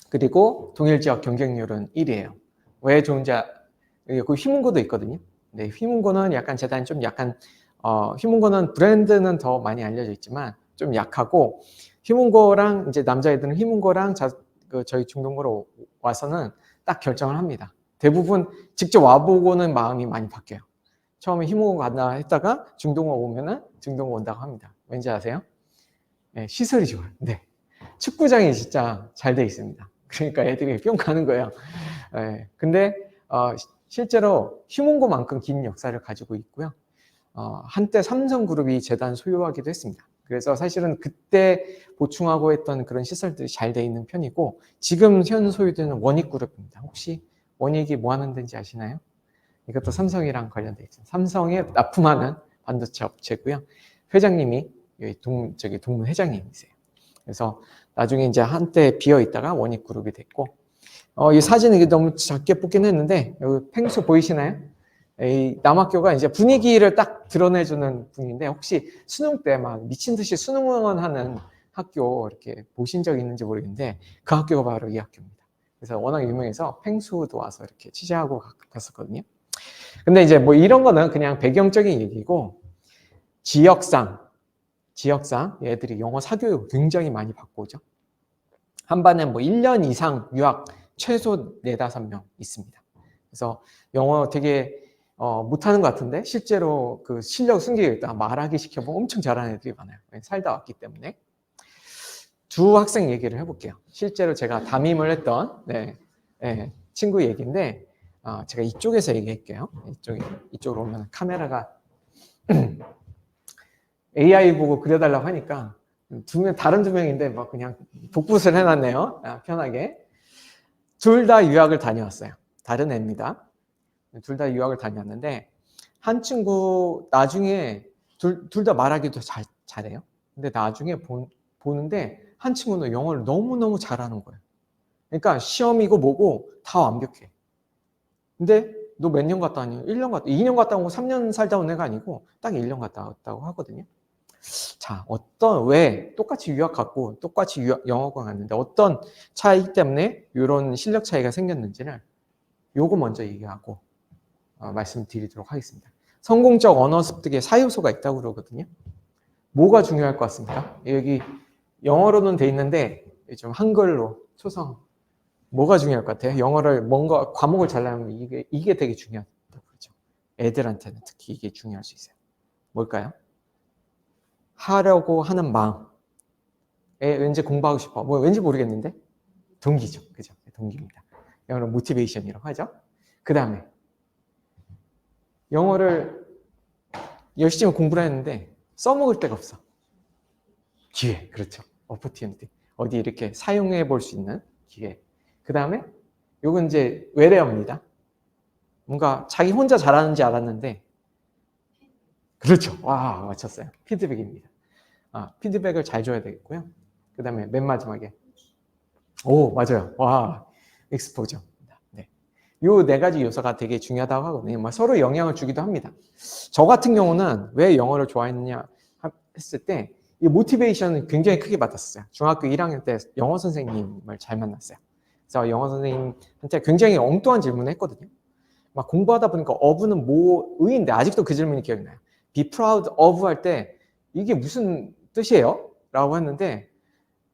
그리고 동일지역 경쟁률은 1위에요. 왜 좋은지, 그 휘문고도 있거든요. 네, 휘문고는 약간 재단이 좀 약간, 휘문고는 브랜드는 더 많이 알려져 있지만 좀 약하고, 휘문고랑 이제 남자애들은 휘문고랑 저희 중동고로 와서는 딱 결정을 합니다. 대부분 직접 와보고는 마음이 많이 바뀌어요. 처음에 휘문고 간다 했다가 중동고 오면은 중동고 온다고 합니다. 왠지 아세요? 네, 시설이 좋아요. 네. 축구장이 진짜 잘 돼 있습니다. 그러니까 애들이 뿅 가는 거예요. 네. 근데 실제로 휘문고만큼 긴 역사를 가지고 있고요. 한때 삼성그룹이 재단 소유하기도 했습니다. 그래서 사실은 그때 보충하고 했던 그런 시설들이 잘 돼 있는 편이고 지금 현 소유되는 원익그룹입니다. 혹시 원익이 뭐 하는 데인지 아시나요? 이것도 삼성이랑 관련돼 있어요. 삼성에 납품하는 반도체 업체고요. 회장님이 동문 회장님이세요. 그래서 나중에 이제 한때 비어 있다가 원익그룹이 됐고, 이 사진은 너무 작게 뽑긴 했는데 여기 펭수 보이시나요? 이 남학교가 이제 분위기를 딱 드러내주는 분인데 혹시 수능 때 막 미친 듯이 수능 응원하는 학교 이렇게 보신 적 있는지 모르겠는데 그 학교가 바로 이 학교입니다. 그래서 워낙 유명해서 펭수도 와서 이렇게 취재하고 갔었거든요. 근데 이제 뭐 이런 거는 그냥 배경적인 얘기고 지역상 얘들이 영어 사교육을 굉장히 많이 받고 오죠. 한 반에 뭐 1년 이상 유학 최소 4, 5명 있습니다. 그래서 영어 되게 못하는 것 같은데 실제로 그 실력 숨기겠다 말하기 시켜보면 엄청 잘하는 애들이 많아요. 살다 왔기 때문에. 두 학생 얘기를 해볼게요. 실제로 제가 담임을 했던 친구 얘기인데 제가 이쪽에서 얘기할게요. 이쪽으로 오면 카메라가 AI 보고 그려달라고 하니까 다른 두 명인데 막 그냥 복붙을 해놨네요. 편하게. 둘 다 유학을 다녀왔어요. 다른 애입니다. 둘 다 유학을 다녔는데 한 친구 나중에 둘 다 말하기도 잘해요. 근데 나중에 보는데 한 친구는 영어를 너무너무 잘하는 거예요. 그러니까 시험이고 뭐고 다 완벽해. 근데 너 몇 년 갔다 왔니? 1년 갔다, 2년 갔다 오고 3년 살다 온 애가 아니고 딱 1년 갔다 왔다고 하거든요. 자, 왜 똑같이 유학 갔고 똑같이 영어관 갔는데 어떤 차이 때문에 이런 실력 차이가 생겼는지를 요거 먼저 얘기하고 말씀드리도록 하겠습니다. 성공적 언어 습득에 4요소가 있다고 그러거든요. 뭐가 중요할 것 같습니까? 여기 영어로는 돼 있는데 좀 한글로 초성 뭐가 중요할 것 같아요? 영어를 뭔가 과목을 잘 나가면 이게 되게 중요하다고 그러죠. 애들한테는 특히 이게 중요할 수 있어요. 뭘까요? 하려고 하는 마음. 왠지 공부하고 싶어. 뭐 왠지 모르겠는데 동기죠. 그죠? 동기입니다. 영어로 모티베이션이라고 하죠. 그 다음에 영어를 열심히 공부를 했는데 써먹을 데가 없어. 기회. 그렇죠. opportunity. 어디 이렇게 사용해 볼 수 있는 기회. 그 다음에 요건 이제 외래어입니다. 뭔가 자기 혼자 잘하는지 알았는데 그렇죠. 와, 맞췄어요. 피드백입니다. 피드백을 잘 줘야 되겠고요. 그 다음에 맨 마지막에 오, 맞아요. 와, 익스포저. 네. 요 4가지 요소가 되게 중요하다고 하거든요. 서로 영향을 주기도 합니다. 저 같은 경우는 왜 영어를 좋아했느냐 했을 때 이 모티베이션을 굉장히 크게 받았어요. 중학교 1학년 때 영어 선생님을 잘 만났어요. 그래서 영어 선생님한테 굉장히 엉뚱한 질문을 했거든요. 막 공부하다 보니까 of는 뭐의인데 아직도 그 질문이 기억나요. be proud of 할 때 이게 무슨 뜻이에요? 라고 했는데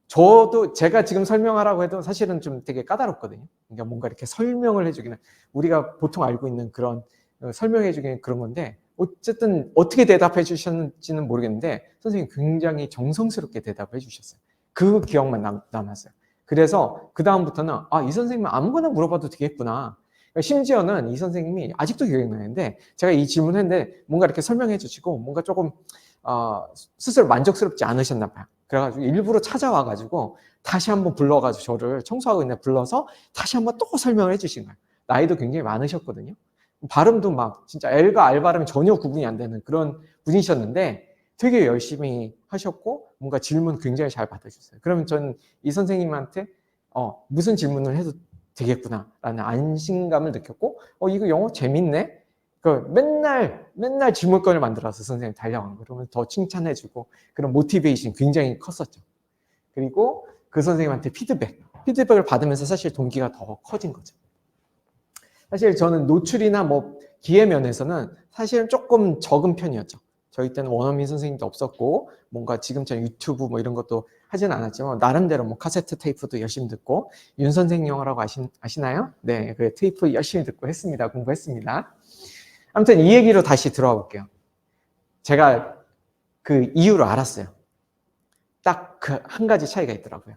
저도 제가 지금 설명하라고 해도 사실은 좀 되게 까다롭거든요. 그러니까 뭔가 이렇게 설명을 해주기는 우리가 보통 알고 있는 그런 설명해 주기는 그런 건데 어쨌든 어떻게 대답해 주셨는지는 모르겠는데 선생님이 굉장히 정성스럽게 대답해 주셨어요. 그 기억만 남았어요. 그래서 그 다음부터는 이 선생님은 아무거나 물어봐도 되겠구나. 심지어는 이 선생님이 아직도 기억나는데 제가 이 질문을 했는데 뭔가 이렇게 설명해 주시고 뭔가 조금 스스로 만족스럽지 않으셨나 봐요. 그래가지고 일부러 찾아와가지고 다시 한번 불러가지고 저를 청소하고 있는 불러서 다시 한번 또 설명을 해주신 거예요. 나이도 굉장히 많으셨거든요. 발음도 막 진짜 L과 R 발음이 전혀 구분이 안 되는 그런 분이셨는데 되게 열심히 하셨고 뭔가 질문 굉장히 잘 받아주셨어요. 그러면 저는 이 선생님한테 무슨 질문을 해도 되겠구나라는 안심감을 느꼈고 이거 영어 재밌네? 맨날 질문권을 만들어서 선생님이 달려간 거 그러면 더 칭찬해주고 그런 모티베이션이 굉장히 컸었죠. 그리고 그 선생님한테 피드백을 받으면서 사실 동기가 더 커진 거죠. 사실 저는 노출이나 뭐 기회 면에서는 사실은 조금 적은 편이었죠. 저희 때는 원어민 선생님도 없었고 뭔가 지금처럼 유튜브 뭐 이런 것도 하진 않았지만 나름대로 뭐 카세트 테이프도 열심히 듣고 윤 선생 영어라고 아시나요? 네, 그 테이프 열심히 듣고 했습니다. 공부했습니다. 아무튼 이 얘기로 다시 들어와 볼게요. 제가 그 이유를 알았어요. 딱 그 한 가지 차이가 있더라고요.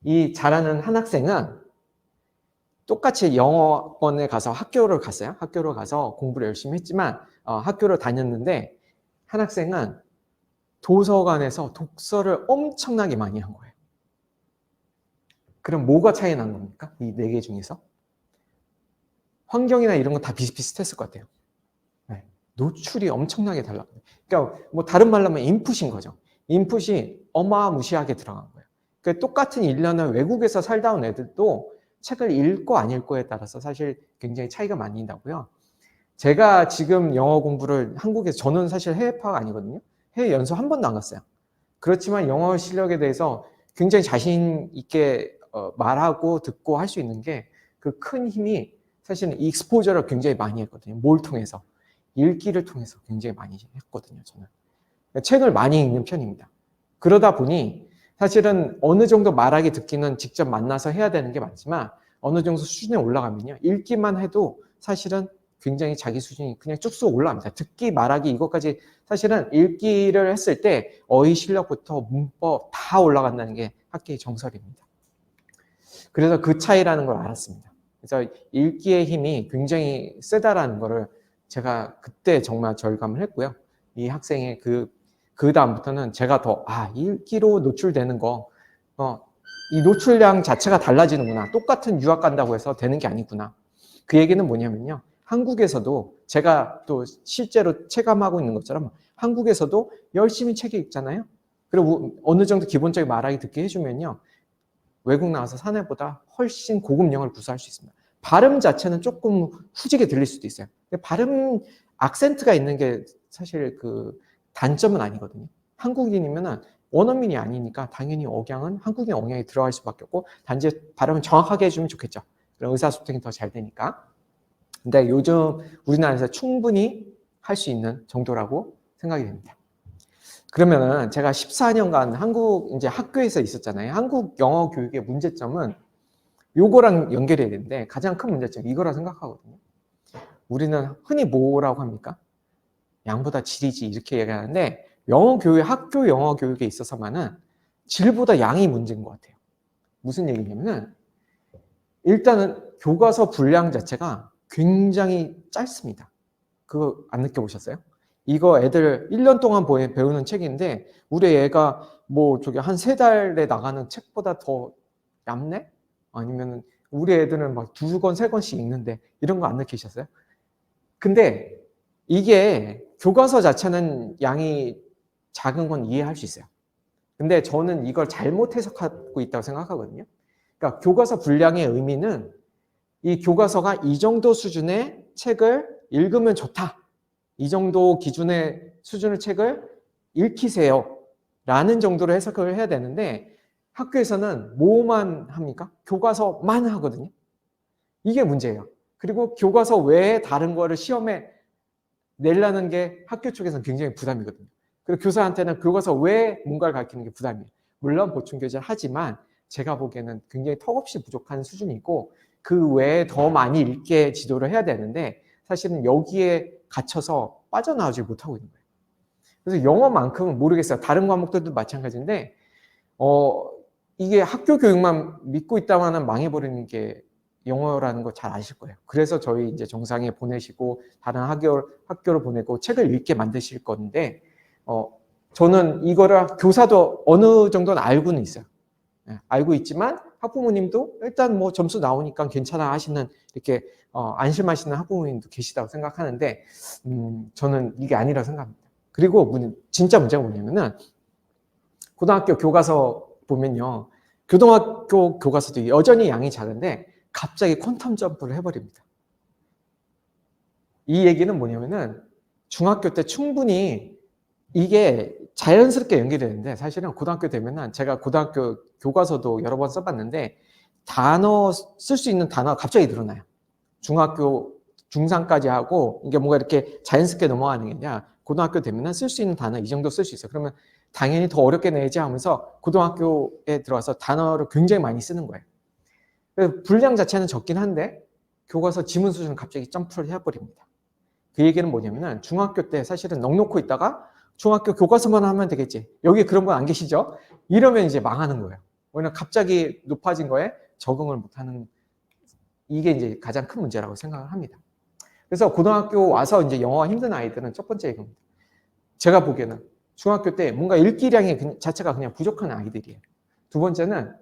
이 잘하는 한 학생은 똑같이 영어권에 가서 학교를 갔어요. 학교를 가서 공부를 열심히 했지만 학교를 다녔는데 한 학생은 도서관에서 독서를 엄청나게 많이 한 거예요. 그럼 뭐가 차이 난 겁니까? 이 4개 중에서? 환경이나 이런 건 다 비슷비슷했을 것 같아요. 네. 노출이 엄청나게 달라. 그러니까 뭐 다른 말로 하면 인풋인 거죠. 인풋이 어마무시하게 들어간 거예요. 그러니까 똑같은 1년을 외국에서 살다 온 애들도 책을 읽고 안 읽고에 따라서 사실 굉장히 차이가 많이 나고요. 제가 지금 영어 공부를 한국에서 저는 사실 해외파가 아니거든요. 해외 연수 한 번도 안 갔어요. 그렇지만 영어 실력에 대해서 굉장히 자신 있게 말하고 듣고 할 수 있는 게 그 큰 힘이 사실은 익스포저를 굉장히 많이 했거든요. 뭘 통해서? 읽기를 통해서 굉장히 많이 했거든요. 저는 책을 많이 읽는 편입니다. 그러다 보니 사실은 어느 정도 말하기 듣기는 직접 만나서 해야 되는 게 맞지만 어느 정도 수준에 올라가면요. 읽기만 해도 사실은 굉장히 자기 수준이 그냥 쭉쭉 올라갑니다. 듣기, 말하기 이것까지 사실은 읽기를 했을 때 어휘 실력부터 문법 다 올라간다는 게 학계의 정설입니다. 그래서 그 차이라는 걸 알았습니다. 그래서 읽기의 힘이 굉장히 세다라는 거를 제가 그때 정말 절감을 했고요. 이 학생의 그 다음부터는 제가 더 읽기로 노출되는 거, 이 노출량 자체가 달라지는구나. 똑같은 유학 간다고 해서 되는 게 아니구나. 그 얘기는 뭐냐면요. 한국에서도 제가 또 실제로 체감하고 있는 것처럼 한국에서도 열심히 책을 읽잖아요. 그리고 어느 정도 기본적인 말하기 듣게 해주면요. 외국 나와서 사내보다 훨씬 고급 영어를 구사할 수 있습니다. 발음 자체는 조금 후지게 들릴 수도 있어요. 근데 발음, 악센트가 있는 게 사실 그 단점은 아니거든요. 한국인이면은 원어민이 아니니까 당연히 억양은 한국인 억양이 들어갈 수밖에 없고 단지 발음을 정확하게 해주면 좋겠죠. 그럼 의사소통이 더 잘 되니까. 근데 요즘 우리나라에서 충분히 할 수 있는 정도라고 생각이 됩니다. 그러면은 제가 14년간 한국 이제 학교에서 있었잖아요. 한국 영어 교육의 문제점은 요거랑 연결해야 되는데 가장 큰 문제점이 이거라 생각하거든요. 우리는 흔히 뭐라고 합니까? 양보다 질이지 이렇게 얘기하는데 영어 교육, 학교 영어 교육에 있어서만은 질보다 양이 문제인 것 같아요. 무슨 얘기냐면은 일단은 교과서 분량 자체가 굉장히 짧습니다. 그거 안 느껴보셨어요? 이거 애들 1년 동안 배우는 책인데 우리 애가 뭐 저기 한 3달에 나가는 책보다 더 얇네? 아니면 우리 애들은 막 2권, 3권씩 읽는데 이런 거 안 느끼셨어요? 근데 이게 교과서 자체는 양이 작은 건 이해할 수 있어요. 근데 저는 이걸 잘못 해석하고 있다고 생각하거든요. 그러니까 교과서 분량의 의미는 이 교과서가 이 정도 수준의 책을 읽으면 좋다. 이 정도 기준의 수준의 책을 읽히세요. 라는 정도로 해석을 해야 되는데 학교에서는 뭐만 합니까? 교과서만 하거든요. 이게 문제예요. 그리고 교과서 외에 다른 거를 시험에 내려는 게 학교 쪽에서는 굉장히 부담이거든요. 그리고 교사한테는 교과서 외에 뭔가를 가르치는 게 부담이에요. 물론 보충 교재를 하지만 제가 보기에는 굉장히 턱없이 부족한 수준이 있고 그 외에 더 많이 읽게 지도를 해야 되는데 사실은 여기에 갇혀서 빠져나오지 못하고 있는 거예요. 그래서 영어만큼은 모르겠어요. 다른 과목들도 마찬가지인데 이게 학교 교육만 믿고 있다가는 망해버리는 게 영어라는 거 잘 아실 거예요. 그래서 저희 이제 정상에 보내시고 다른 학교로 보내고 책을 읽게 만드실 건데 저는 이거를 교사도 어느 정도는 알고는 있어요. 알고 있지만 학부모님도 일단 뭐 점수 나오니까 괜찮아 하시는 이렇게 안심하시는 학부모님도 계시다고 생각하는데 저는 이게 아니라고 생각합니다. 그리고 진짜 문제가 뭐냐면은 고등학교 교과서 보면요. 고등학교 교과서도 여전히 양이 작은데 갑자기 퀀텀 점프를 해버립니다. 이 얘기는 뭐냐면은 중학교 때 충분히 이게 자연스럽게 연결이 되는데 사실은 고등학교 되면은 제가 고등학교 교과서도 여러 번 써봤는데 단어 쓸 수 있는 단어가 갑자기 늘어나요. 중학교 중3까지 하고 이게 뭔가 이렇게 자연스럽게 넘어가는 게 아니라 고등학교 되면은 쓸 수 있는 단어 이 정도 쓸 수 있어요. 그러면 당연히 더 어렵게 내지 하면서 고등학교에 들어와서 단어를 굉장히 많이 쓰는 거예요. 분량 자체는 적긴 한데 교과서 지문 수준은 갑자기 점프를 해버립니다. 그 얘기는 뭐냐면은 중학교 때 사실은 넋놓고 있다가 중학교 교과서만 하면 되겠지. 여기 그런 분 안 계시죠? 이러면 이제 망하는 거예요. 왜냐면 갑자기 높아진 거에 적응을 못하는 이게 이제 가장 큰 문제라고 생각을 합니다. 그래서 고등학교 와서 이제 영어가 힘든 아이들은 첫 번째 이겁니다. 제가 보기에는 중학교 때 뭔가 읽기량이 자체가 그냥 부족한 아이들이에요. 두 번째는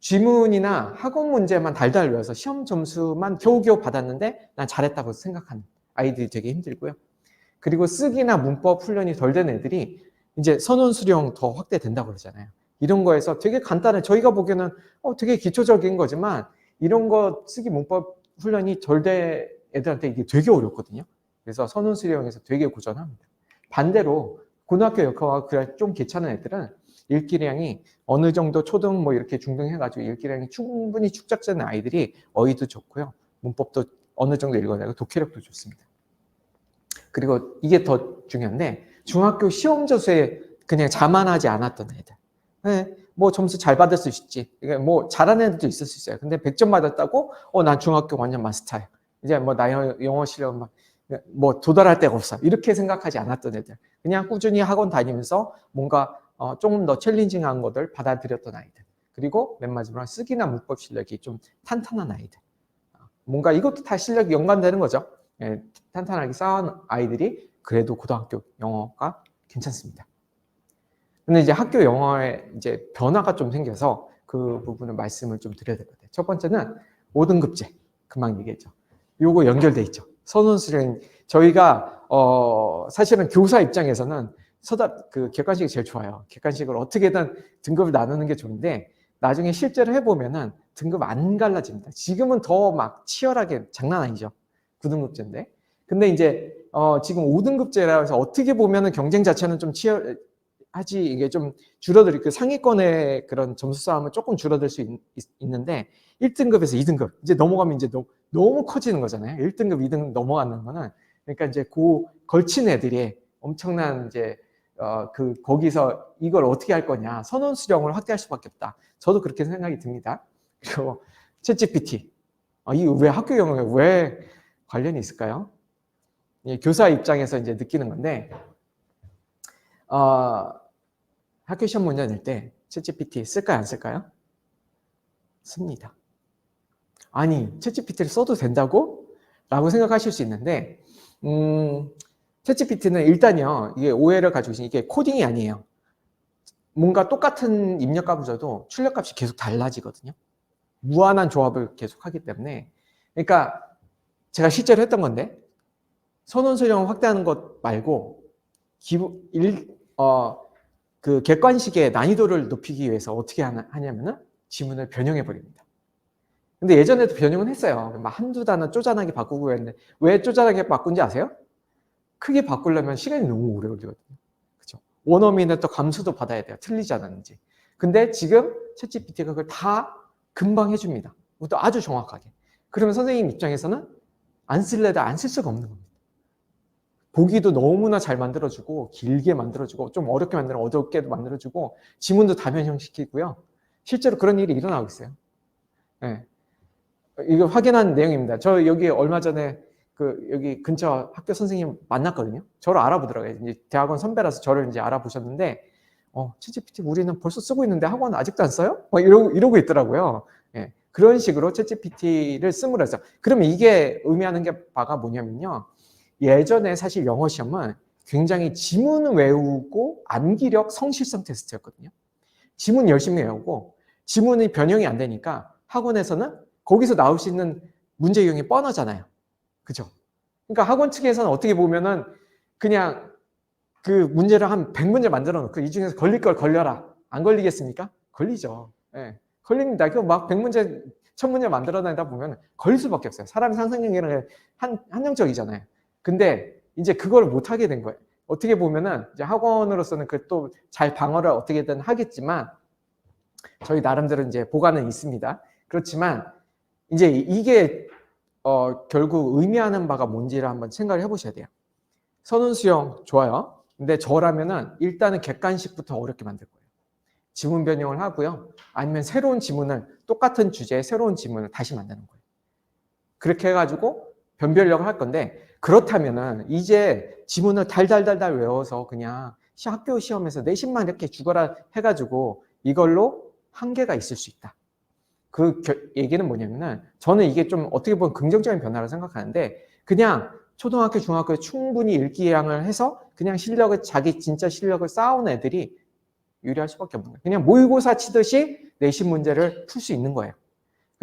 지문이나 학원 문제만 달달 외워서 시험 점수만 겨우겨우 받았는데 난 잘했다고 생각하는 아이들이 되게 힘들고요. 그리고 쓰기나 문법 훈련이 덜 된 애들이 이제 선원 수령 더 확대된다고 그러잖아요. 이런 거에서 되게 간단해. 저희가 보기에는 되게 기초적인 거지만 이런 거 쓰기 문법 훈련이 덜 된 애들한테 이게 되게 어렵거든요. 그래서 선원 수령에서 되게 고전합니다. 반대로 고등학교 역학과 좀 괜찮은 애들은 읽기량이 어느 정도 초등 뭐 이렇게 중등 해가지고 읽기량이 충분히 축적되는 아이들이 어휘도 좋고요. 문법도 어느 정도 읽어내고 독해력도 좋습니다. 그리고 이게 더 중요한데 중학교 시험 저수에 그냥 자만하지 않았던 애들. 네, 뭐 점수 잘 받을 수 있지. 이게 뭐 잘하는 애들도 있을 수 있어요. 근데 100점 받았다고 난 중학교 완전 마스터야. 이제 뭐 나 영어 실력 뭐 도달할 데가 없어. 이렇게 생각하지 않았던 애들. 그냥 꾸준히 학원 다니면서 뭔가 조금 더 챌린징한 것들 받아들였던 아이들. 그리고 맨 마지막으로 쓰기나 문법 실력이 좀 탄탄한 아이들. 뭔가 이것도 다 실력이 연관되는 거죠. 예, 탄탄하게 쌓은 아이들이 그래도 고등학교 영어가 괜찮습니다. 근데 이제 학교 영어에 이제 변화가 좀 생겨서 그 부분을 말씀을 좀 드려야 될 것 같아요. 첫 번째는 5등급제. 금방 얘기했죠. 요거 연결돼 있죠. 선원수령 저희가 사실은 교사 입장에서는 그 객관식이 제일 좋아요. 객관식을 어떻게든 등급을 나누는 게 좋은데 나중에 실제로 해보면은 등급 안 갈라집니다. 지금은 더 막 치열하게 장난 아니죠. 9등급제인데. 근데 이제 지금 5등급제라 해서 어떻게 보면은 경쟁 자체는 좀 치열하지 이게 좀 줄어들 그 상위권의 그런 점수 싸움은 조금 줄어들 수 있는데 1등급에서 2등급 이제 넘어가면 이제 너무 커지는 거잖아요. 1등급, 2등급 넘어가는 거는 그러니까 이제 걸친 애들이 엄청난 이제 거기서 이걸 어떻게 할 거냐 선원 수령을 확대할 수밖에 없다. 저도 그렇게 생각이 듭니다. 그리고 챗GPT 이거 왜 학교 영어에 왜 관련이 있을까요? 예, 교사 입장에서 이제 느끼는 건데 학교 시험 문제 낼 때 챗GPT 쓸까요 안 쓸까요? 씁니다. 아니 챗GPT를 써도 된다고? 라고 생각하실 수 있는데 챗GPT는 일단요 이게 오해를 가지고 있으니 이게 코딩이 아니에요. 뭔가 똑같은 입력값을 줘도 출력값이 계속 달라지거든요. 무한한 조합을 계속 하기 때문에 그러니까 제가 실제로 했던 건데 선원 수령을 확대하는 것 말고 그 객관식의 난이도를 높이기 위해서 어떻게 하냐면은 지문을 변형해 버립니다. 근데 예전에도 변형은 했어요. 막 한두 단어 쪼잔하게 바꾸고 했는데 왜 쪼잔하게 바꾼지 아세요? 크게 바꾸려면 시간이 너무 오래 걸리거든요. 그렇죠? 원어민은 또 감수도 받아야 돼요. 틀리지 않았는지. 근데 지금 챗GPT가 그걸 다 금방 해줍니다. 그것도 아주 정확하게. 그러면 선생님 입장에서는 안 쓸래도 안 쓸 수가 없는 겁니다. 보기도 너무나 잘 만들어주고 길게 만들어주고 좀 어렵게 만들어 어렵게도 만들어주고 지문도 다 변형시키고요. 실제로 그런 일이 일어나고 있어요. 네. 이거 확인한 내용입니다. 저 여기 얼마 전에 여기 근처 학교 선생님 만났거든요. 저를 알아보더라고요. 이제 대학원 선배라서 저를 이제 알아보셨는데, 챗GPT 우리는 벌써 쓰고 있는데 학원 아직도 안 써요? 이러고 있더라고요. 예. 그런 식으로 챗GPT를 씀으로 해서. 그러면 이게 의미하는 바가 뭐냐면요. 예전에 사실 영어 시험은 굉장히 지문 외우고 암기력 성실성 테스트였거든요. 지문 열심히 외우고 지문이 변형이 안 되니까 학원에서는 거기서 나올 수 있는 문제 유형이 뻔하잖아요. 그죠? 그러니까 학원 측에서는 어떻게 보면은 그냥 그 문제를 한 100문제 만들어 놓고 이 중에서 걸릴 걸 걸려라. 안 걸리겠습니까? 걸리죠. 예. 걸립니다. 그 막 100문제, 1000문제 만들어 다니다 보면 걸릴 수밖에 없어요. 사람 상상력이 한정적이잖아요. 근데 이제 그걸 못 하게 된 거예요. 어떻게 보면은 이제 학원으로서는 그 또 잘 방어를 어떻게든 하겠지만 저희 나름대로 이제 보관은 있습니다. 그렇지만 이제 이게 결국 의미하는 바가 뭔지를 한번 생각을 해보셔야 돼요. 선원 수용 좋아요. 근데 저라면은 일단은 객관식부터 어렵게 만들 거예요. 지문 변형을 하고요. 아니면 새로운 지문을 똑같은 주제의 새로운 지문을 다시 만드는 거예요. 그렇게 해가지고 변별력을 할 건데 그렇다면은 이제 지문을 달달달달 외워서 그냥 학교 시험에서 내신만 이렇게 죽어라 해가지고 이걸로 한계가 있을 수 있다. 그 얘기는 뭐냐면은 저는 이게 좀 어떻게 보면 긍정적인 변화라고 생각하는데 그냥 초등학교, 중학교에 충분히 읽기량을 해서 그냥 자기 진짜 실력을 쌓아온 애들이 유리할 수밖에 없는 거예요. 그냥 모의고사 치듯이 내신 문제를 풀 수 있는 거예요.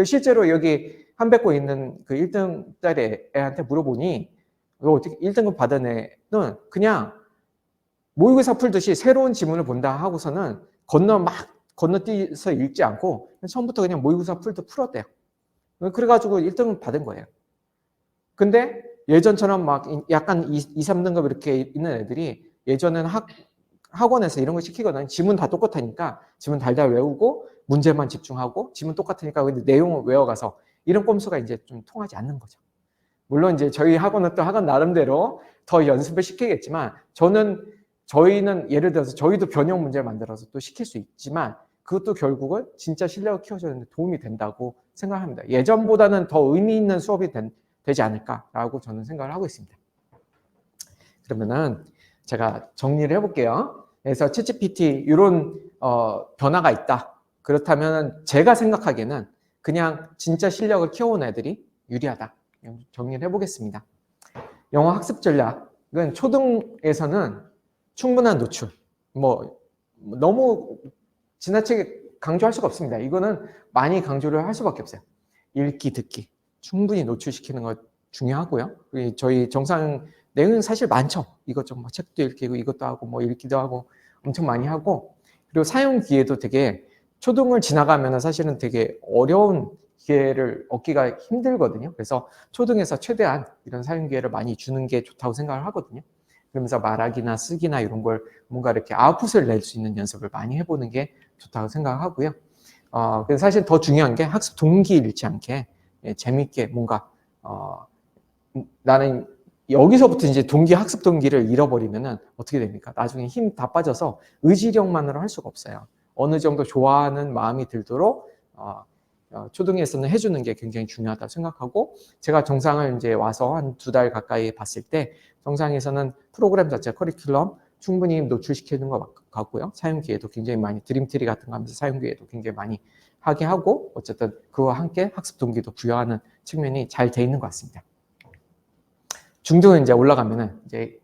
실제로 여기 한백고 있는 그 1등짜리 애한테 물어보니 어떻게 1등급 받은 애는 그냥 모의고사 풀듯이 새로운 지문을 본다 하고서는 건너뛰어서 읽지 않고 처음부터 그냥 모의고사 풀었대요. 그래가지고 1등을 받은 거예요. 근데 예전처럼 막 약간 2, 3등급 이렇게 있는 애들이 예전에는 학원에서 이런 거 시키거든요. 지문 다 똑같으니까 지문 달달 외우고 문제만 집중하고 지문 똑같으니까 근데 내용을 외워가서 이런 꼼수가 이제 좀 통하지 않는 거죠. 물론 이제 저희 학원은 또 학원 나름대로 더 연습을 시키겠지만 저희는 예를 들어서 저희도 변형 문제를 만들어서 또 시킬 수 있지만 그것도 결국은 진짜 실력을 키워주는 데 도움이 된다고 생각합니다. 예전보다는 더 의미 있는 수업이 되지 않을까라고 저는 생각을 하고 있습니다. 그러면은 제가 정리를 해볼게요. 그래서 챗GPT 이런 변화가 있다. 그렇다면 제가 생각하기에는 그냥 진짜 실력을 키워온 애들이 유리하다. 정리를 해보겠습니다. 영어 학습 전략은 초등에서는 충분한 노출. 너무 지나치게 강조할 수가 없습니다. 이거는 많이 강조를 할 수밖에 없어요. 읽기, 듣기 충분히 노출시키는 거 중요하고요. 저희 정상 내용은 사실 많죠. 이것저것 책도 읽히고 이것도 하고 읽기도 하고 엄청 많이 하고, 그리고 사용 기회도 되게 초등을 지나가면 사실은 되게 어려운 기회를 얻기가 힘들거든요. 그래서 초등에서 최대한 이런 사용 기회를 많이 주는 게 좋다고 생각을 하거든요. 그러면서 말하기나 쓰기나 이런 걸 뭔가 이렇게 아웃풋을 낼 수 있는 연습을 많이 해보는 게 좋다고 생각하고요. 그래서 사실 더 중요한 게 학습 동기 잃지 않게 재밌게 뭔가 나는 여기서부터 이제 학습 동기를 잃어버리면은 어떻게 됩니까? 나중에 힘 다 빠져서 의지력만으로 할 수가 없어요. 어느 정도 좋아하는 마음이 들도록 초등에서는 해주는 게 굉장히 중요하다고 생각하고, 제가 정상을 이제 와서 한 2달 가까이 봤을 때 정상에서는 프로그램 자체 커리큘럼 충분히 노출시키는 것 같고요. 사용 기회도 굉장히 많이, 드림트리 같은 거 하면서 사용 기회도 굉장히 많이 하게 하고, 어쨌든 그와 함께 학습 동기도 부여하는 측면이 잘 돼 있는 것 같습니다. 중등은 이제 올라가면은 이제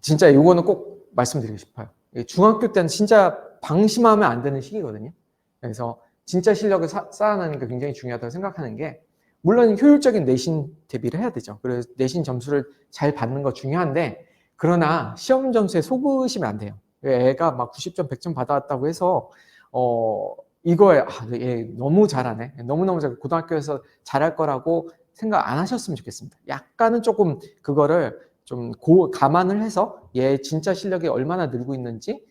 진짜 이거는 꼭 말씀드리고 싶어요. 중학교 때는 진짜 방심하면 안 되는 시기거든요. 그래서 진짜 실력을 쌓아나는 게 굉장히 중요하다고 생각하는 게, 물론 효율적인 내신 대비를 해야 되죠. 그래서 내신 점수를 잘 받는 거 중요한데, 그러나 시험 점수에 속으시면 안 돼요. 애가 막 90점, 100점 받아왔다고 해서 이거에 얘 너무 잘하네, 너무너무 잘, 고등학교에서 잘할 거라고 생각 안 하셨으면 좋겠습니다. 약간은 조금 그거를 좀 감안을 해서 얘 진짜 실력이 얼마나 늘고 있는지,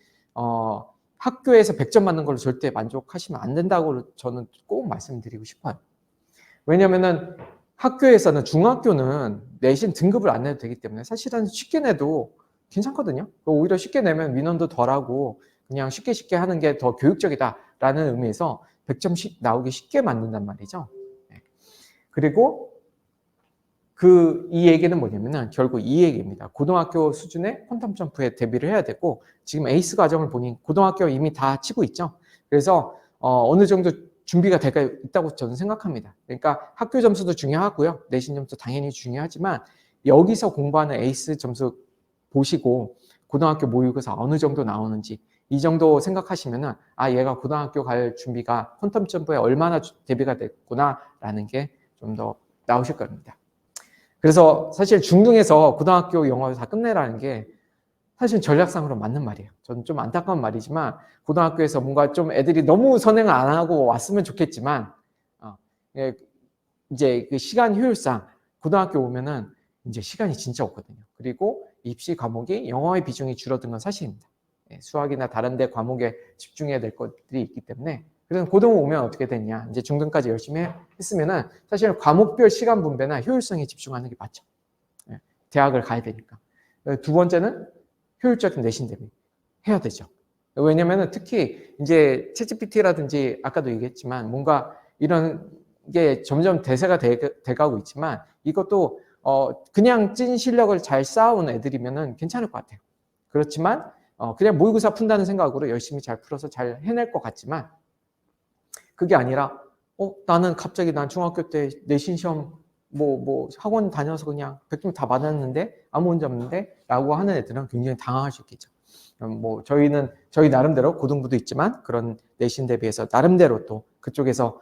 학교에서 100점 맞는 걸로 절대 만족하시면 안 된다고 저는 꼭 말씀드리고 싶어요. 왜냐면은 학교에서는, 중학교는 내신 등급을 안 내도 되기 때문에 사실은 쉽게 내도 괜찮거든요. 오히려 쉽게 내면 민원도 덜하고 그냥 쉽게 하는 게 더 교육적이다라는 의미에서 100점씩 나오기 쉽게 만든단 말이죠. 그리고 이 얘기는 뭐냐면은 결국 이 얘기입니다. 고등학교 수준의 퀀텀 점프에 대비를 해야 되고, 지금 에이스 과정을 보니 고등학교 이미 다 치고 있죠. 그래서 어느 정도 준비가 되어 있다고 저는 생각합니다. 그러니까 학교 점수도 중요하고요. 내신 점수 당연히 중요하지만, 여기서 공부하는 에이스 점수 보시고 고등학교 모의고사 어느 정도 나오는지 이 정도 생각하시면은 얘가 고등학교 갈 준비가 퀀텀 점프에 얼마나 대비가 됐구나라는 게 좀 더 나오실 겁니다. 그래서 사실 중등에서 고등학교 영어를 다 끝내라는 게 사실 전략상으로 맞는 말이에요. 저는 좀 안타까운 말이지만, 고등학교에서 뭔가 좀 애들이 너무 선행을 안 하고 왔으면 좋겠지만, 이제 그 시간 효율상 고등학교 오면은 이제 시간이 진짜 없거든요. 그리고 입시 과목이 영어의 비중이 줄어든 건 사실입니다. 수학이나 다른 데 과목에 집중해야 될 것들이 있기 때문에. 그래서 고등 오면 어떻게 됐냐, 이제 중등까지 열심히 했으면은 사실 과목별 시간 분배나 효율성에 집중하는 게 맞죠. 대학을 가야 되니까. 두 번째는 효율적인 내신 대비 해야 되죠. 왜냐면은 특히 이제 챗GPT라든지 아까도 얘기했지만 뭔가 이런 게 점점 대세가 돼가고 있지만, 이것도 그냥 찐 실력을 잘 쌓아온 애들이면은 괜찮을 것 같아요. 그렇지만 그냥 모의고사 푼다는 생각으로 열심히 잘 풀어서 잘 해낼 것 같지만, 그게 아니라 나는 갑자기 난 중학교 때 내신 시험 뭐 학원 다녀서 그냥 100점 다 받았는데 아무 문제 없는데 라고 하는 애들은 굉장히 당황할 수 있겠죠. 저희 나름대로 고등부도 있지만 그런 내신 대비해서 나름대로 또 그쪽에서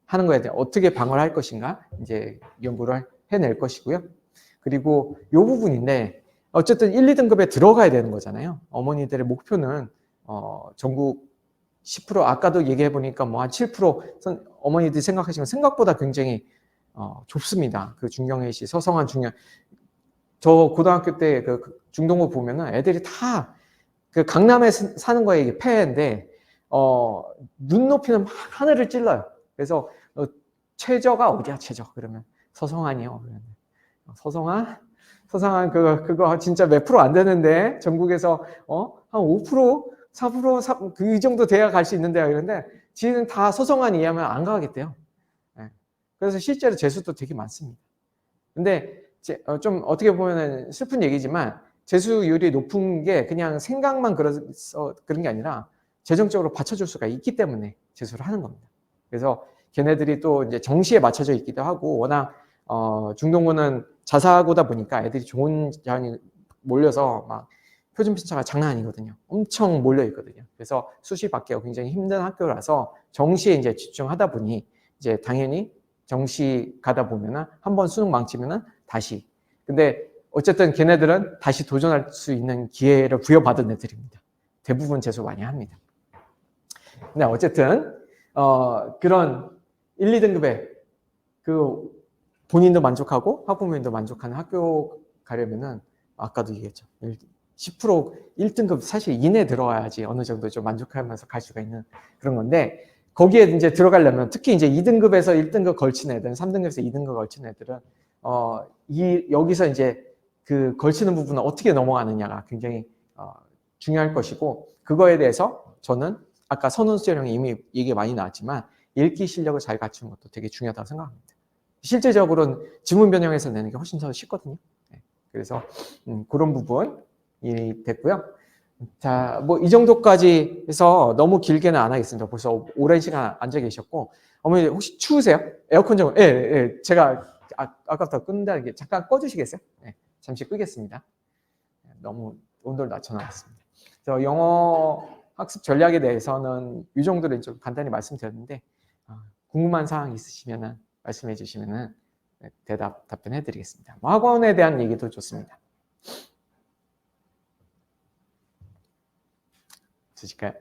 하는 거에 대해 어떻게 방어를 할 것인가 이제 연구를 해낼 것이고요. 그리고 이 부분인데, 어쨌든 1, 2등급에 들어가야 되는 거잖아요. 어머니들의 목표는 전국 10%, 아까도 얘기해 보니까 뭐 한 7% 어머니들이 생각하시면 생각보다 굉장히 좁습니다. 그 중경외시, 서성한 중경. 저 고등학교 때 그 중동고 보면은 애들이 다 그 강남에 사는 거에 이게 폐해인데 눈높이는 하늘을 찔러요. 그래서 최저가 어디야 최저? 그러면 서성한이요. 서성한 그거 진짜 몇 프로 안 되는데 전국에서 한 5% 4% 그 정도 돼야 갈 수 있는데요. 이런데 지는 다 소송안 이해하면 안 가겠대요. 예. 그래서 실제로 재수도 되게 많습니다. 근데 좀 어떻게 보면 슬픈 얘기지만 재수율이 높은 게 그냥 생각만 그래서 그런 게 아니라 재정적으로 받쳐줄 수가 있기 때문에 재수를 하는 겁니다. 그래서 걔네들이 또 이제 정시에 맞춰져 있기도 하고 워낙 중동고는 자사고다 보니까 애들이 좋은 장이 몰려서 막 표준 편차가 장난 아니거든요. 엄청 몰려 있거든요. 그래서 수시 받기가 굉장히 힘든 학교라서 정시에 이제 집중하다 보니 이제 당연히 정시 가다 보면은 한번 수능 망치면은 다시. 근데 어쨌든 걔네들은 다시 도전할 수 있는 기회를 부여받은 애들입니다. 대부분 재수 많이 합니다. 근데 어쨌든 그런 1, 2등급의 그 본인도 만족하고 학부모님도 만족하는 학교 가려면은 아까도 얘기했죠. 10% 1등급 사실 이내 들어와야지 어느 정도 좀 만족하면서 갈 수가 있는 그런 건데 거기에 이제 들어가려면 특히 이제 2등급에서 1등급 걸친 애들은 3등급에서 2등급 걸친 애들은 여기서 이제 그 걸치는 부분을 어떻게 넘어가느냐가 굉장히 중요할 것이고 그거에 대해서 저는 아까 선훈수재령이 이미 얘기가 많이 나왔지만 읽기 실력을 잘 갖추는 것도 되게 중요하다고 생각합니다. 실제적으로는 지문 변형해서 내는 게 훨씬 더 쉽거든요. 네. 그래서 그런 부분이 됐고요. 자, 뭐 이 정도까지 해서 너무 길게는 안 하겠습니다. 벌써 오랜 시간 앉아 계셨고 어머니 혹시 추우세요? 에어컨 좀 예. 제가 아까부터 끈다는 게 잠깐 꺼주시겠어요? 네, 잠시 끄겠습니다. 너무 온도를 낮춰놨습니다. 그래서 영어 학습 전략에 대해서는 이 정도를 좀 간단히 말씀드렸는데 궁금한 사항 있으시면 말씀해 주시면 답변해 드리겠습니다. 뭐 학원에 대한 얘기도 좋습니다. 주실까요?